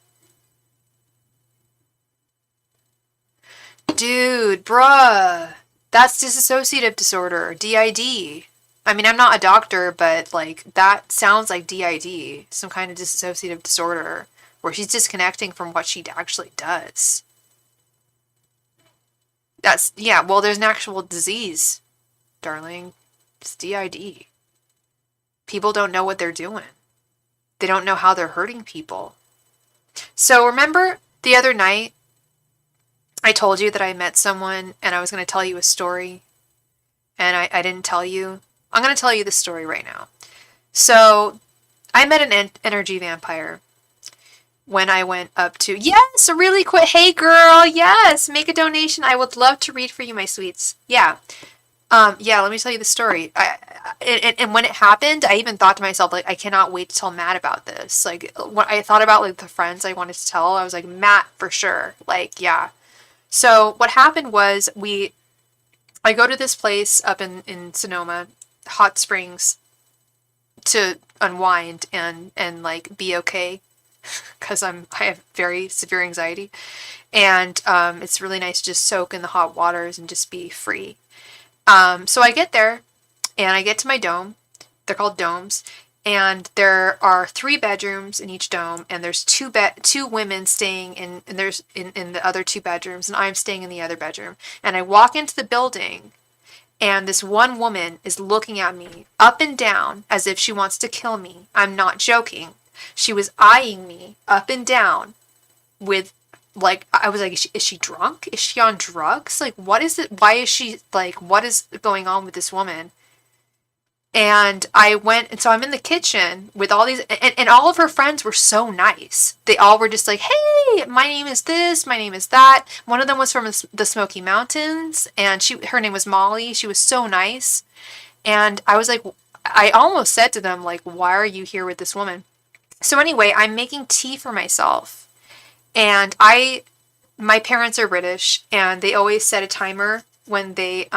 Dude, bruh. That's dissociative disorder, DID. I mean, I'm not a doctor, but, like, that sounds like DID. Some kind of dissociative disorder. Where she's disconnecting from what she actually does. Yeah, well, there's an actual disease, darling. It's DID. People don't know what they're doing. They don't know how they're hurting people. So, remember the other night, I told you that I met someone and I was going to tell you a story, and I didn't tell you. I'm going to tell you the story right now. So, I met an energy vampire when I went up to, yes, really quick, hey girl, yes, make a donation. I would love to read for you, my sweets. Yeah. Yeah, let me tell you the story. And when it happened, I even thought to myself, like, I cannot wait to tell Matt about this. Like, when I thought about, like, the friends I wanted to tell, I was like, Matt, for sure. Like, yeah. So what happened was I go to this place up in Sonoma, Hot Springs, to unwind and like be okay, because I have very severe anxiety, and it's really nice to just soak in the hot waters and just be free. So I get there and I get to my dome. They're called domes. And there are 3 bedrooms in each dome, and there's two women staying in the other 2 bedrooms, and I'm staying in the other bedroom. And I walk into the building, And this one woman is looking at me up and down as if she wants to kill me. I'm not joking. She was eyeing me up and down with, like, I was like, is she drunk? Is she on drugs? Like, what is it? Why is she, like, what is going on with this woman? And I went, and so I'm in the kitchen with all these, and all of her friends were so nice. They all were just like, hey, my name is this, my name is that. One of them was from the Smoky Mountains, and her name was Molly. She was so nice. And I was like, I almost said to them, like, why are you here with this woman? So anyway, I'm making tea for myself. And my parents are British, and they always set a timer when they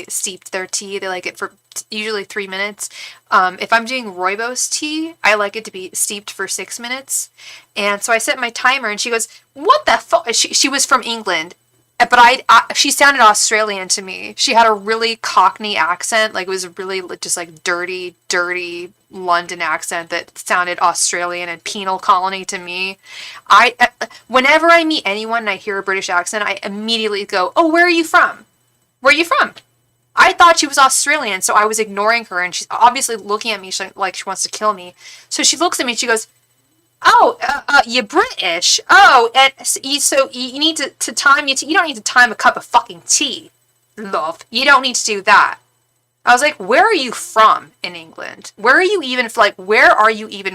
steeped their tea. They like it for usually 3 minutes. If I'm doing rooibos tea, I like it to be steeped for 6 minutes. And so I set my timer, and she goes, what the fuck? She was from England, but she sounded Australian to me. She had a really Cockney accent. Like, it was really just like dirty London accent that sounded Australian and penal colony to me. Whenever I meet anyone and I hear a British accent, I immediately go, oh, where are you from? Where are you from? I thought she was Australian, so I was ignoring her, and she's obviously looking at me like she wants to kill me. So she looks at me and she goes, oh, you're British. Oh, and so you need to time your tea. You don't need to time a cup of fucking tea, love. You don't need to do that. I was like, where are you from in England? Where are you even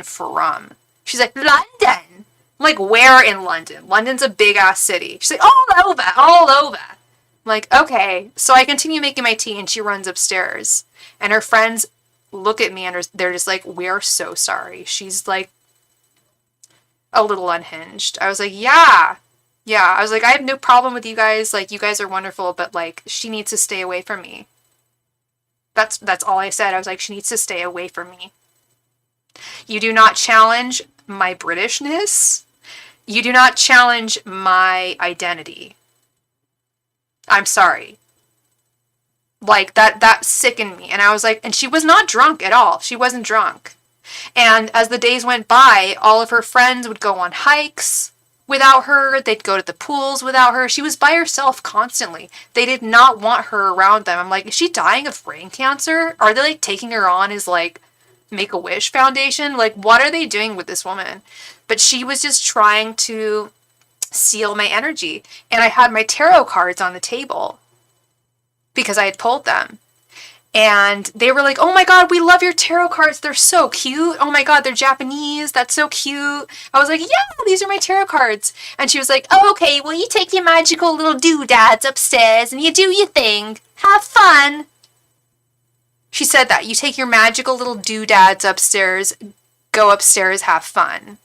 from? She's like, London. I'm like, where in London? London's a big ass city. She's like, all over. I'm like, okay. So I continue making my tea, and she runs upstairs, and her friends look at me, and they're just like, we're so sorry. She's like a little unhinged. I was like, yeah. I was like, I have no problem with you guys. Like, you guys are wonderful, but like, she needs to stay away from me. That's all I said. I was like, she needs to stay away from me. You do not challenge my Britishness. You do not challenge my identity. I'm sorry. Like, that sickened me. And I was like, and she was not drunk at all. She wasn't drunk. And as the days went by, all of her friends would go on hikes without her. They'd go to the pools without her. She was by herself constantly. They did not want her around them. I'm like, is she dying of brain cancer? Are they like taking her on as like Make-A-Wish Foundation? Like, what are they doing with this woman? But she was just trying to seal my energy. And I had my tarot cards on the table because I had pulled them. And they were like, oh my god, we love your tarot cards. They're so cute. Oh my god, they're Japanese. That's so cute. I was like, yeah, these are my tarot cards. And she was like, oh, okay, well, you take your magical little doodads upstairs and you do your thing. Have fun. She said that. You take your magical little doodads upstairs, go upstairs, have fun.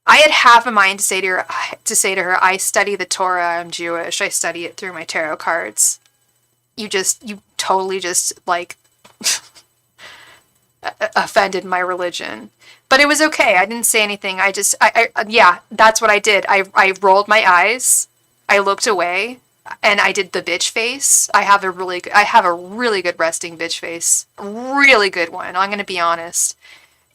I had half a mind to say to her, I study the Torah, I'm Jewish. I study it through my tarot cards. You totally just, like, offended my religion. But it was okay. I didn't say anything. Yeah, that's what I did. I rolled my eyes. I looked away, and I did the bitch face. I have a really good resting bitch face. Really good one. I'm going to be honest.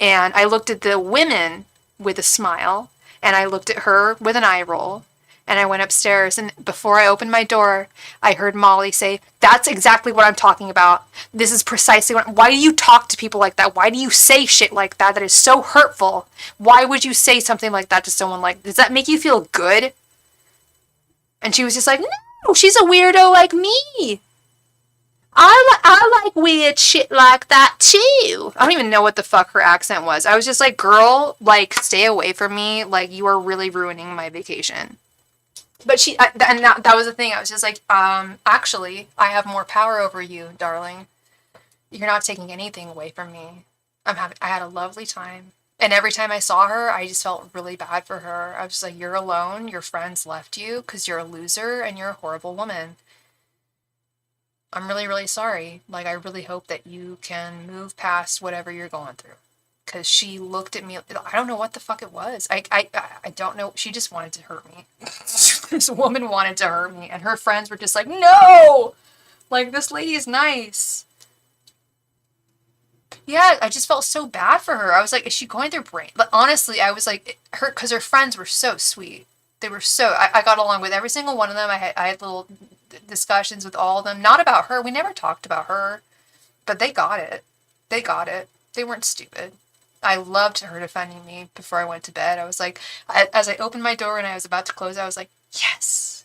And I looked at the women with a smile, and I looked at her with an eye roll. And I went upstairs, and before I opened my door, I heard Molly say, that's exactly what I'm talking about. This is precisely why do you talk to people like that? Why do you say shit like that is so hurtful? Why would you say something like that to someone like, does that make you feel good? And she was just like, no, she's a weirdo like me. I like weird shit like that too. I don't even know what the fuck her accent was. I was just like, girl, like, stay away from me. Like, you are really ruining my vacation. But that was the thing. I was just like, actually, I have more power over you, darling. You're not taking anything away from me. I had a lovely time. And every time I saw her, I just felt really bad for her. I was just like, you're alone. Your friends left you because you're a loser and you're a horrible woman. I'm really, really sorry. Like, I really hope that you can move past whatever you're going through. Because she looked at me, I don't know what the fuck it was. I don't know. She just wanted to hurt me. This woman wanted to hurt me. And her friends were just like, no! Like, this lady is nice. Yeah, I just felt so bad for her. I was like, is she going through brain? But honestly, I was like, because her friends were so sweet. They were so, I got along with every single one of them. I had little discussions with all of them. Not about her. We never talked about her. But they got it. They got it. They weren't stupid. I loved her defending me before I went to bed. I was like, as I opened my door and I was about to close, I was like, yes.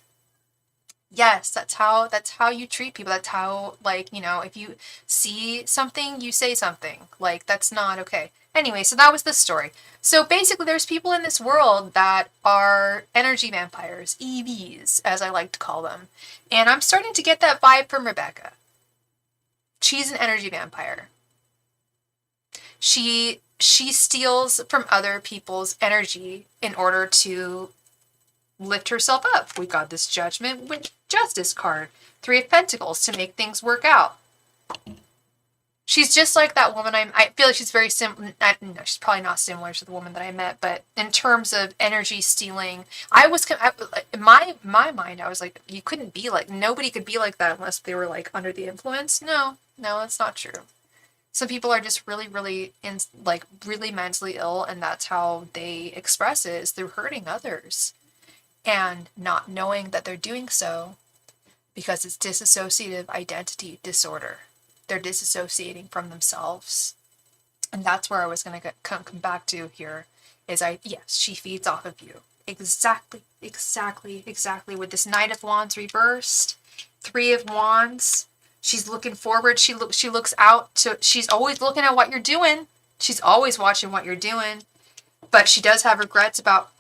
Yes, that's how you treat people. That's how, like, you know, if you see something, you say something. Like, that's not okay. Anyway, so that was the story. So basically, there's people in this world that are energy vampires, EVs, as I like to call them. And I'm starting to get that vibe from Rebecca. She's an energy vampire. She steals from other people's energy in order to lift herself up. We got this Judgment with Justice card. 3 of Pentacles to make things work out. She's just like that woman I feel like she's very similar. No, she's probably not similar to the woman that I met, but in terms of energy stealing, in my mind, I was like, you couldn't be like, nobody could be like that unless they were like under the influence. No, that's not true. Some people are just really, really really mentally ill, and that's how they express it, is through hurting others and not knowing that they're doing so, because it's dissociative identity disorder. They're disassociating from themselves. And that's where I was going to come back to here, is yes, she feeds off of you. Exactly. With this Knight of Wands reversed, 3 of Wands. She's looking forward. She looks out to, she's always looking at what you're doing. She's always watching what you're doing. But she does have regrets about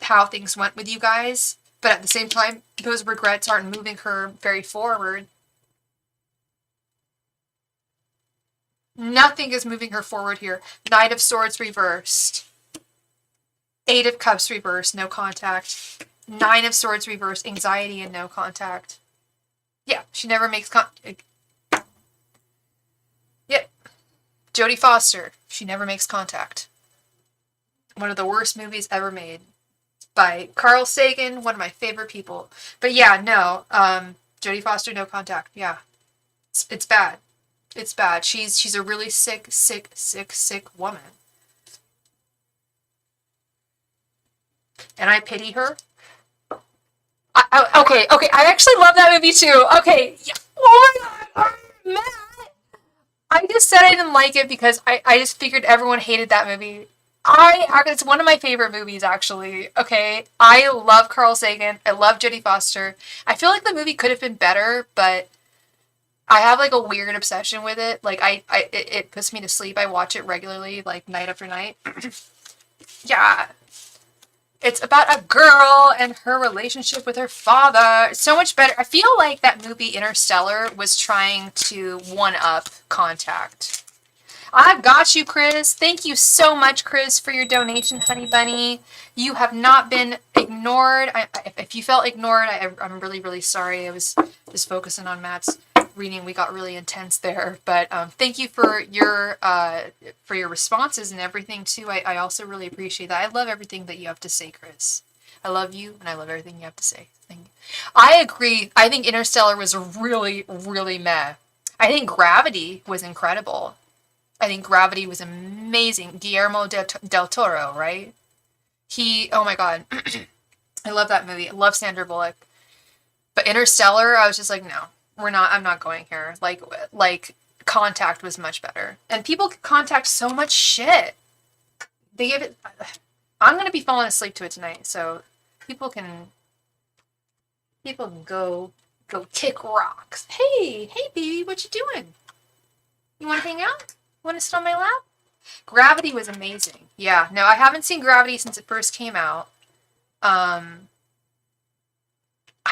how things went with you guys. But at the same time, those regrets aren't moving her very forward. Nothing is moving her forward here. Knight of Swords reversed. 8 of Cups reversed, no contact. 9 of Swords reversed, anxiety and no contact. Yeah, she never makes contact. Yep. Jodie Foster, she never makes contact. One of the worst movies ever made. By Carl Sagan, one of my favorite people. But yeah, no. Jodie Foster, no contact. Yeah. It's bad. It's bad. She's a really sick woman. And I pity her. Okay. I actually love that movie too. Okay. Oh my god. Matt. I just said I didn't like it because I just figured everyone hated that movie. It's one of my favorite movies, actually. Okay. I love Carl Sagan. I love Jodie Foster. I feel like the movie could have been better, but I have like a weird obsession with it. Like it puts me to sleep. I watch it regularly, like night after night. Yeah. It's about a girl and her relationship with her father. It's so much better. I feel like that movie Interstellar was trying to one-up Contact. I've got you, Chris. Thank you so much, Chris, for your donation, honey bunny. You have not been ignored. If you felt ignored, I'm really, really sorry. I was just focusing on Matt's reading. We got really intense there, but thank you for your responses and everything too. I also really appreciate that. I love everything that you have to say, Chris. I love you, and I love everything you have to say. Thank you. I agree. I think Interstellar was really, really meh. I think Gravity was incredible. I think Gravity was amazing. Guillermo del Toro, right? Oh my god. I love that movie. I love Sandra Bullock. But Interstellar, I was just like, no, I'm not going here. Like Contact was much better. And people contact so much shit. They give it, I'm going to be falling asleep to it tonight. So people can go kick rocks. Hey baby, what you doing? You want to hang out? Want to sit on my lap? Gravity was amazing. Yeah, no, I haven't seen Gravity since it first came out. I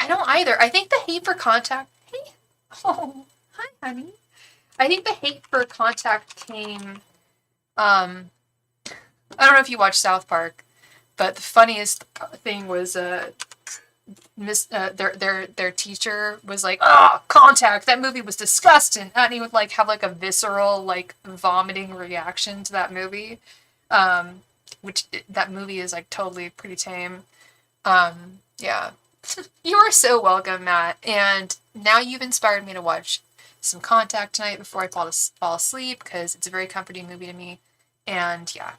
don't either. I think the hate for Contact... Hey. Oh, hi, honey. I think the hate for Contact came... I don't know if you watched South Park, but the funniest thing was... their teacher was like, oh, Contact, that movie was disgusting, and he would like have like a visceral like vomiting reaction to that movie, which that movie is like totally pretty tame. Yeah. You are so welcome, Matt, and now you've inspired me to watch some Contact tonight before I fall asleep, because it's a very comforting movie to me. And yeah,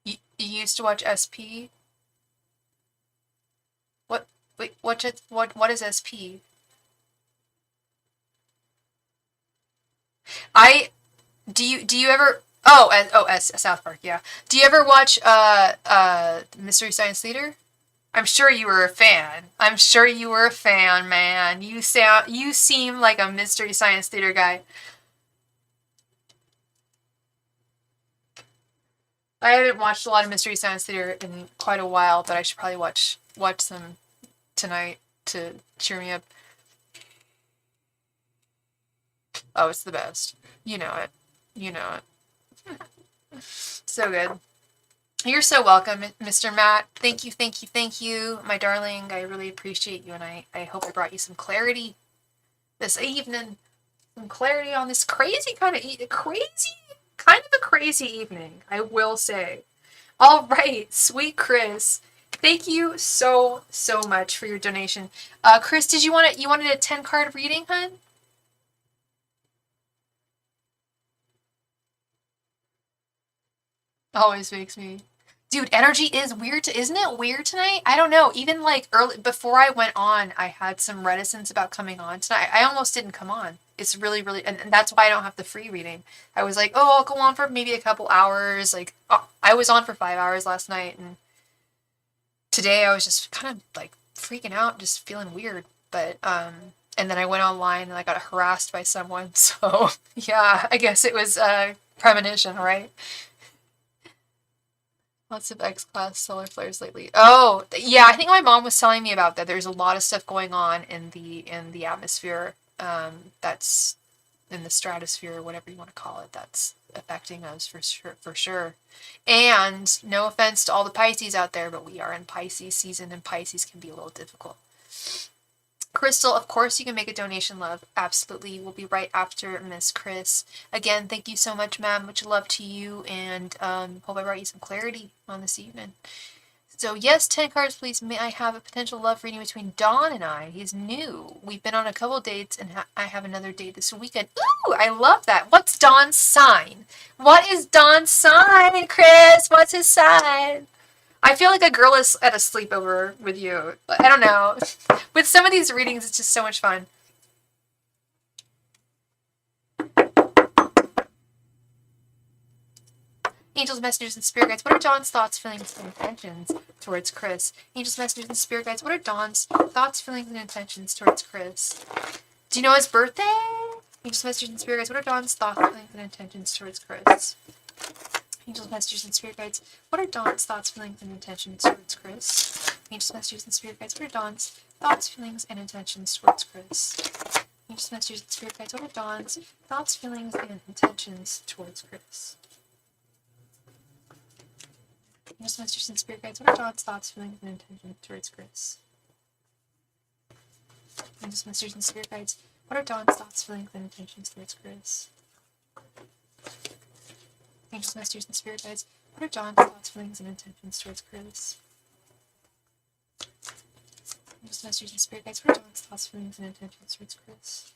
you used to watch SP. what is SP? Do you ever South Park, yeah. Do you ever watch Mystery Science Theater? I'm sure you were a fan. I'm sure you were a fan, man. You seem like a Mystery Science Theater guy. I haven't watched a lot of Mystery Science Theater in quite a while, but I should probably watch some tonight to cheer me up. Oh, it's the best. You know it. You know it. So good. You're so welcome, Mr. Matt. Thank you, my darling. I really appreciate you, and I hope I brought you some clarity this evening. Some clarity on this crazy kind of a crazy evening, I will say. All right, sweet Chris. Thank you so much for your donation. Chris, you wanted a 10-card reading, hun? Always makes me... Dude, energy is weird. Isn't it weird tonight? I don't know. Even like early before I went on, I had some reticence about coming on tonight. I almost didn't come on. It's really, and that's why I don't have the free reading. I was like, oh, I'll go on for maybe a couple hours. Like, I was on for 5 hours last night, and today I was just kind of like freaking out, just feeling weird. But and then I went online and I got harassed by someone. So yeah, I guess it was premonition, right? Lots of X-Class solar flares lately. Oh, yeah, I think my mom was telling me about that. There's a lot of stuff going on in the atmosphere, that's in the stratosphere, whatever you want to call it, that's affecting us for sure. And no offense to all the Pisces out there, but we are in Pisces season, and Pisces can be a little difficult. Crystal, of course you can make a donation, love. Absolutely. We'll be right after Miss Chris. Again, thank you so much, ma'am. Much love to you, and hope I brought you some clarity on this evening. So yes, 10 cards, please. May I have a potential love reading between Dawn and I? He's new. We've been on a couple dates, and I have another date this weekend. Ooh, I love that. What's Dawn's sign? What is Dawn's sign, Chris? What's his sign? I feel like a girl is at a sleepover with you. I don't know. With some of these readings, it's just so much fun. Angels, messengers, and spirit guides, what are Dawn's thoughts, feelings, and intentions towards Chris? Angels, messengers, and spirit guides, what are Dawn's thoughts, feelings, and intentions towards Chris? Do you know his birthday? Angels, messengers, and spirit guides, what are Dawn's thoughts, feelings, and intentions towards Chris? Angels, messengers, and spirit guides, what are Dawn's thoughts, feelings, and intentions towards Chris? Angels, messengers, and spirit guides, what are Dawn's thoughts, feelings, and intentions towards Chris? Angels, messengers, and spirit guides, what are Dawn's thoughts, feelings, and intentions towards Chris? Angels, messengers, and spirit guides, what are Dawn's thoughts, feelings, and intentions towards Chris? Angels, messengers, and spirit guides, what are Dawn's thoughts, feelings, and intentions towards Chris? Angels, messengers, and spirit guides, what are Dawn's thoughts, feelings, and intentions towards Chris? Angels, messengers, and spirit guides, what are Dawn's thoughts, feelings, and intentions towards Chris?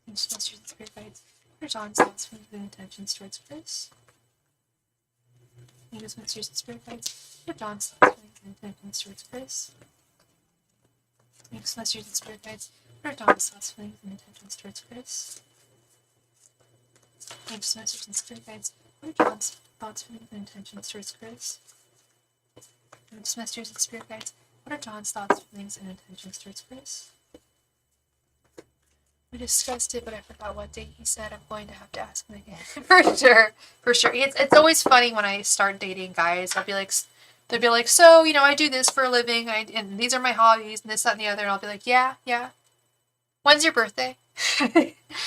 Angels, messengers, and spirit guides, what are Dawn's thoughts, feelings, and intentions towards Chris? Angels, messengers, and spirit guides, what are Dawn's thoughts, feelings, and intentions towards Chris? Angels, messengers, and spirit guides, what are Dawn's thoughts, feelings, and intentions towards Chris? Angels, messengers, and spirit guides, what are Dawn's thoughts, feelings, and intentions towards Chris? Angels, messengers, and spirit guides, what are Dawn's thoughts, feelings, and intentions towards Chris? We discussed it, but I forgot what date he said. I'm going to have to ask him again. For sure. It's always funny when I start dating guys. They'll be like, so, I do this for a living, and these are my hobbies, and this, that, and the other, and I'll be like, yeah. When's your birthday?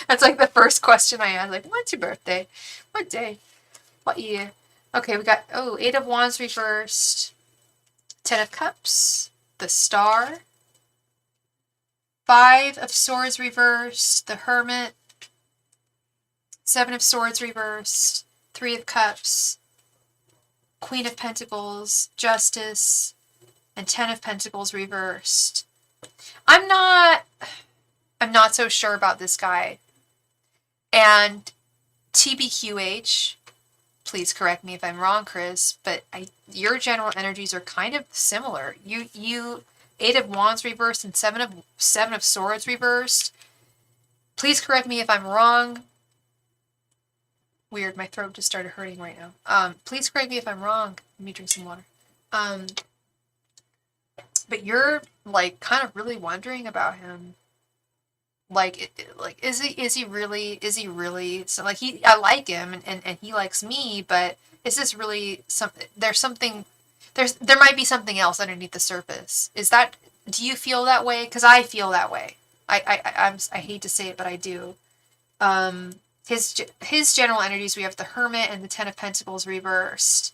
That's like the first question I ask, like, when's your birthday? What day? What year? Okay, we got, 8 of Wands reversed, 10 of Cups, the Star, 5 of Swords reversed, the Hermit, 7 of Swords reversed, 3 of Cups, Queen of Pentacles, Justice, and 10 of Pentacles reversed. I'm not so sure about this guy. And TBQH, please correct me if I'm wrong, Chris, but your general energies are kind of similar. You Eight of Wands reversed and Seven of Swords reversed. Please correct me if I'm wrong. Weird, my throat just started hurting right now. Please correct me if I'm wrong. Let me drink some water. But you're like kind of really wondering about him. Is he really so like I like him and he likes me, but is this really something? There might be something else underneath the surface. Do you feel that way? Because I feel that way. I hate to say it, but I do. His general energies, we have the Hermit and the Ten of Pentacles reversed.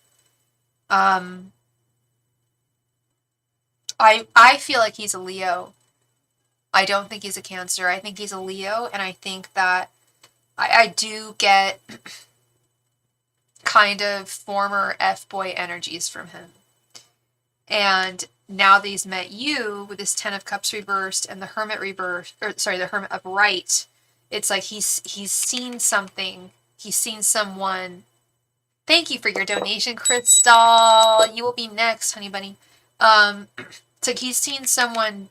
I feel like he's a Leo. I don't think he's a Cancer. I think he's a Leo, and I think that I do get kind of former F-boy energies from him. And now that he's met you with this Ten of Cups reversed and the Hermit reversed, the Hermit upright, it's like he's seen something. He's seen someone. Thank you for your donation, Crystal. You will be next, honey bunny. It's like he's seen someone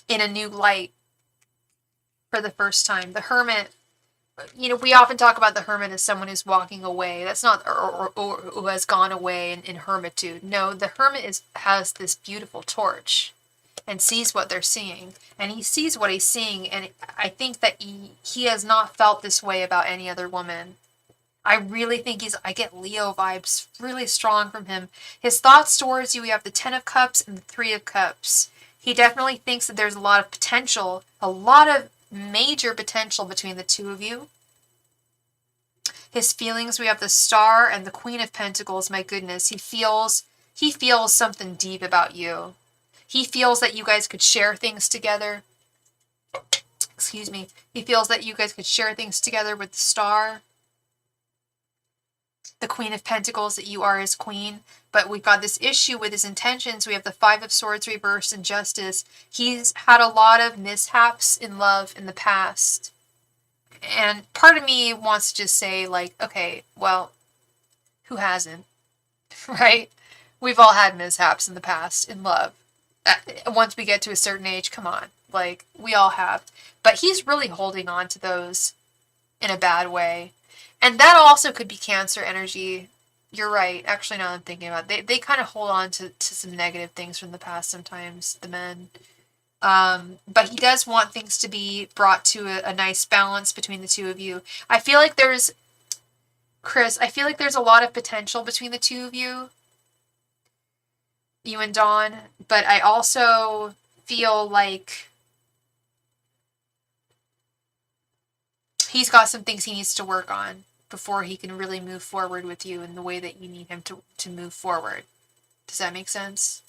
in a new light for the first time. The Hermit, we often talk about the Hermit as someone who's walking away. That's not, or who has gone away in hermitude. No, the Hermit has this beautiful torch and sees what they're seeing. And he sees what he's seeing, and I think that he has not felt this way about any other woman. I really think I get Leo vibes really strong from him. His thoughts towards you, we have the Ten of Cups and the Three of Cups. He definitely thinks that there's a lot of potential, a lot of major potential between the two of you. His feelings, we have the Star and the Queen of Pentacles. My goodness, he feels something deep about you. He feels that you guys could share things together. Excuse me. He feels that you guys could share things together with the Star. The Queen of Pentacles, that you are his queen. But we've got this issue with his intentions. We have the Five of Swords reversed and Justice. He's had a lot of mishaps in love in the past. And part of me wants to just say, like, okay, well, who hasn't? Right? We've all had mishaps in the past in love. Once we get to a certain age, come on. Like, we all have. But he's really holding on to those in a bad way. And that also could be Cancer energy. You're right. Actually, now I'm thinking about it, they kind of hold on to some negative things from the past sometimes, the men. But he does want things to be brought to a nice balance between the two of you. I feel like there's a lot of potential between the two of you and Dawn. But I also feel like he's got some things he needs to work on before he can really move forward with you in the way that you need him to move forward. Does that make sense?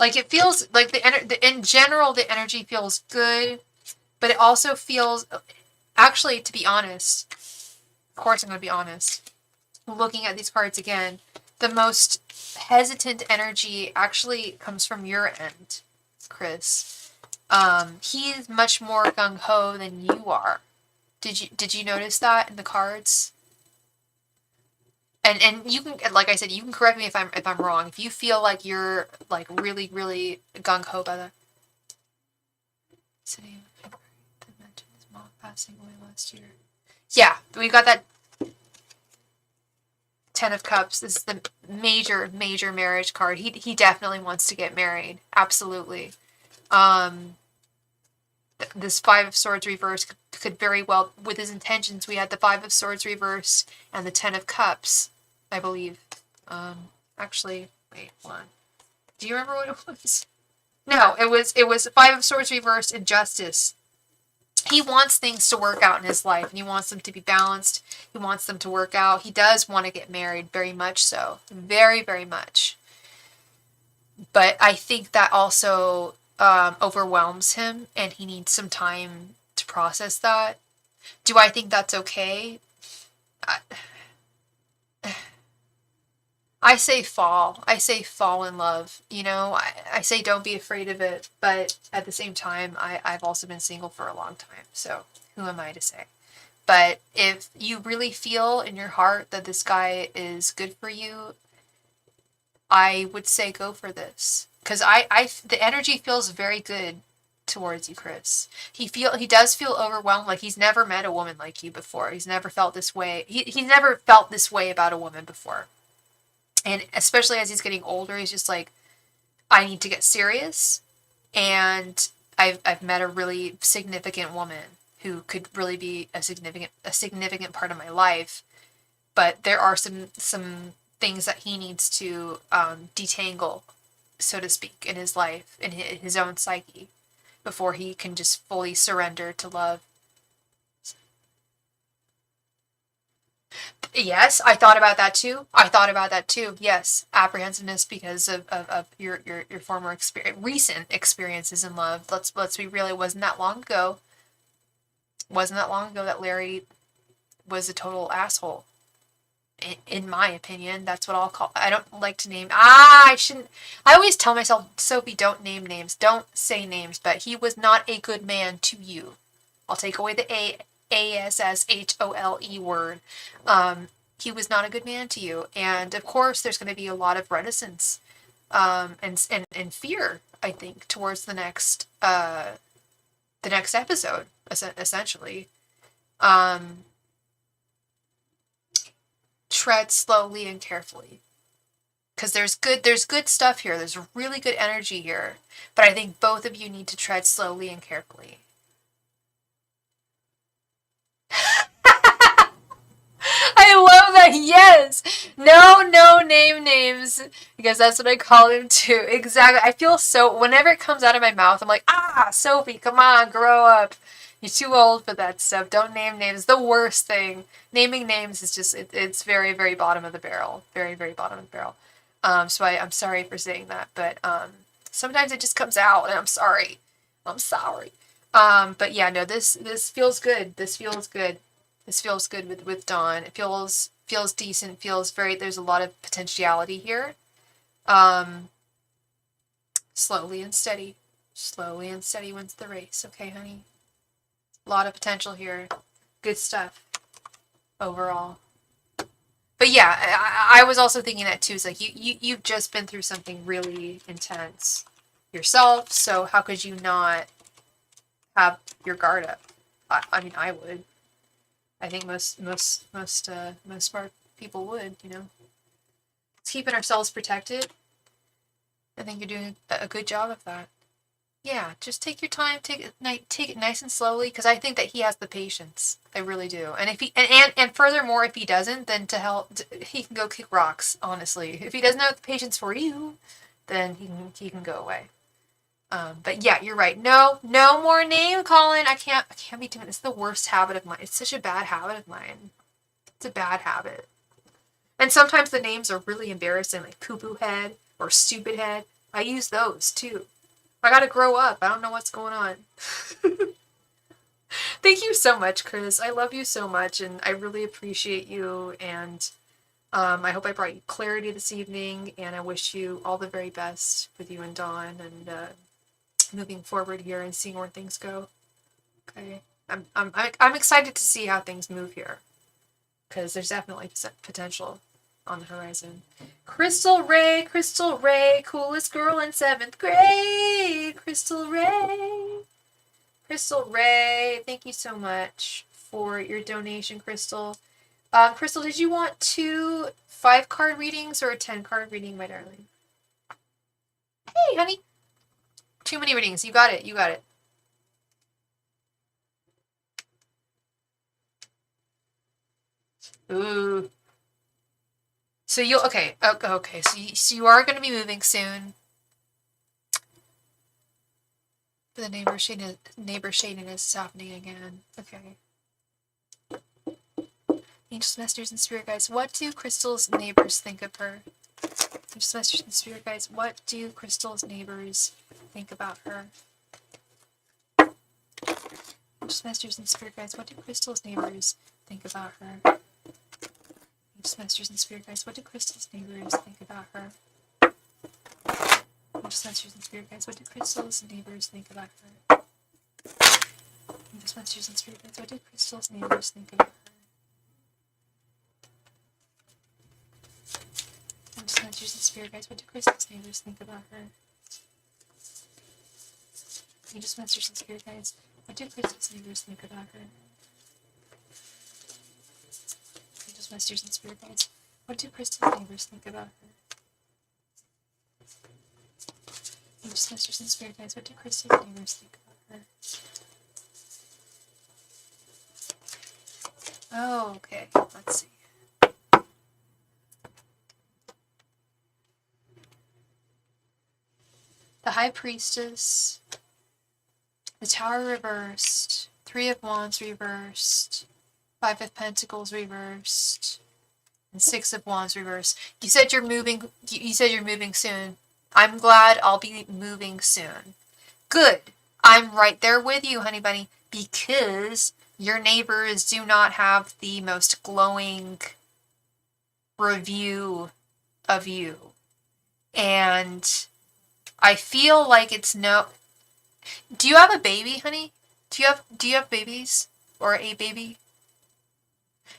Like, it feels like in general, the energy feels good, but it also feels, actually, to be honest, of course I'm going to be honest, looking at these cards again, the most hesitant energy actually comes from your end, Chris. He's much more gung-ho than you are. Did you notice that in the cards? And you can, like I said, you can correct me if I'm wrong. If you feel like you're like really, really gung-ho by that. Sitting in mentioned his mom passing away last year. Yeah, we got that Ten of Cups. This is the major marriage card. He definitely wants to get married. Absolutely. This Five of Swords reversed could very well, with his intentions, we had the Five of Swords reversed and the Ten of Cups, I believe. Actually, wait, hold on. Do you remember what it was? No, it was Five of Swords reversed and Justice. He wants things to work out in his life, and he wants them to be balanced. He wants them to work out. He does want to get married, very much so. Very, very much. But I think that also overwhelms him, and he needs some time to process that. Do I think that's okay? I say fall. I say fall in love. You know, I say don't be afraid of it. But at the same time, I've also been single for a long time. So who am I to say? But if you really feel in your heart that this guy is good for you, I would say go for this. Because the energy feels very good towards you, Chris. He does feel overwhelmed. Like he's never met a woman like you before. He's never felt this way. He's never felt this way about a woman before. And especially as he's getting older, he's just like, I need to get serious. And I've met a really significant woman who could really be a significant part of my life. But there are some things that he needs to detangle, so to speak, in his life, in his own psyche, before he can just fully surrender to love. Yes, I thought about that too. Yes, apprehensiveness because of your former recent experiences in love. Let's be real. It wasn't that long ago. That Larry was a total asshole. In my opinion, that's what I'll call. I don't like to name. I shouldn't. I always tell myself, Sophie, don't name names. Don't say names. But he was not a good man to you. I'll take away the ASSHOLE word. He was not a good man to you, and of course, there's going to be a lot of reticence, and fear. I think towards the next episode, essentially. Tread slowly and carefully, because there's good stuff here. There's really good energy here, but I think both of you need to tread slowly and carefully. I love that. Yes. No, name names, because that's what I call him too. Exactly. I feel so, whenever it comes out of my mouth, I'm like, Sophie, come on, grow up. You're too old for that stuff. Don't name names. The worst thing. Naming names is just, it's very, very bottom of the barrel. Very, very bottom of the barrel. So I'm sorry for saying that, but sometimes it just comes out, and I'm sorry. But yeah, no, this feels good. This feels good with Dawn. It feels decent. There's a lot of potentiality here. Slowly and steady wins the race. Okay, honey. A lot of potential here. Good stuff overall. But yeah, I was also thinking that too. It's like you've just been through something really intense yourself. So how could you not have your guard up? I mean, I would. I think most smart people would. You know, it's keeping ourselves protected. I think you're doing a good job of that. Yeah, just take your time, take it nice and slowly, because I think that he has the patience. I really do. And if he and furthermore, if he doesn't, then he can go kick rocks. Honestly, if he doesn't have the patience for you, then he can go away. But yeah, you're right. No more name calling. I can't be doing. It's the worst habit of mine. It's such a bad habit of mine. It's a bad habit. And sometimes the names are really embarrassing, like poo poo head or stupid head. I use those too. I gotta grow up. I don't know what's going on. Thank you so much, Chris. I love you so much, and I really appreciate you. And I hope I brought you clarity this evening. And I wish you all the very best with you and Dawn, and moving forward here and seeing where things go. Okay, I'm excited to see how things move here, because there's definitely potential on the horizon. Crystal Ray, coolest girl in 7th grade. Crystal Ray, thank you so much for your donation, Crystal. Crystal, did you want 2 5-card readings or a 10-card reading, my darling? Hey, honey. Too many readings. You got it. Ooh. So okay. So you are going to be moving soon. The neighbor shadiness is happening again. Okay. Angels, messengers, and spirit guides. What do Crystal's neighbors think of her? Angels, messengers, and spirit guides. What do Crystal's neighbors think about her? Just masters and spirit guides, what do Crystal's neighbors think about her? Just masters and spirit guides, what do Crystal's neighbors think about her? Just masters and spirit guides, what do Crystal's neighbors think about her? Just masters and spirit guides, what do Crystal's neighbors think about her? Just masters and spirit guides, what do Crystal's neighbors think about her? Just masters and spirit guides, what do Crystal's neighbors think about her? Just masters and spirit guides, what do Crystal's neighbors think about her? Just masters and spirit guides, what do Crystal's neighbors think about her? Oh, okay. Let's see. The High Priestess, the Tower reversed, Three of Wands reversed, Five of Pentacles reversed, and Six of Wands reversed. You said you're moving. You said you're moving soon. I'm glad I'll be moving soon. Good. I'm right there with you, honey bunny, because your neighbors do not have the most glowing review of you. And I feel like it's no... Do you have a baby, honey? Do you have babies? Or a baby?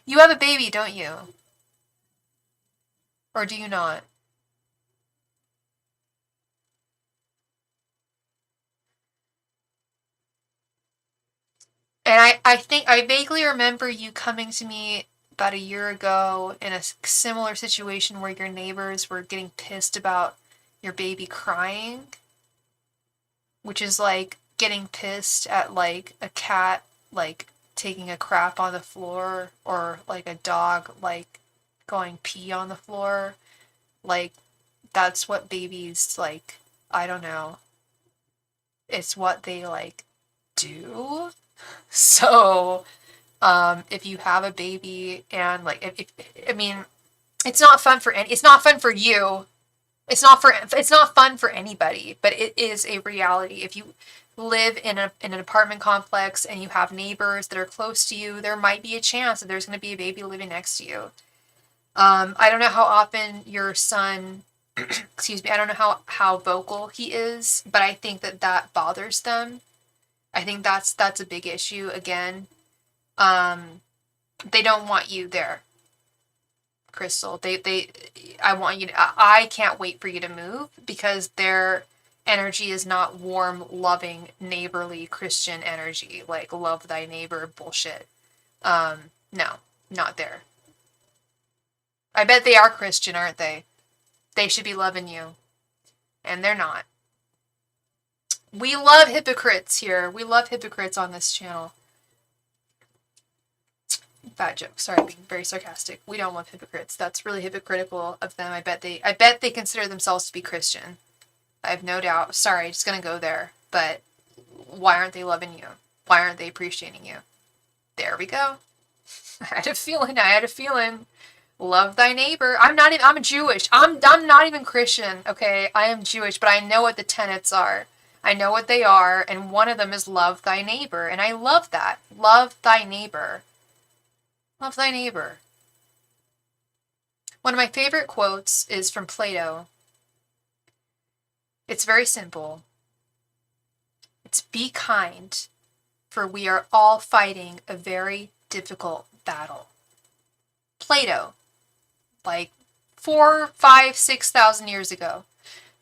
You have a baby, don't you? Or do you not? And I think I vaguely remember you coming to me about a year ago in a similar situation where your neighbors were getting pissed about your baby crying, which is like getting pissed at like a cat like taking a crap on the floor, or like a dog like going pee on the floor. Like that's what babies like, I don't know. It's what they like do. So, if you have a baby and like, if I mean, it's not fun for it's not fun for you. It's not fun for anybody, but it is a reality. If you live in an apartment complex and you have neighbors that are close to you, there might be a chance that there's going to be a baby living next to you. I don't know how often your son, excuse me, I don't know how vocal he is, but I think that bothers them. I think that's a big issue again. They don't want you there, Crystal. I want you to, I can't wait for you to move, because their energy is not warm, loving, neighborly Christian energy, like love thy neighbor bullshit. No, not there. I bet they are Christian, aren't they? They should be loving you. And they're not. We love hypocrites here. We love hypocrites on this channel. Bad joke. Sorry, I'm being very sarcastic. We don't love hypocrites. That's really hypocritical of them. I bet they consider themselves to be Christian. I have no doubt. Sorry, just gonna go there. But why aren't they loving you? Why aren't they appreciating you? There we go. I had a feeling. Love thy neighbor. I'm Jewish. I'm not even Christian, okay? I am Jewish, but I know what the tenets are. I know what they are, and one of them is love thy neighbor, and I love that. Love thy neighbor. Love thy neighbor. One of my favorite quotes is from Plato. It's very simple. It's be kind, for we are all fighting a very difficult battle. Plato, like 4,000, 5,000, 6,000 years ago.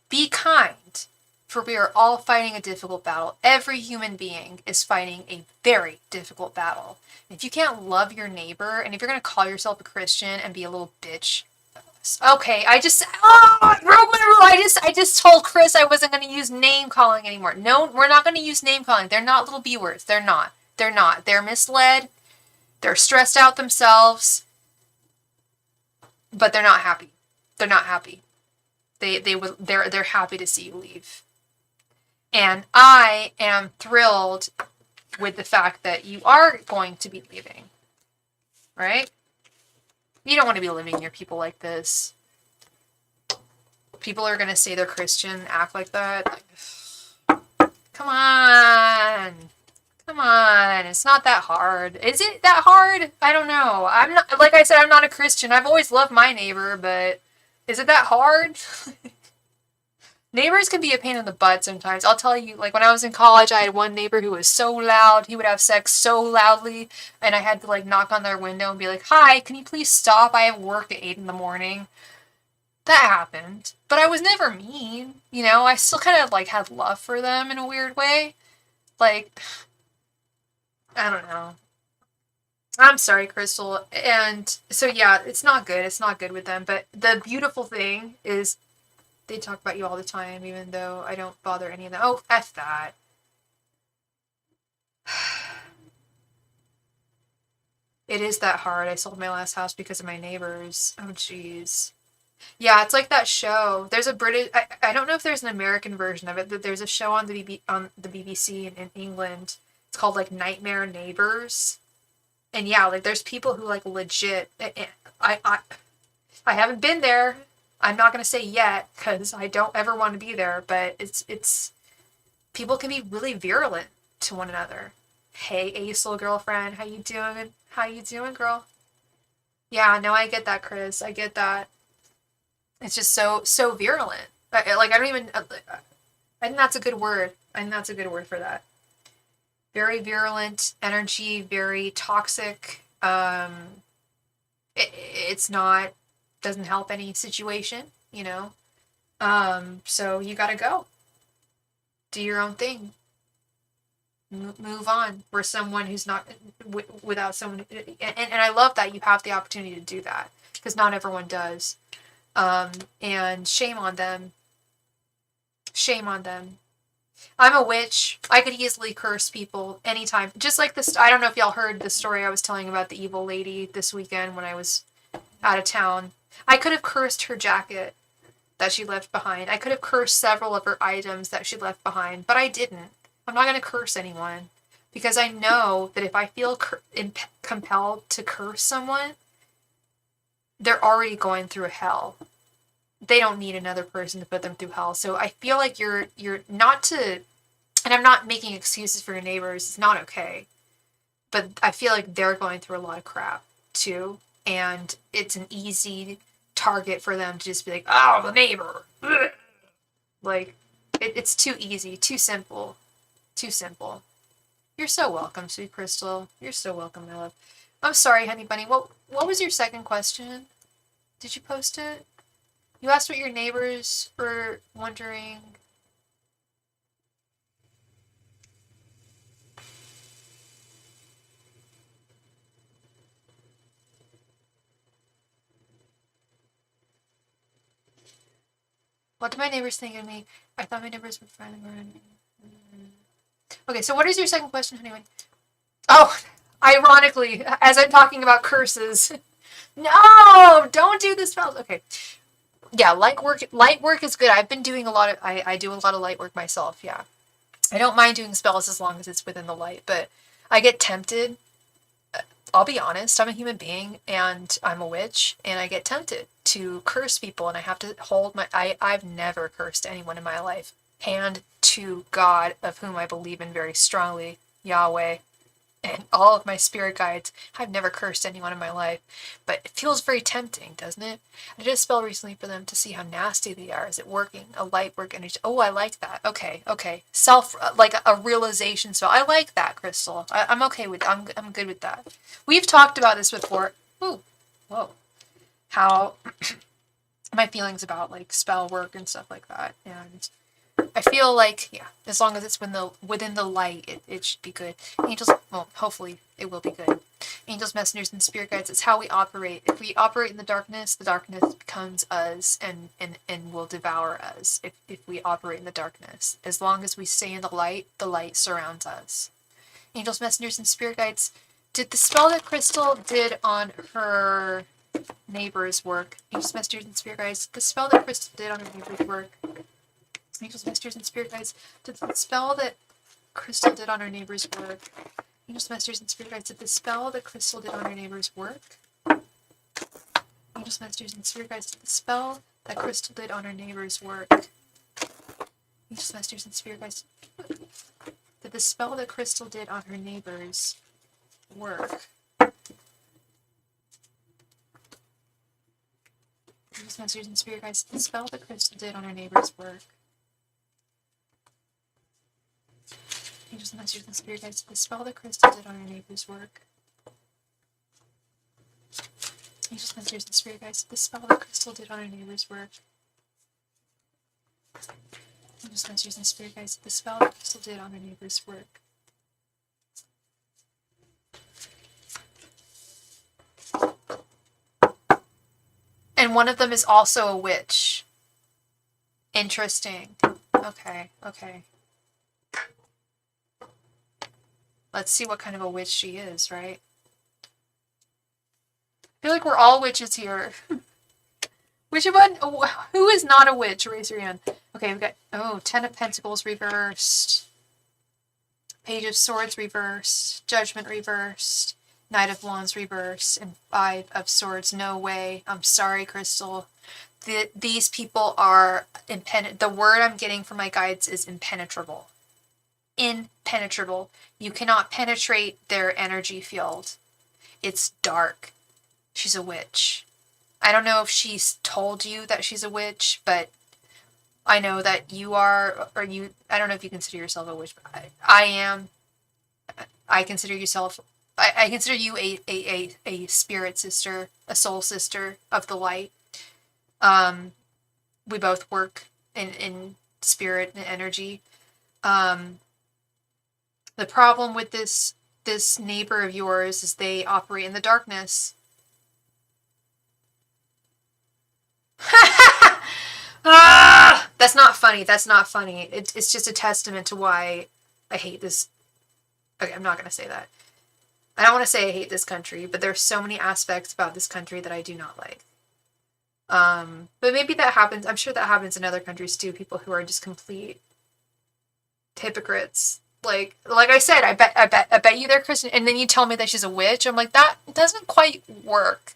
Be kind, for we are all fighting a difficult battle. Every human being is fighting a very difficult battle. If you can't love your neighbor, and if you're going to call yourself a Christian and be a little bitch, okay, I just broke my rule. I just told Chris I wasn't going to use name calling anymore. No, we're not going to use name calling. They're not little B words. They're not. They're misled. They're stressed out themselves. But they're not happy. They're not happy. They're happy to see you leave. And I am thrilled with the fact that you are going to be leaving. Right? You don't want to be living near people like this. People are going to say they're Christian, act like that. Come on. Come on, it's not that hard. Is it that hard? I don't know. I'm not, like I said, I'm not a Christian. I've always loved my neighbor, but is it that hard? Neighbors can be a pain in the butt sometimes. I'll tell you, like when I was in college, I had one neighbor who was so loud. He would have sex so loudly, and I had to like knock on their window and be like, "Hi, can you please stop? I have work at 8 in the morning." That happened, but I was never mean. You know, I still kind of like had love for them in a weird way. Like, I don't know. I'm sorry, Crystal. And so yeah, it's not good. It's not good with them. But the beautiful thing is they talk about you all the time, even though I don't bother any of them. Oh, F that. It is that hard. I sold my last house because of my neighbors. Oh, jeez. Yeah, it's like that show. There's a British. I don't know if there's an American version of it, but there's a show on the BBC in England. It's called like Nightmare Neighbors. And yeah, like there's people who like legit. I haven't been there. I'm not gonna say yet because I don't ever want to be there. But it's people can be really virulent to one another. Hey, Ace, little girlfriend, how you doing? How you doing, girl? Yeah, no, I get that, Chris. I get that. It's just so virulent. Like I don't even. I think that's a good word. I think that's a good word for that. Very virulent energy, very toxic. It's not doesn't help any situation, you know. So you gotta go, do your own thing, move on. For someone who's not without someone, and I love that you have the opportunity to do that because not everyone does. And shame on them. Shame on them. I'm a witch. I could easily curse people anytime. Just like this, I don't know if y'all heard the story I was telling about the evil lady this weekend when I was out of town. I could have cursed her jacket that she left behind. I could have cursed several of her items that she left behind, but I didn't. I'm not going to curse anyone because I know that if I feel compelled to curse someone, they're already going through hell. They don't need another person to put them through hell. So I feel like you're not to, and I'm not making excuses for your neighbors. It's not okay. But I feel like they're going through a lot of crap too. And it's an easy target for them to just be like, oh, the neighbor. Ugh. Like, it's too easy, too simple. Too simple. You're so welcome, sweet Crystal. You're so welcome, my love. I'm sorry, honey bunny. What was your second question? Did you post it? You asked what your neighbors were wondering. What did my neighbors think of me? I thought my neighbors were friendly. Okay, so what is your second question, honey? Oh, ironically, as I'm talking about curses. No, don't do the spells. Okay. Yeah, light work is good. I've been doing a lot of I do a lot of light work myself, yeah. I don't mind doing spells as long as it's within the light, but I get tempted. I'll be honest, I'm a human being and I'm a witch and I get tempted to curse people and I have to hold my I've never cursed anyone in my life. Hand to God, of whom I believe in very strongly, Yahweh, and all of my spirit guides. I've never cursed anyone in my life, but it feels very tempting, doesn't it? I did a spell recently for them to see how nasty they are. Is it working? A light work energy. Oh, I like that. Okay. Like a realization spell. I like that, Crystal. I'm okay with. I'm good with that. We've talked about this before. Ooh, whoa. How my feelings about like spell work and stuff like that, and I feel like, yeah, as long as it's within the light, it should be good. Angels, well, hopefully it will be good. Angels, messengers, and spirit guides, it's how we operate. If we operate in the darkness becomes us and will devour us if we operate in the darkness. As long as we stay in the light surrounds us. Angels, messengers, and spirit guides, did the spell that Crystal did on her neighbor's work, Angels, messengers, and spirit guides, the spell that Crystal did on her neighbor's work, Angels, messengers, and spirit guides, did the spell that Crystal did on her neighbor's work? Angels, messengers, and spirit guides, did the spell that Crystal did on her neighbor's work? Angels, messengers, and spirit guides, did the spell that Crystal did on her neighbor's work? Angels, messengers, and spirit guides, did Did the spell that Crystal did on her neighbors work? Angels, messengers, and spirit guides. Did the spell that Crystal did on her neighbors work? Angels, messengers, and spirit guides. Did the spell that Crystal did on her neighbors work? Angels, messengers, and spirit guides. Did the spell that Crystal did on her neighbors work? Angels, messengers, and spirit guides. Did the spell that Crystal did on her neighbors work? And one of them is also a witch. Interesting. Okay. Let's see what kind of a witch she is, right? I feel like we're all witches here. Which one? Who is not a witch? Raise your hand. Okay, we've got, 10 of Pentacles reversed. Page of Swords reversed. Judgment reversed. Knight of Wands reversed. And 5 of Swords. No way. I'm sorry, Crystal. These people are impenetrable. The word I'm getting from my guides is impenetrable. Impenetrable. You cannot penetrate their energy field. It's dark. She's a witch. I don't know if she's told you that she's a witch, but I know that you are, or you, I don't know if you consider yourself a witch, but I am. I consider I consider you a spirit sister, a soul sister of the light. We both work in spirit and energy. The problem with this neighbor of yours is they operate in the darkness. That's not funny. It's just a testament to why I hate this. Okay, I'm not going to say that. I don't want to say I hate this country, but there's so many aspects about this country that I do not like. But maybe that happens. I'm sure that happens in other countries too. People who are just complete hypocrites. Like I said, I bet you they're Christian, and then you tell me that she's a witch. I'm like, that doesn't quite work.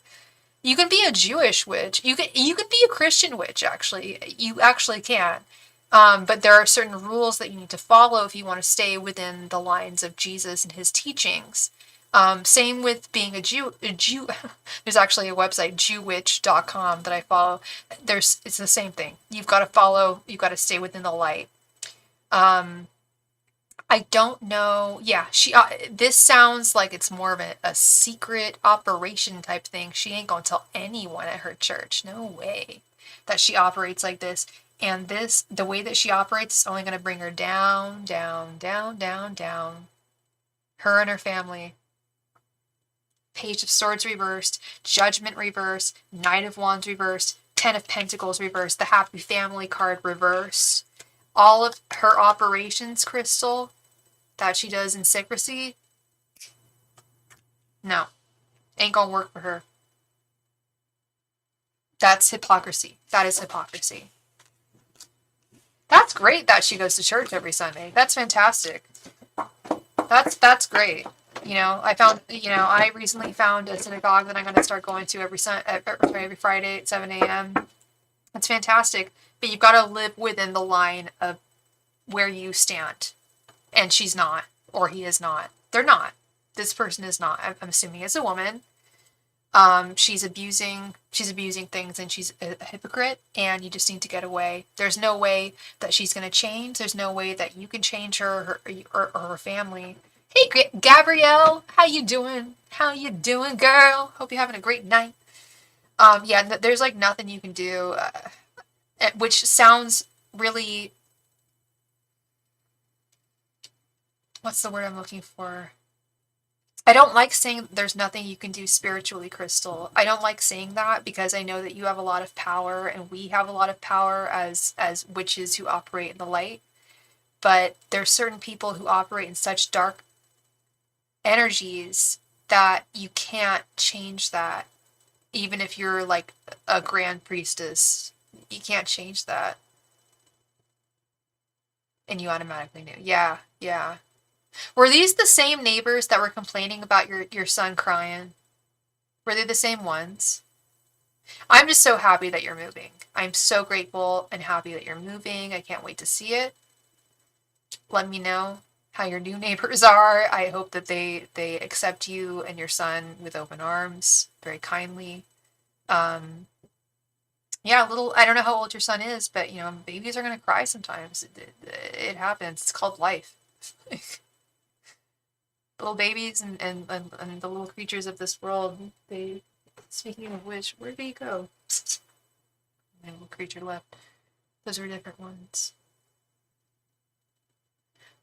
You can be a Jewish witch. You can be a Christian witch, actually. You actually can. But there are certain rules that you need to follow if you want to stay within the lines of Jesus and his teachings. Same with being a Jew. There's actually a website, jewwitch.com, that I follow. It's the same thing. You've got to stay within the light. I don't know. Yeah, this sounds like it's more of a secret operation type thing. She ain't gonna tell anyone at her church. No way that she operates like this. And the way that she operates is only gonna bring her down, down, down, down, down. Her and her family. Page of Swords reversed. Judgment reversed. Knight of Wands reversed. 10 of Pentacles reversed. The Happy Family card reversed. All of her operations, Crystal, that she does in secrecy, no, ain't gonna work for her. That's hypocrisy. That is hypocrisy. That's great that she goes to church every Sunday. That's fantastic. That's great. I recently found a synagogue that I'm going to start going to every Friday at 7 a.m. That's fantastic. But you've got to live within the line of where you stand. And she's not, or he is not. They're not. This person is not. I'm assuming it's a woman. She's abusing things, and she's a hypocrite, and you just need to get away. There's no way that she's going to change. There's no way that you can change her or her family. Hey, Gabrielle, how you doing? How you doing, girl? Hope you're having a great night. There's like nothing you can do, which sounds really, what's the word I'm looking for? I don't like saying there's nothing you can do spiritually, Crystal. I don't like saying that because I know that you have a lot of power, and we have a lot of power as witches who operate in the light. But there's certain people who operate in such dark energies that you can't change that. Even if you're like a grand priestess, you can't change that. And you automatically knew. Yeah. Were these the same neighbors that were complaining about your son crying? Were they the same ones? I'm just so happy that you're moving. I'm so grateful and happy that you're moving. I can't wait to see it. Let me know. how your new neighbors are. I hope that they accept you and your son with open arms, very kindly. Yeah, I don't know how old your son is, but babies are gonna cry sometimes. It happens. It's called life. Little babies and the little creatures of this world. Speaking of which, where did he go? My little creature left. Those are different ones.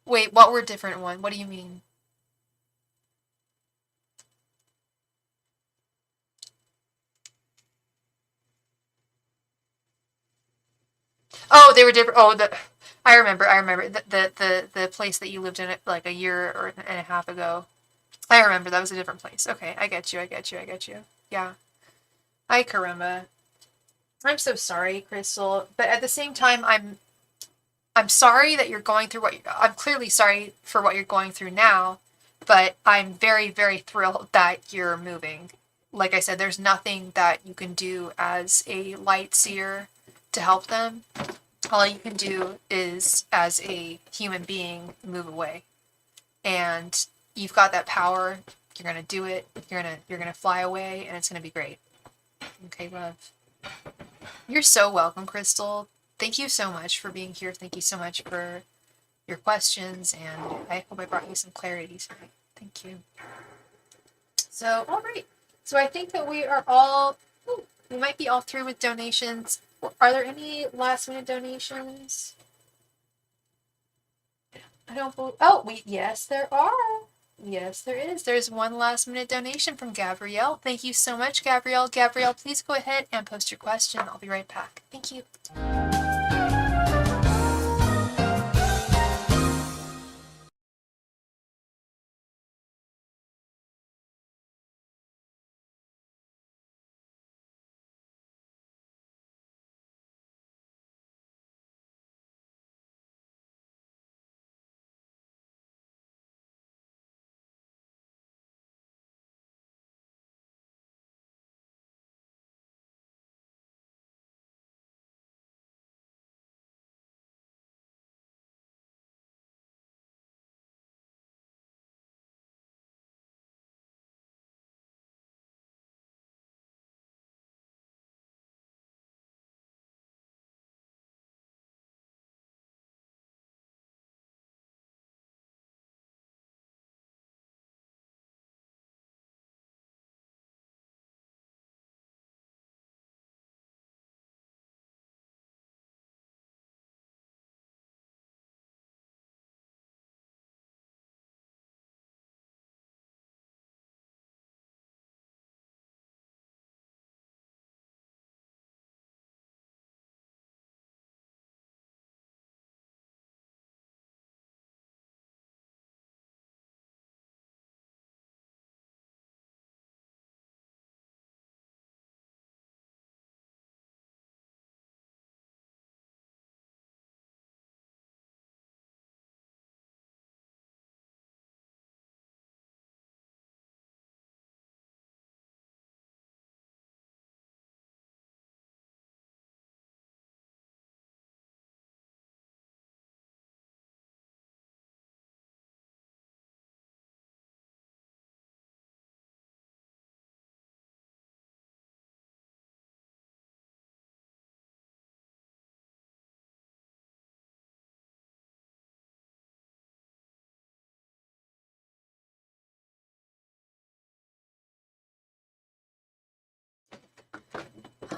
Wait, what were different ones? What do you mean? Oh, they were different. Oh, I remember. The place that you lived in like a year and a half ago. I remember that was a different place. Okay, I get you. Yeah. Hi, Karumba. I'm so sorry, Crystal. But at the same time, I'm sorry that you're going through I'm clearly sorry for what you're going through now, but I'm very, very thrilled that you're moving. Like I said, there's nothing that you can do as a light seer to help them. All you can do is, as a human being, move away. And you've got that power. You're gonna do it. You're gonna fly away, and it's gonna be great. Okay, love. You're so welcome, Crystal. Thank you so much for being here. Thank you so much for your questions, and I hope I brought you some clarity tonight. Thank you. So, all right. So I think that we are all. We might be all through with donations. Are there any last minute donations? I don't believe. Oh, yes, there are. Yes, there is. There's one last minute donation from Gabrielle. Thank you so much, Gabrielle. Gabrielle, please go ahead and post your question. I'll be right back. Thank you.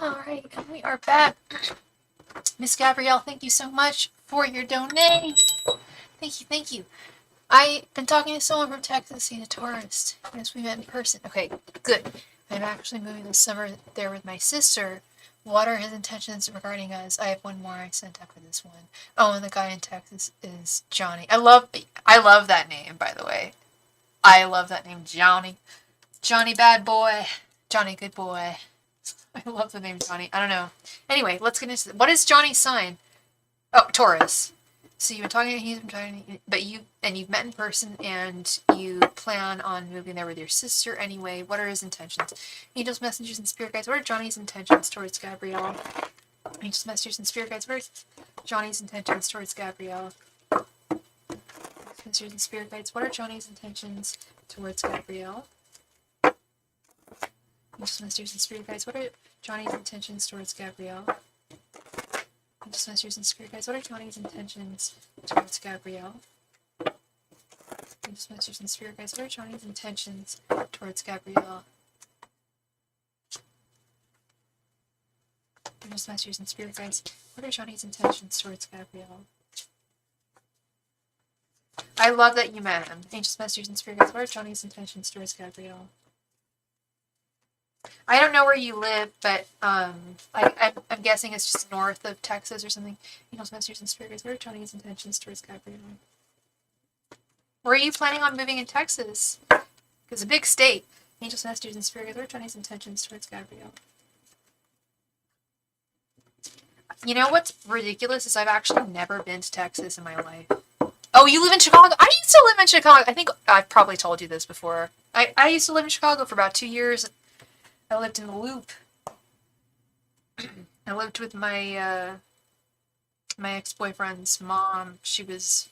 All right, and we are back. Miss Gabrielle, thank you so much for your donate. Thank you. I've been talking to someone from Texas. He's a tourist. Yes, we met in person. Okay, good. I'm actually moving this summer there with my sister. What are his intentions regarding us? I have one more I sent after this one. Oh, and the guy in Texas is Johnny. I love that name, by the way. I love that name, Johnny. Johnny bad boy. Johnny good boy. I love the name Johnny. I don't know. Anyway, let's get into what is Johnny's sign? Oh, Taurus. So you've been talking, but you've met in person, and you plan on moving there with your sister anyway. What are his intentions? Angels, messengers, and spirit guides. What are Johnny's intentions towards Gabrielle? Angels, messengers, and spirit guides. What are Johnny's intentions towards Gabrielle? Masters and Spirit Guides, what are Johnny's intentions towards Gabrielle? Angels, Masters and Spirit Guides, what are Johnny's intentions towards Gabrielle? Angels, Masters and Spirit Guides, what are Johnny's intentions towards Gabrielle? Angels, Masters and Spirit Guides, what are Johnny's intentions towards Gabrielle? Angels, Masters and Spirit Guides, what are Johnny's intentions towards Gabrielle? I love that you met him. Angels, Masters and Spirit Guides, what are Johnny's intentions towards Gabrielle? I don't know where you live, but I'm guessing it's just north of Texas or something. Angels, Masters and Spirit Guides, what are Johnny's intentions towards Gabrielle? Where are you planning on moving in Texas? It's a big state. Angels, Masters and Spirit Guides, what are Johnny's intentions towards Gabrielle? You know what's ridiculous is I've actually never been to Texas in my life. Oh, you live in Chicago? I used to live in Chicago. I think I've probably told you this before. I used to live in Chicago for about 2 years. I lived in the Loop. I lived with my my ex-boyfriend's mom. She was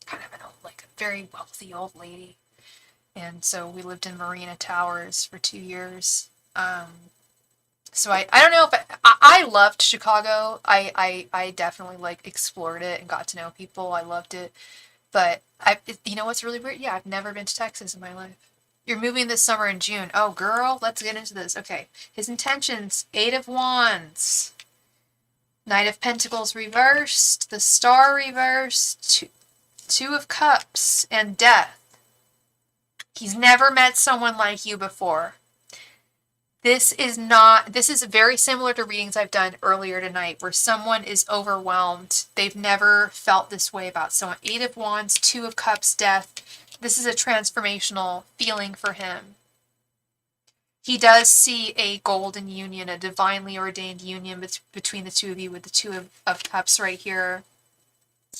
kind of a very wealthy old lady. And so we lived in Marina Towers for 2 years. So I don't know if I loved Chicago. I definitely explored it and got to know people. I loved it. But you know what's really weird? Yeah, I've never been to Texas in my life. You're moving this summer in June. Oh, girl, let's get into this. Okay, his intentions: 8 of Wands, Knight of Pentacles reversed, the Star reversed, Two of Cups, and Death. He's never met someone like you before. This is very similar to readings I've done earlier tonight, where someone is overwhelmed. They've never felt this way about someone. 8 of Wands, 2 of Cups, Death. This is a transformational feeling for him. He does see a golden union, a divinely ordained union between the two of you with the 2 of Cups right here.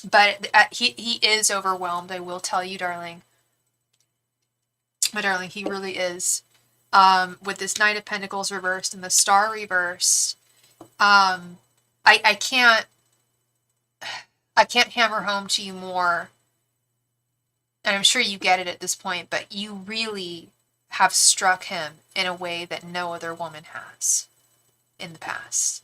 But he is overwhelmed, I will tell you, darling. But darling, he really is. With this Knight of Pentacles reversed and the Star reversed. I can't hammer home to you more. And I'm sure you get it at this point, but you really have struck him in a way that no other woman has in the past.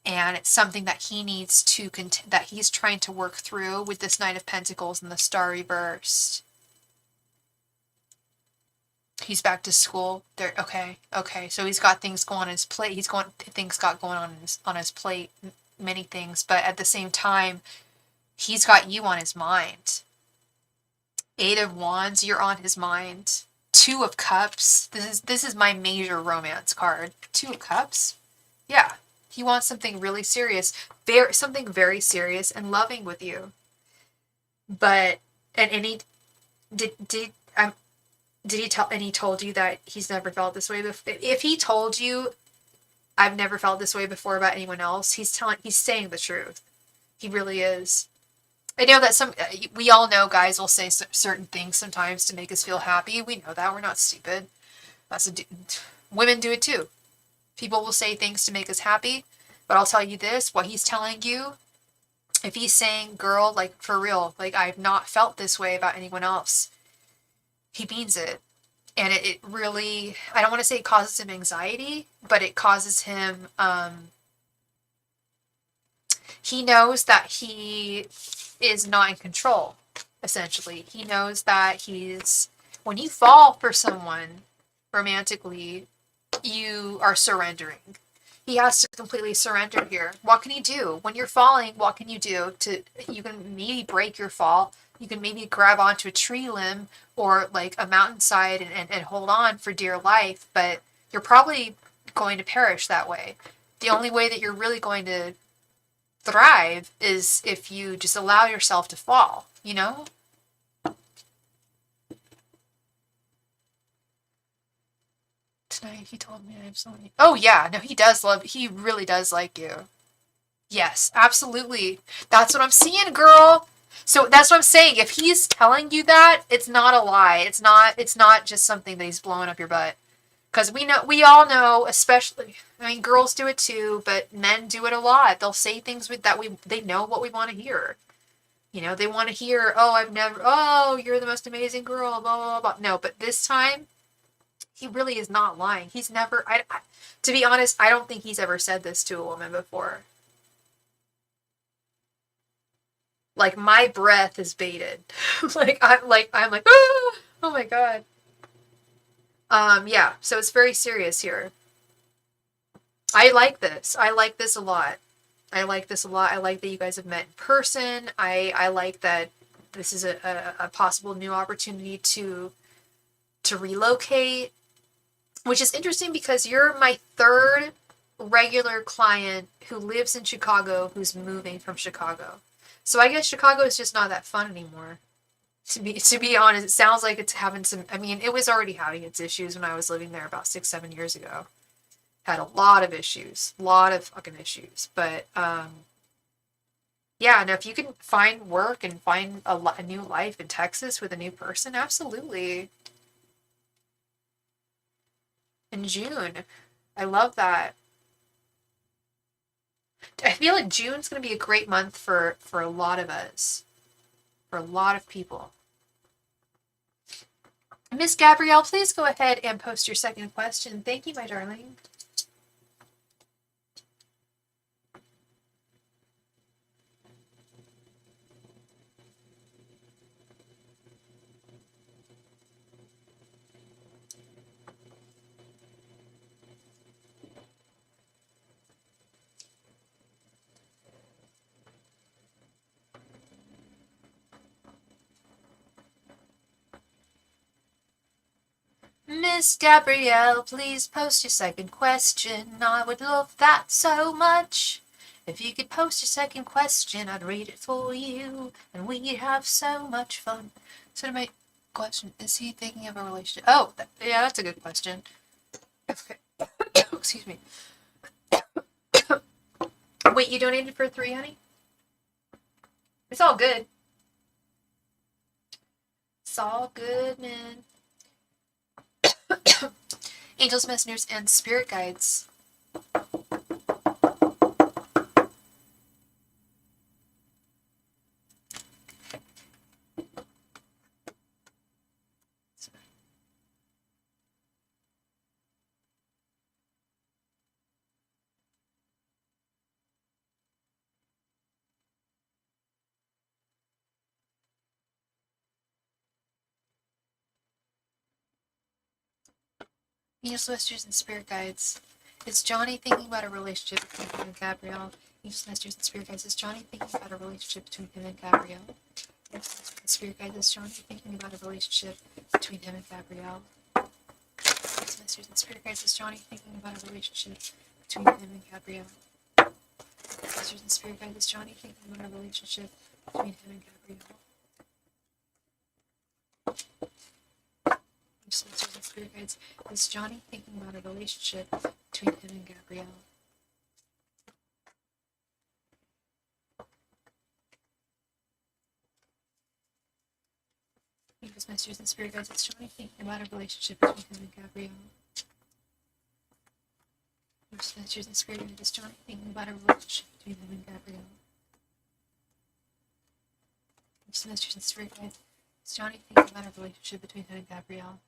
And it's something that he needs to that he's trying to work through with this Knight of Pentacles and the Star reversed. He's back to school. Okay. So he's got things going on his plate. Things got going on his plate, many things. But at the same time, he's got you on his mind. 8 of Wands, you're on his mind. 2 of Cups. This is my major romance card. 2 of Cups. Yeah, he wants something really serious, something very serious and loving with you. But and he he told you that he's never felt this way before? If he told you, I've never felt this way before about anyone else, he's saying the truth. He really is. I know that we all know guys will say certain things sometimes to make us feel happy. We know that. We're not stupid. Women do it too. People will say things to make us happy. But I'll tell you this, what he's telling you, if he's saying, girl, for real, I've not felt this way about anyone else, he means it. And it really, I don't want to say it causes him anxiety, but it causes him, he knows that he is not in control, essentially. He knows that when you fall for someone romantically, you are surrendering. He has to completely surrender here. What can he do? When you're falling, what can you do? You can maybe break your fall. You can maybe grab onto a tree limb or a mountainside and hold on for dear life, but you're probably going to perish that way. The only way that you're really going to thrive is if you just allow yourself to fall, you know? Tonight he told me I have so many. Oh yeah, no, he really does like you. Yes, absolutely. That's what I'm seeing, girl. So that's what I'm saying. If he's telling you that, it's not a lie. It's not just something that he's blowing up your butt. Because we all know, especially, girls do it too, but men do it a lot. They'll say things they know what we want to hear. You know, they want to hear, oh, you're the most amazing girl, blah, blah, blah. No, but this time, he really is not lying. He's never, to be honest, I don't think he's ever said this to a woman before. Like, my breath is baited. I'm like, oh my God. Yeah, so it's very serious here. I like this. I like this a lot. I like that you guys have met in person. I like that this is a possible new opportunity to relocate, which is interesting because you're my third regular client who lives in Chicago who's moving from Chicago. So I guess Chicago is just not that fun anymore. To be honest, it sounds like it's having some, I mean, it was already having its issues when I was living there about 6-7 years ago. Had a lot of issues, a lot of fucking issues. But yeah, no, if you can find work and find a new life in Texas with a new person, absolutely. In June, I love that. I feel like June's going to be a great month for a lot of us, for a lot of people. Miss Gabrielle, please go ahead and post your second question. Thank you, my darling. Miss Gabrielle, please post your second question. I would love that so much. If you could post your second question, I'd read it for you, and we'd have so much fun. So my question, is he thinking of a relationship? Oh, yeah, that's a good question. Okay. Excuse me. Wait, you donated for 3, honey? It's all good. It's all good, man. Angels, messengers, and spirit guides. Angels, messengers, and spirit guides. Is Johnny thinking about a relationship between him and Gabrielle? Angels, messengers, and spirit guides. Is Johnny thinking about a relationship between him and Gabrielle? Spirit guides. Is Johnny thinking about a relationship between him and Gabrielle? Angels, messengers, and spirit guides. Is Johnny thinking about a relationship between him and Gabrielle? Messengers and spirit guides. Is Johnny thinking about a relationship between him and Gabrielle? Messengers and spirit guides. Is Johnny thinking about a relationship between him and Gabrielle? Angels, messengers, and spirit guides. Is Johnny thinking about a relationship between him and Gabrielle? Angels, messengers, and spirit guides. Is Johnny thinking about a relationship between him and Gabrielle? Angels, messengers, and spirit guides. Is Johnny thinking about a relationship between him and Gabrielle?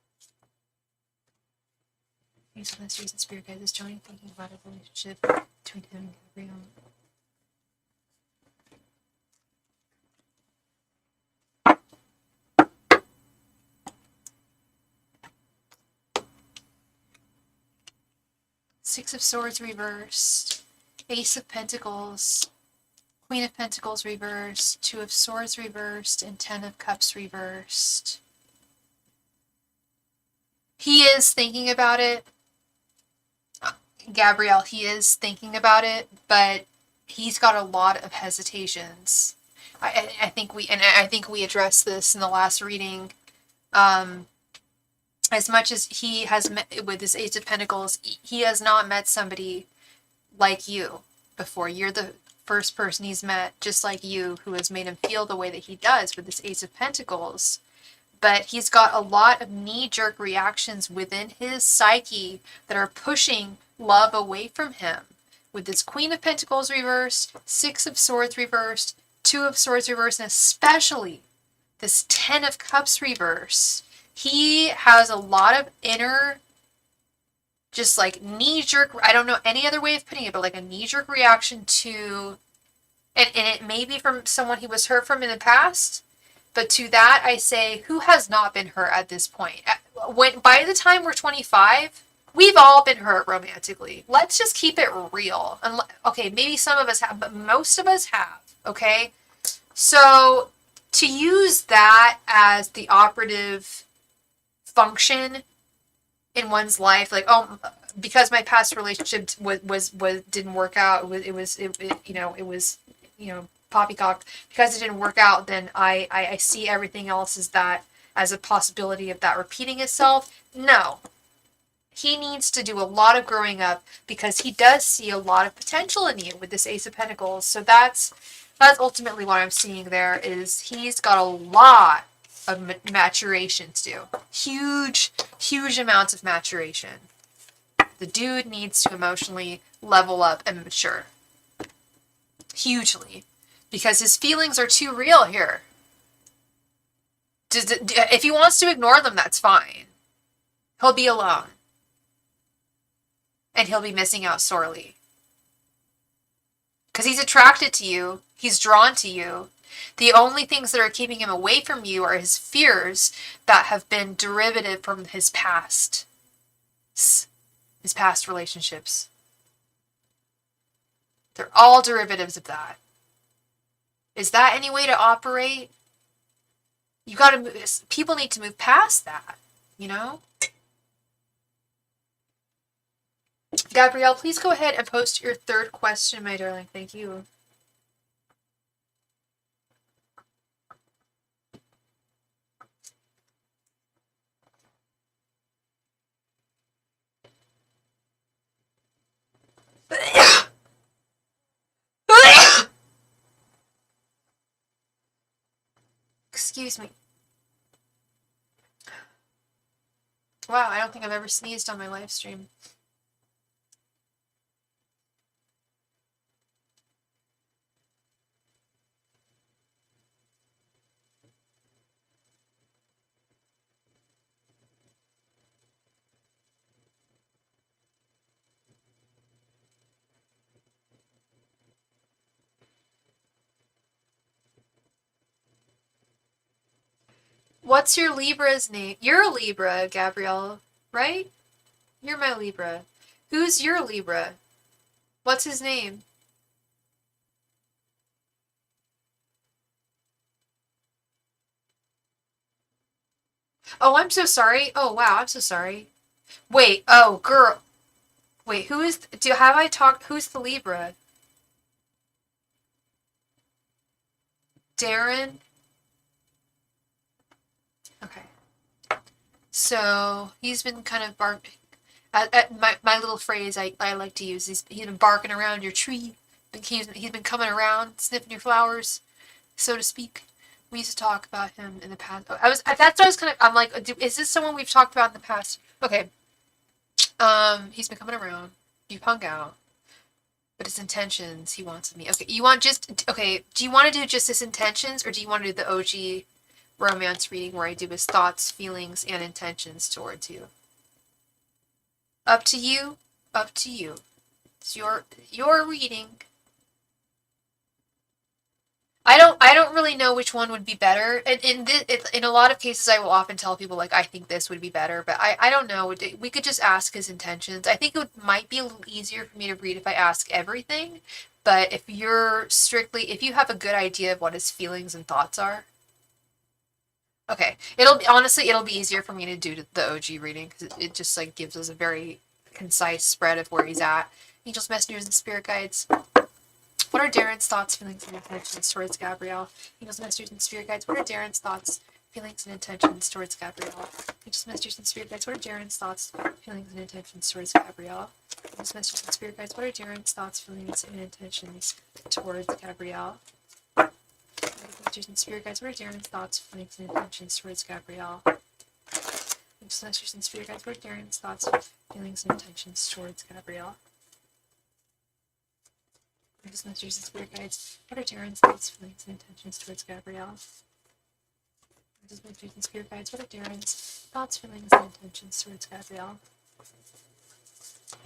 Angels, messengers, and spirit guides. Is Johnny thinking about a relationship between him and Gabrielle? Six of Swords reversed, Ace of Pentacles, Queen of Pentacles reversed, Two of Swords reversed, and Ten of Cups reversed. He is thinking about it. Gabrielle, he is thinking about it, but he's got a lot of hesitations. I think we addressed this in the last reading. As much as he has met with his Ace of Pentacles, he has not met somebody like you before. You're the first person he's met, just like you, who has made him feel the way that he does with this Ace of Pentacles. But he's got a lot of knee-jerk reactions within his psyche that are pushing love away from him. With this Queen of Pentacles reversed, Six of Swords reversed, Two of Swords reverse, and especially this 10 of Cups reverse. He has a lot of inner, just like knee-jerk, I don't know any other way of putting it, but like a knee-jerk reaction to, and it may be from someone he was hurt from in the past, but to that I say, who has not been hurt at this point? By the time we're 25, we've all been hurt romantically. Let's just keep it real. Okay, maybe some of us have, but most of us have, okay? So to use that as the operative function in one's life, like, oh, because my past relationship was didn't work out, it was poppycock, because it didn't work out, then I see everything else as a possibility of that repeating itself. No. He needs to do a lot of growing up, because he does see a lot of potential in you with this Ace of Pentacles. So that's ultimately what I'm seeing there, is he's got a lot of maturation to do. Huge amounts of maturation. The dude needs to emotionally level up and mature. Hugely. Because his feelings are too real here. If he wants to ignore them, that's fine. He'll be alone. And he'll be missing out sorely. Because he's attracted to you. He's drawn to you. The only things that are keeping him away from you are his fears that have been derivative from his past. His past relationships. They're all derivatives of that. Is that any way to operate? You gotta move. People need to move past that, you know? Gabrielle, please go ahead and post your third question, my darling. Thank you. Excuse me. Wow, I don't think I've ever sneezed on my live stream. What's your Libra's name? You're a Libra, Gabrielle, right? You're my Libra. Who's your Libra? What's his name? Oh, I'm so sorry. Oh, wow, I'm so sorry. Wait, oh, girl. Wait, who's the Libra? Darren? Okay. So, he's been kind of at my little phrase I like to use, he's been barking around your tree. He's been coming around, sniffing your flowers, so to speak. We used to talk about him in the past. That's what I was kind of, I'm like, is this someone we've talked about in the past? Okay. He's been coming around. You've hung out. But his intentions, he wants with me. Okay, do you want to do just his intentions, or do you want to do the OG romance reading where I do his thoughts, feelings, and intentions towards you? Up to you. Up to you. It's your reading. I don't really know which one would be better. In a lot of cases, I will often tell people, like, I think this would be better, but I don't know. We could just ask his intentions. I think might be a little easier for me to read if I ask everything, but if you have a good idea of what his feelings and thoughts are, okay. It'll be easier for me to do the OG reading, because it just, like, gives us a very concise spread of where he's at. Angels, messengers, and spirit guides. What are Darren's thoughts, feelings, and intentions towards Gabrielle? Angels, messengers, and spirit guides. What are Darren's thoughts, feelings, and intentions towards Gabrielle? Angels, messengers, and spirit guides. What are Darren's thoughts, feelings, and intentions towards Gabrielle? Angels, messengers, and spirit guides. What are Darren's thoughts, feelings, and intentions towards Gabrielle? Angels, messengers, and spirit guides. What are Darren's thoughts, feelings, and intentions towards Gabrielle? Angels, messengers, and spirit guides. What are Darren's thoughts, feelings, and intentions towards Gabrielle? Just messages and spirit guides. What are Darren's thoughts, feelings, and intentions towards Gabrielle? Just messages and spirit guides. What are Darren's thoughts, feelings, and intentions towards Gabrielle?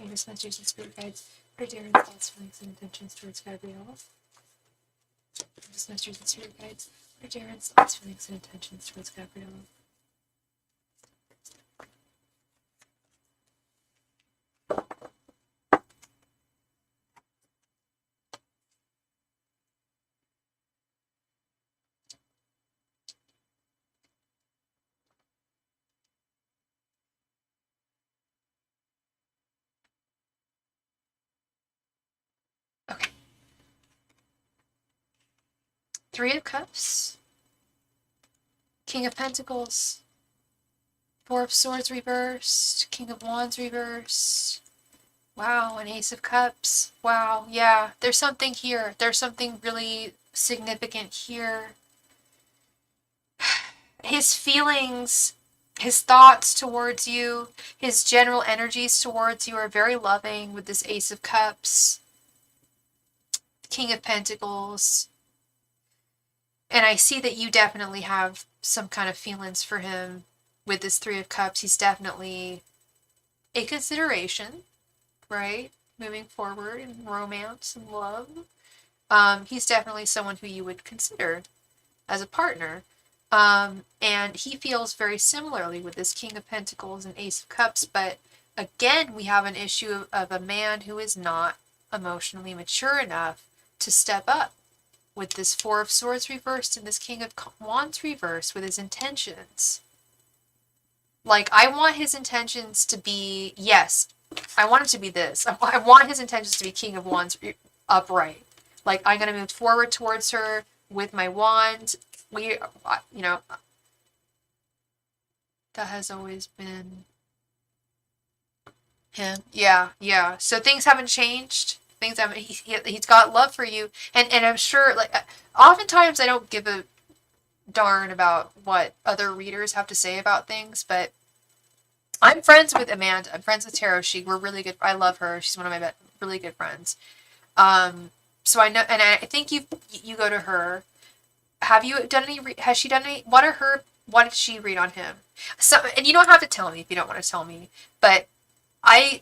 Just messages and spirit guides. What are Darren's thoughts, feelings, and intentions towards Gabrielle? Just messages and spirit guides. What are Darren's thoughts, feelings, and intentions towards Gabrielle? Okay. Three of Cups, King of Pentacles, Four of Swords reversed, King of Wands reversed. Wow, an Ace of Cups. Wow, yeah, there's something here. There's something really significant here. His feelings, his thoughts towards you, his general energies towards you are very loving with this Ace of Cups, King of Pentacles. And I see that you definitely have some kind of feelings for him with this Three of Cups. He's definitely a consideration, right? Moving forward in romance and love. He's definitely someone who you would consider as a partner. And he feels very similarly with this King of Pentacles and Ace of Cups. But again, we have an issue of a man who is not emotionally mature enough to step up. With this Four of Swords reversed and this King of Wands reversed with his intentions. Like, I want his intentions to be, yes, I want it to be this. I want his intentions to be King of Wands upright. Like, I'm going to move forward towards her with my wand. That has always been him. Yeah. So things haven't changed. He's got love for you. And I'm sure, like, oftentimes I don't give a darn about what other readers have to say about things, but I'm friends with Amanda. I'm friends with Tarot Chic. We're really good. I love her. She's one of my really good friends. So I know, and I think you go to her. Have you done any, has she done any, what did she read on him? So, and you don't have to tell me if you don't want to tell me, but I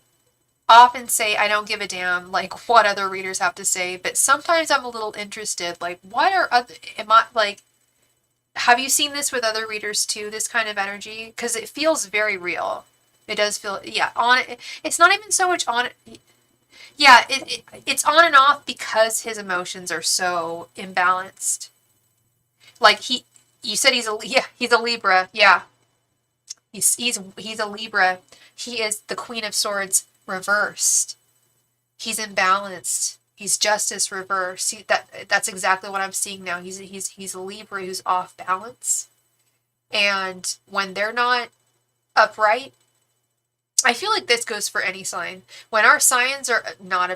often say I don't give a damn, like, what other readers have to say, but sometimes I'm a little interested, like, have you seen this with other readers too, this kind of energy? Because it feels very real. It does feel, yeah, it's not even so much on it. Yeah, it's on and off because his emotions are so imbalanced. Like, you said he's a Libra, yeah. He's a Libra. He is the Queen of Swords reversed. He's imbalanced. He's Justice reversed. That's exactly what I'm seeing now. He's a Libra who's off balance. And when they're not upright, I feel like this goes for any sign. When our signs are not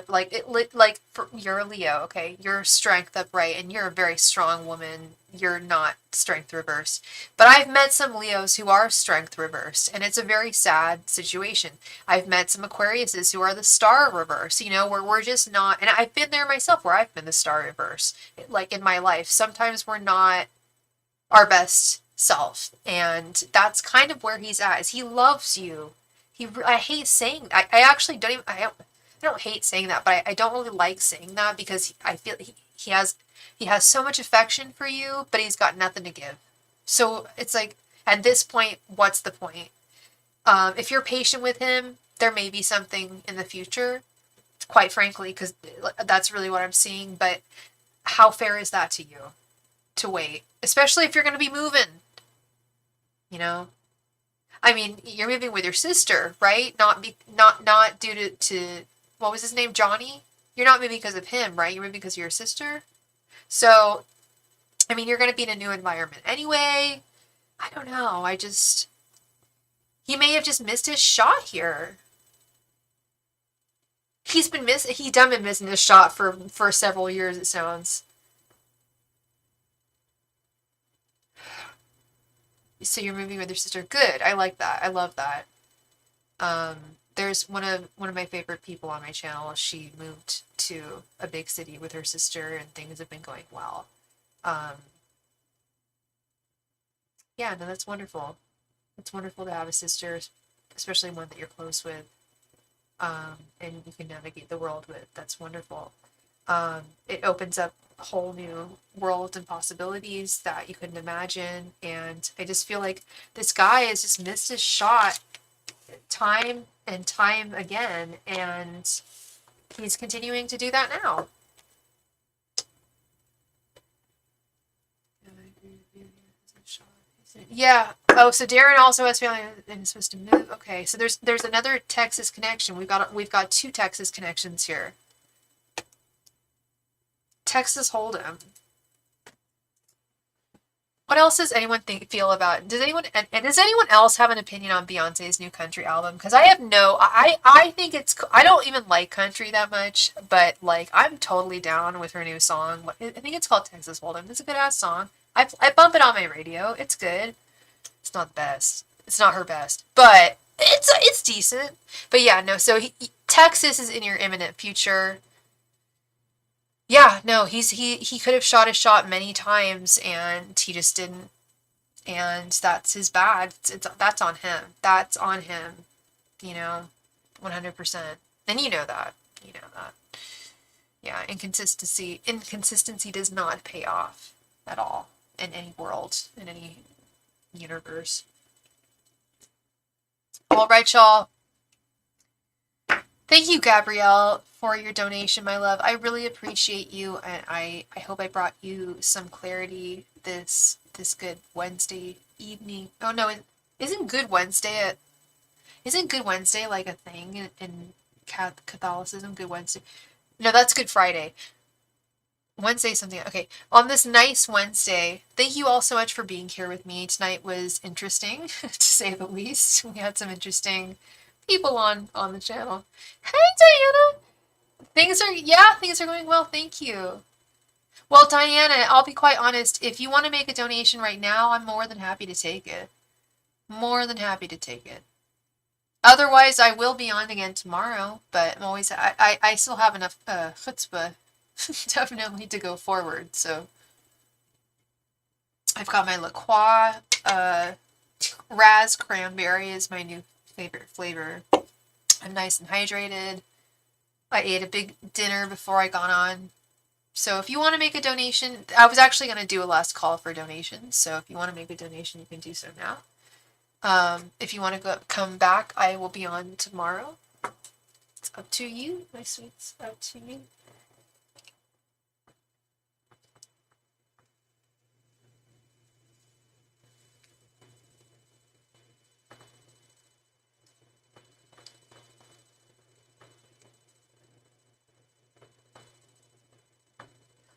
you're a Leo, okay? You're strength upright and you're a very strong woman. You're not strength reversed. But I've met some Leos who are strength reversed, and it's a very sad situation. I've met some Aquariuses who are the star reverse, where we're just not, and I've been there myself where I've been the star reverse, like in my life. Sometimes we're not our best self, and that's kind of where he's at. Is he loves you. I hate saying that. I actually don't even, I don't hate saying that, but I don't really like saying that because I feel he has so much affection for you, but he's got nothing to give. So it's like, at this point, what's the point? If you're patient with him, there may be something in the future, quite frankly, because that's really what I'm seeing. But how fair is that to you to wait? Especially if you're going to be moving, I mean, you're moving with your sister, right? Not due to what was his name, Johnny? You're not moving because of him, right? You're moving because of your sister. So, I mean, you're going to be in a new environment anyway. I don't know. He may have just missed his shot here. He's been missing his shot for several years, it sounds. So you're moving with your sister. Good. I like that. I love that. There's one of my favorite people on my channel. She moved to a big city with her sister, and things have been going well. Um, yeah, no, that's wonderful. It's wonderful to have a sister, especially one that you're close with, and you can navigate the world with. That's wonderful. It opens up a whole new world and possibilities that you couldn't imagine. And I just feel like this guy has just missed his shot time and time again, and he's continuing to do that now. Yeah. Oh, so Darren also has family and is supposed to move. Okay, so there's another Texas connection. We've got two Texas connections here. Texas Hold'em. What else does anyone feel about? Does anyone else have an opinion on Beyonce's new country album? Because I have no. I think it's. I don't even like country that much, but like I'm totally down with her new song. I think it's called Texas Hold'em. It's a good ass song. I bump it on my radio. It's good. It's not the best. It's not her best, but it's decent. But yeah, no. So Texas is in your imminent future. Yeah, no, he could have shot his shot many times, and he just didn't. And that's his bad. That's on him. That's on him. 100%. And you know that. You know that. Yeah, inconsistency does not pay off at all in any world, in any universe. All right, y'all. Thank you, Gabrielle, for your donation, my love. I really appreciate you, and I hope I brought you some clarity this good Wednesday evening. Oh no, isn't Good Wednesday like a thing in Catholicism? Good Wednesday. No, that's Good Friday. Wednesday something. Okay, on this nice Wednesday, thank you all so much for being here with me. Tonight was interesting, to say the least. We had some interesting people on the channel. Hey, Diana! Things are going well, thank you. Well, Diana, I'll be quite honest, if you want to make a donation right now, I'm more than happy to take it. More than happy to take it. Otherwise, I will be on again tomorrow, but I still have enough chutzpah definitely to go forward, so. I've got my La Croix, Raz Cranberry is my new favorite flavor. I'm nice and hydrated. I ate a big dinner before I got on. So if you want to make a donation, I was actually going to do a last call for donations. So if you want to make a donation, you can do so now. If you want to come back, I will be on tomorrow. It's up to you, my sweets. Up to you.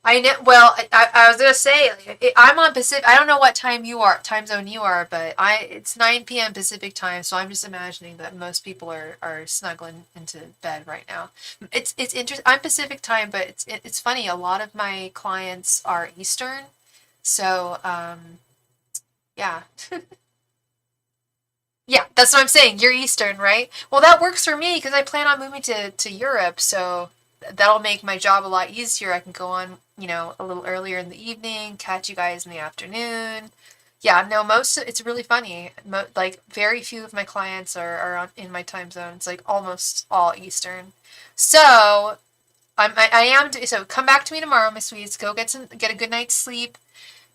I know. Well, I was gonna say I'm on Pacific. I don't know what time zone you are, but it's 9 p.m. Pacific time. So I'm just imagining that most people are snuggling into bed right now. It's interesting. I'm Pacific time, but it's funny. A lot of my clients are Eastern, so yeah. Yeah, that's what I'm saying. You're Eastern, right? Well, that works for me because I plan on moving to Europe, so that'll make my job a lot easier. I can go on, a little earlier in the evening, catch you guys in the afternoon. Yeah, no, it's really funny. Like, very few of my clients are in my time zone. It's like almost all Eastern. So, so come back to me tomorrow, my sweets. Go get a good night's sleep.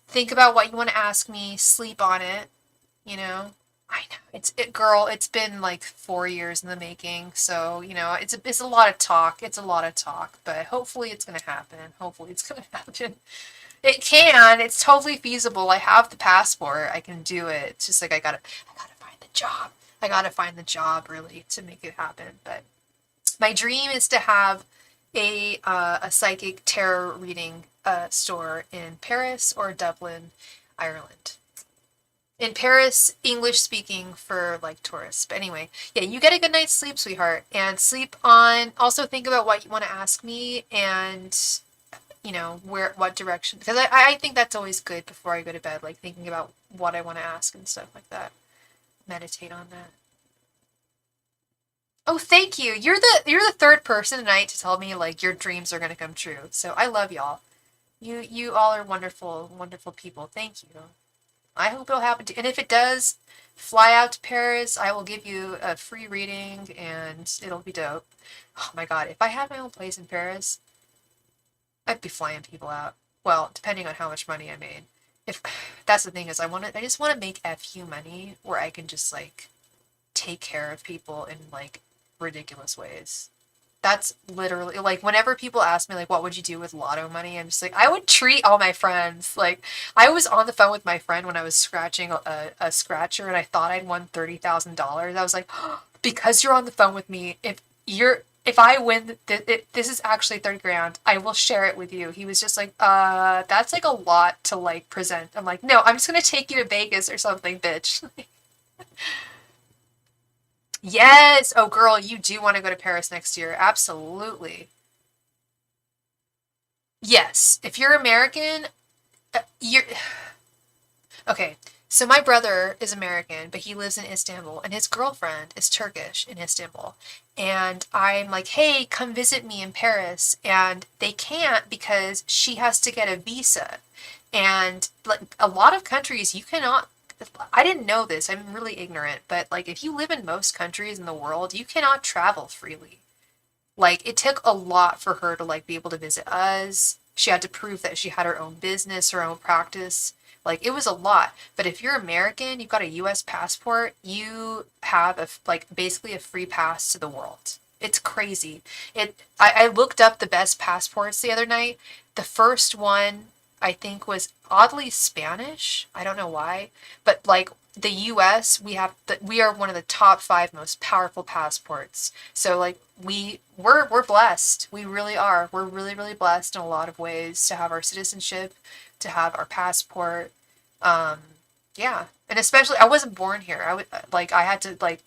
Think about what you want to ask me. Sleep on it, I know girl. It's been like 4 years in the making, so it's a lot of talk. It's a lot of talk, but hopefully it's gonna happen. Hopefully it's gonna happen. It can. It's totally feasible. I have the passport. I can do it. It's just like I gotta find the job. I gotta find the job really to make it happen. But my dream is to have a psychic tarot reading store in Paris or Dublin, Ireland. In Paris, English speaking for like tourists. But anyway, yeah, you get a good night's sleep, sweetheart. And also think about what you want to ask me and, what direction. Because I think that's always good before I go to bed, like thinking about what I want to ask and stuff like that. Meditate on that. Oh, thank you. You're the third person tonight to tell me like your dreams are gonna come true. So I love y'all. You all are wonderful, wonderful people. Thank you. I hope it'll happen to, and if it does, fly out to Paris. I will give you a free reading, and it'll be dope. Oh my God, if I had my own place in Paris, I'd be flying people out. Well, depending on how much money I made. If that's the thing is, I just want to make FU money where I can just like take care of people in like ridiculous ways. That's literally like whenever people ask me like what would you do with lotto money, I'm just like I would treat all my friends. Like I was on the phone with my friend when I was scratching a scratcher and I thought I'd won $30,000. I was like, oh, because you're on the phone with me, if I win this is actually 30 grand, I will share it with you. He was just like, that's like a lot to like present. I'm like, no, I'm just gonna take you to Vegas or something, bitch. Yes. Oh, girl, you do want to go to Paris next year. Absolutely. Yes. If you're American, you're okay. So my brother is American, but he lives in Istanbul, and his girlfriend is Turkish in Istanbul. And I'm like, hey, come visit me in Paris. And they can't because she has to get a visa. And like a lot of countries, you cannot. I didn't know this. I'm really ignorant, but like if you live in most countries in the world, you cannot travel freely. Like it took a lot for her to like be able to visit us. She had to prove that she had her own business, her own practice. Like it was a lot. But if you're American, you've got a US passport, you have like basically a free pass to the world. It's crazy. I looked up the best passports the other night. The first one I think was oddly Spanish. I don't know why, but like the US, we are one of the top 5 most powerful passports. So like we're blessed. We really are. We're really really blessed in a lot of ways to have our citizenship, to have our passport. Um, yeah, and especially I wasn't born here. I would like I had to like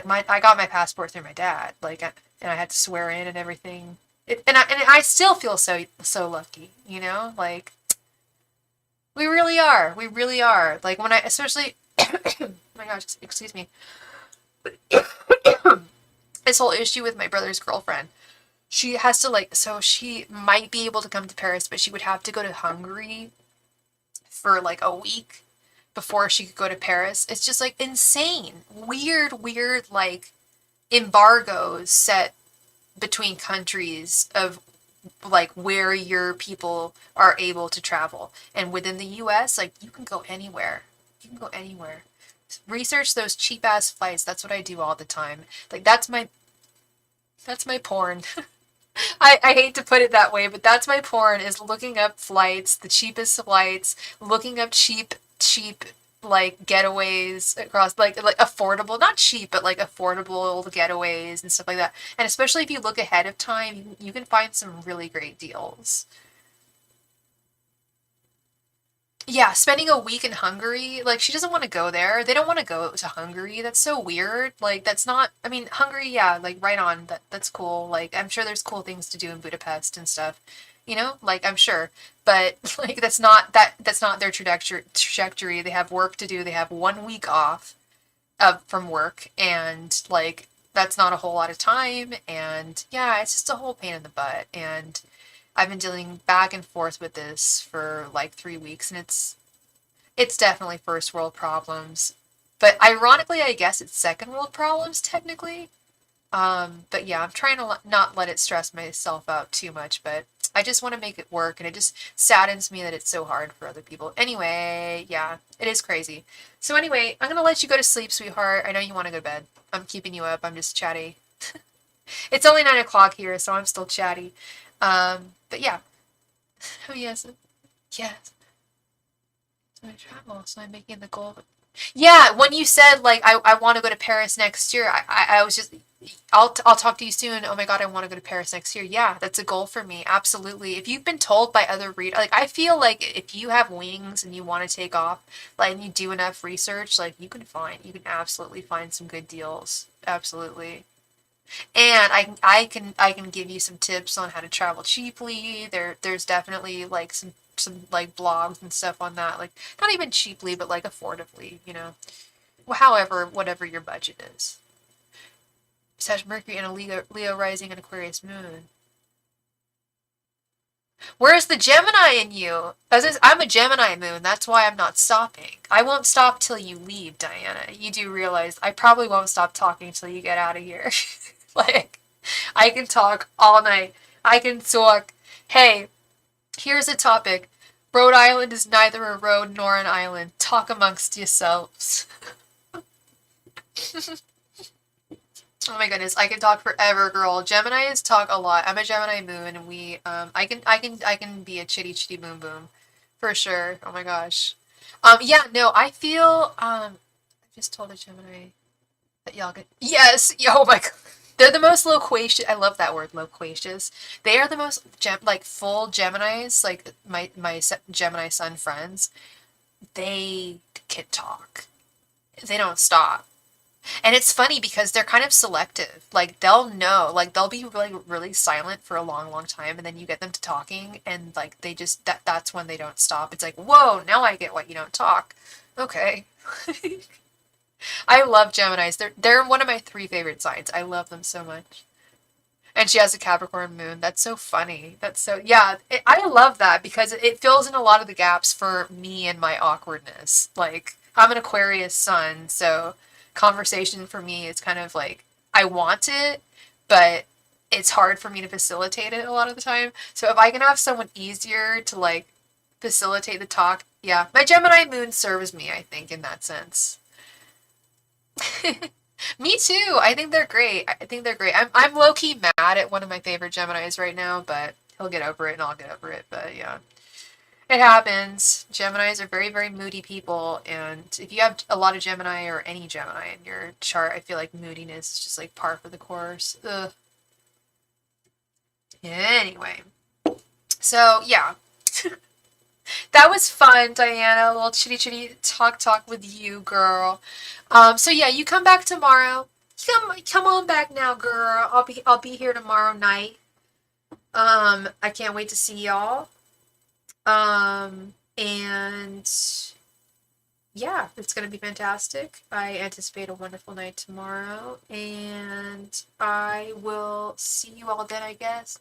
my I got my passport through my dad. And I had to swear in and everything. And I still feel so lucky. You know, like we really are. We really are. Like when I especially oh my gosh, excuse me. This whole issue with my brother's girlfriend. She has to like so she might be able to come to Paris, but she would have to go to Hungary for like a week before she could go to Paris. It's just like insane. Weird like embargoes set between countries of like where your people are able to travel. And within the US, like you can go anywhere. You can go anywhere. Research those cheap ass flights. That's what I do all the time. Like that's my porn. I hate to put it that way, but that's my porn is looking up flights, the cheapest flights, looking up cheap like getaways across like affordable, not cheap, but like affordable getaways and stuff like that. And especially if you look ahead of time, you can find some really great deals. Yeah, spending a week in Hungary, like she doesn't want to go there. They don't want to go to Hungary. That's so weird. Like that's not, I mean, Hungary, yeah, like right on. That's cool. Like I'm sure there's cool things to do in Budapest and stuff. You know? Like I'm sure. But like that's not their trajectory. They have work to do. They have 1 week off from work and like that's not a whole lot of time and yeah, it's just a whole pain in the butt and I've been dealing back and forth with this for like 3 weeks, and it's definitely first world problems. But ironically, I guess it's second world problems technically. But yeah, I'm trying to not let it stress myself out too much, but I just want to make it work, and it just saddens me that it's so hard for other people. Anyway, yeah, it is crazy. So anyway, I'm gonna let you go to sleep, sweetheart. I know you want to go to bed. I'm keeping you up. I'm just chatty. It's only 9 o'clock here, so I'm still chatty. But yeah. Oh yes, yes. So I travel, so I'm making the goal. Yeah, when you said like I want to go to Paris next year, I was just I'll talk to you soon. Oh my God, I want to go to Paris next year. Yeah, that's a goal for me. Absolutely. If you've been told by other like I feel like if you have wings and you want to take off, like and you do enough research, like you can absolutely find some good deals. Absolutely. And I can give you some tips on how to travel cheaply. There's definitely like some like blogs and stuff on that. Like not even cheaply, but like affordably, you know. Well, however, whatever your budget is. Sag Mercury and a Leo rising and Aquarius moon. Where's the Gemini in you? I'm a Gemini moon. That's why I'm not stopping. I won't stop till you leave, Diana. You do realize I probably won't stop talking till you get out of here. Like, I can talk all night. I can talk. Hey, here's a topic. Rhode Island is neither a road nor an island. Talk amongst yourselves. Oh my goodness, I can talk forever, girl. Geminis talk a lot. I'm a Gemini moon, and I can be a chitty chitty boom boom, for sure. Oh my gosh. Yeah, no, I feel I just told a Gemini that y'all get yes, oh my god. They're the most loquacious. I love that word, loquacious. They are the most like full Geminis, like my Gemini sun friends. They can talk. They don't stop. And it's funny because they're kind of selective. Like they'll know, like they'll be really silent for a long, long time, and then you get them to talking, and like they just that's when they don't stop. It's like, whoa, now I get why you don't talk. Okay. I love Geminis. They're one of my 3 favorite signs. I love them so much. And she has a Capricorn moon. That's so funny. That's so yeah. I love that because it fills in a lot of the gaps for me and my awkwardness. Like I'm an Aquarius sun, so conversation for me is kind of like I want it, but it's hard for me to facilitate it a lot of the time. So if I can have someone easier to like facilitate the talk, yeah, my Gemini moon serves me, I think, in that sense. Me too. I think they're great. I think they're great. I'm low key mad at one of my favorite Geminis right now, but he'll get over it and I'll get over it. But yeah. It happens. Geminis are very, very moody people, and if you have a lot of Gemini or any Gemini in your chart, I feel like moodiness is just like par for the course. Ugh. Anyway, so yeah, that was fun, Diana. A little chitty chitty talk with you, girl. So yeah, you come back tomorrow. Come on back now, girl. I'll be here tomorrow night. I can't wait to see y'all. And yeah, it's going to be fantastic. I anticipate a wonderful night tomorrow, and I will see you all then, I guess.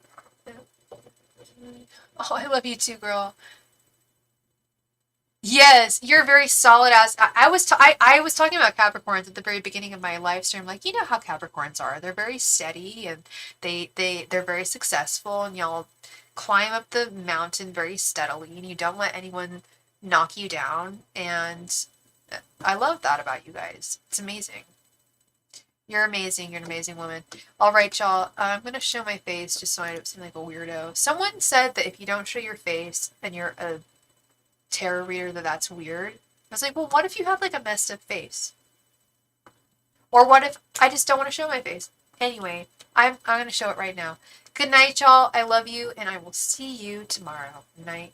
Oh, I love you too, girl. Yes, you're very solid as I was talking about Capricorns at the very beginning of my live stream. Like, you know how Capricorns are. They're very steady and they're very successful, and y'all climb up the mountain very steadily, and you don't let anyone knock you down. And I love that about you guys. It's amazing. You're amazing. You're an amazing woman. All right, y'all. I'm gonna show my face just so I don't seem like a weirdo. Someone said that if you don't show your face and you're a tarot reader, that's weird. I was like, well, what if you have like a messed up face? Or what if I just don't want to show my face? Anyway, I'm gonna show it right now. Good night, y'all. I love you, and I will see you tomorrow. Night.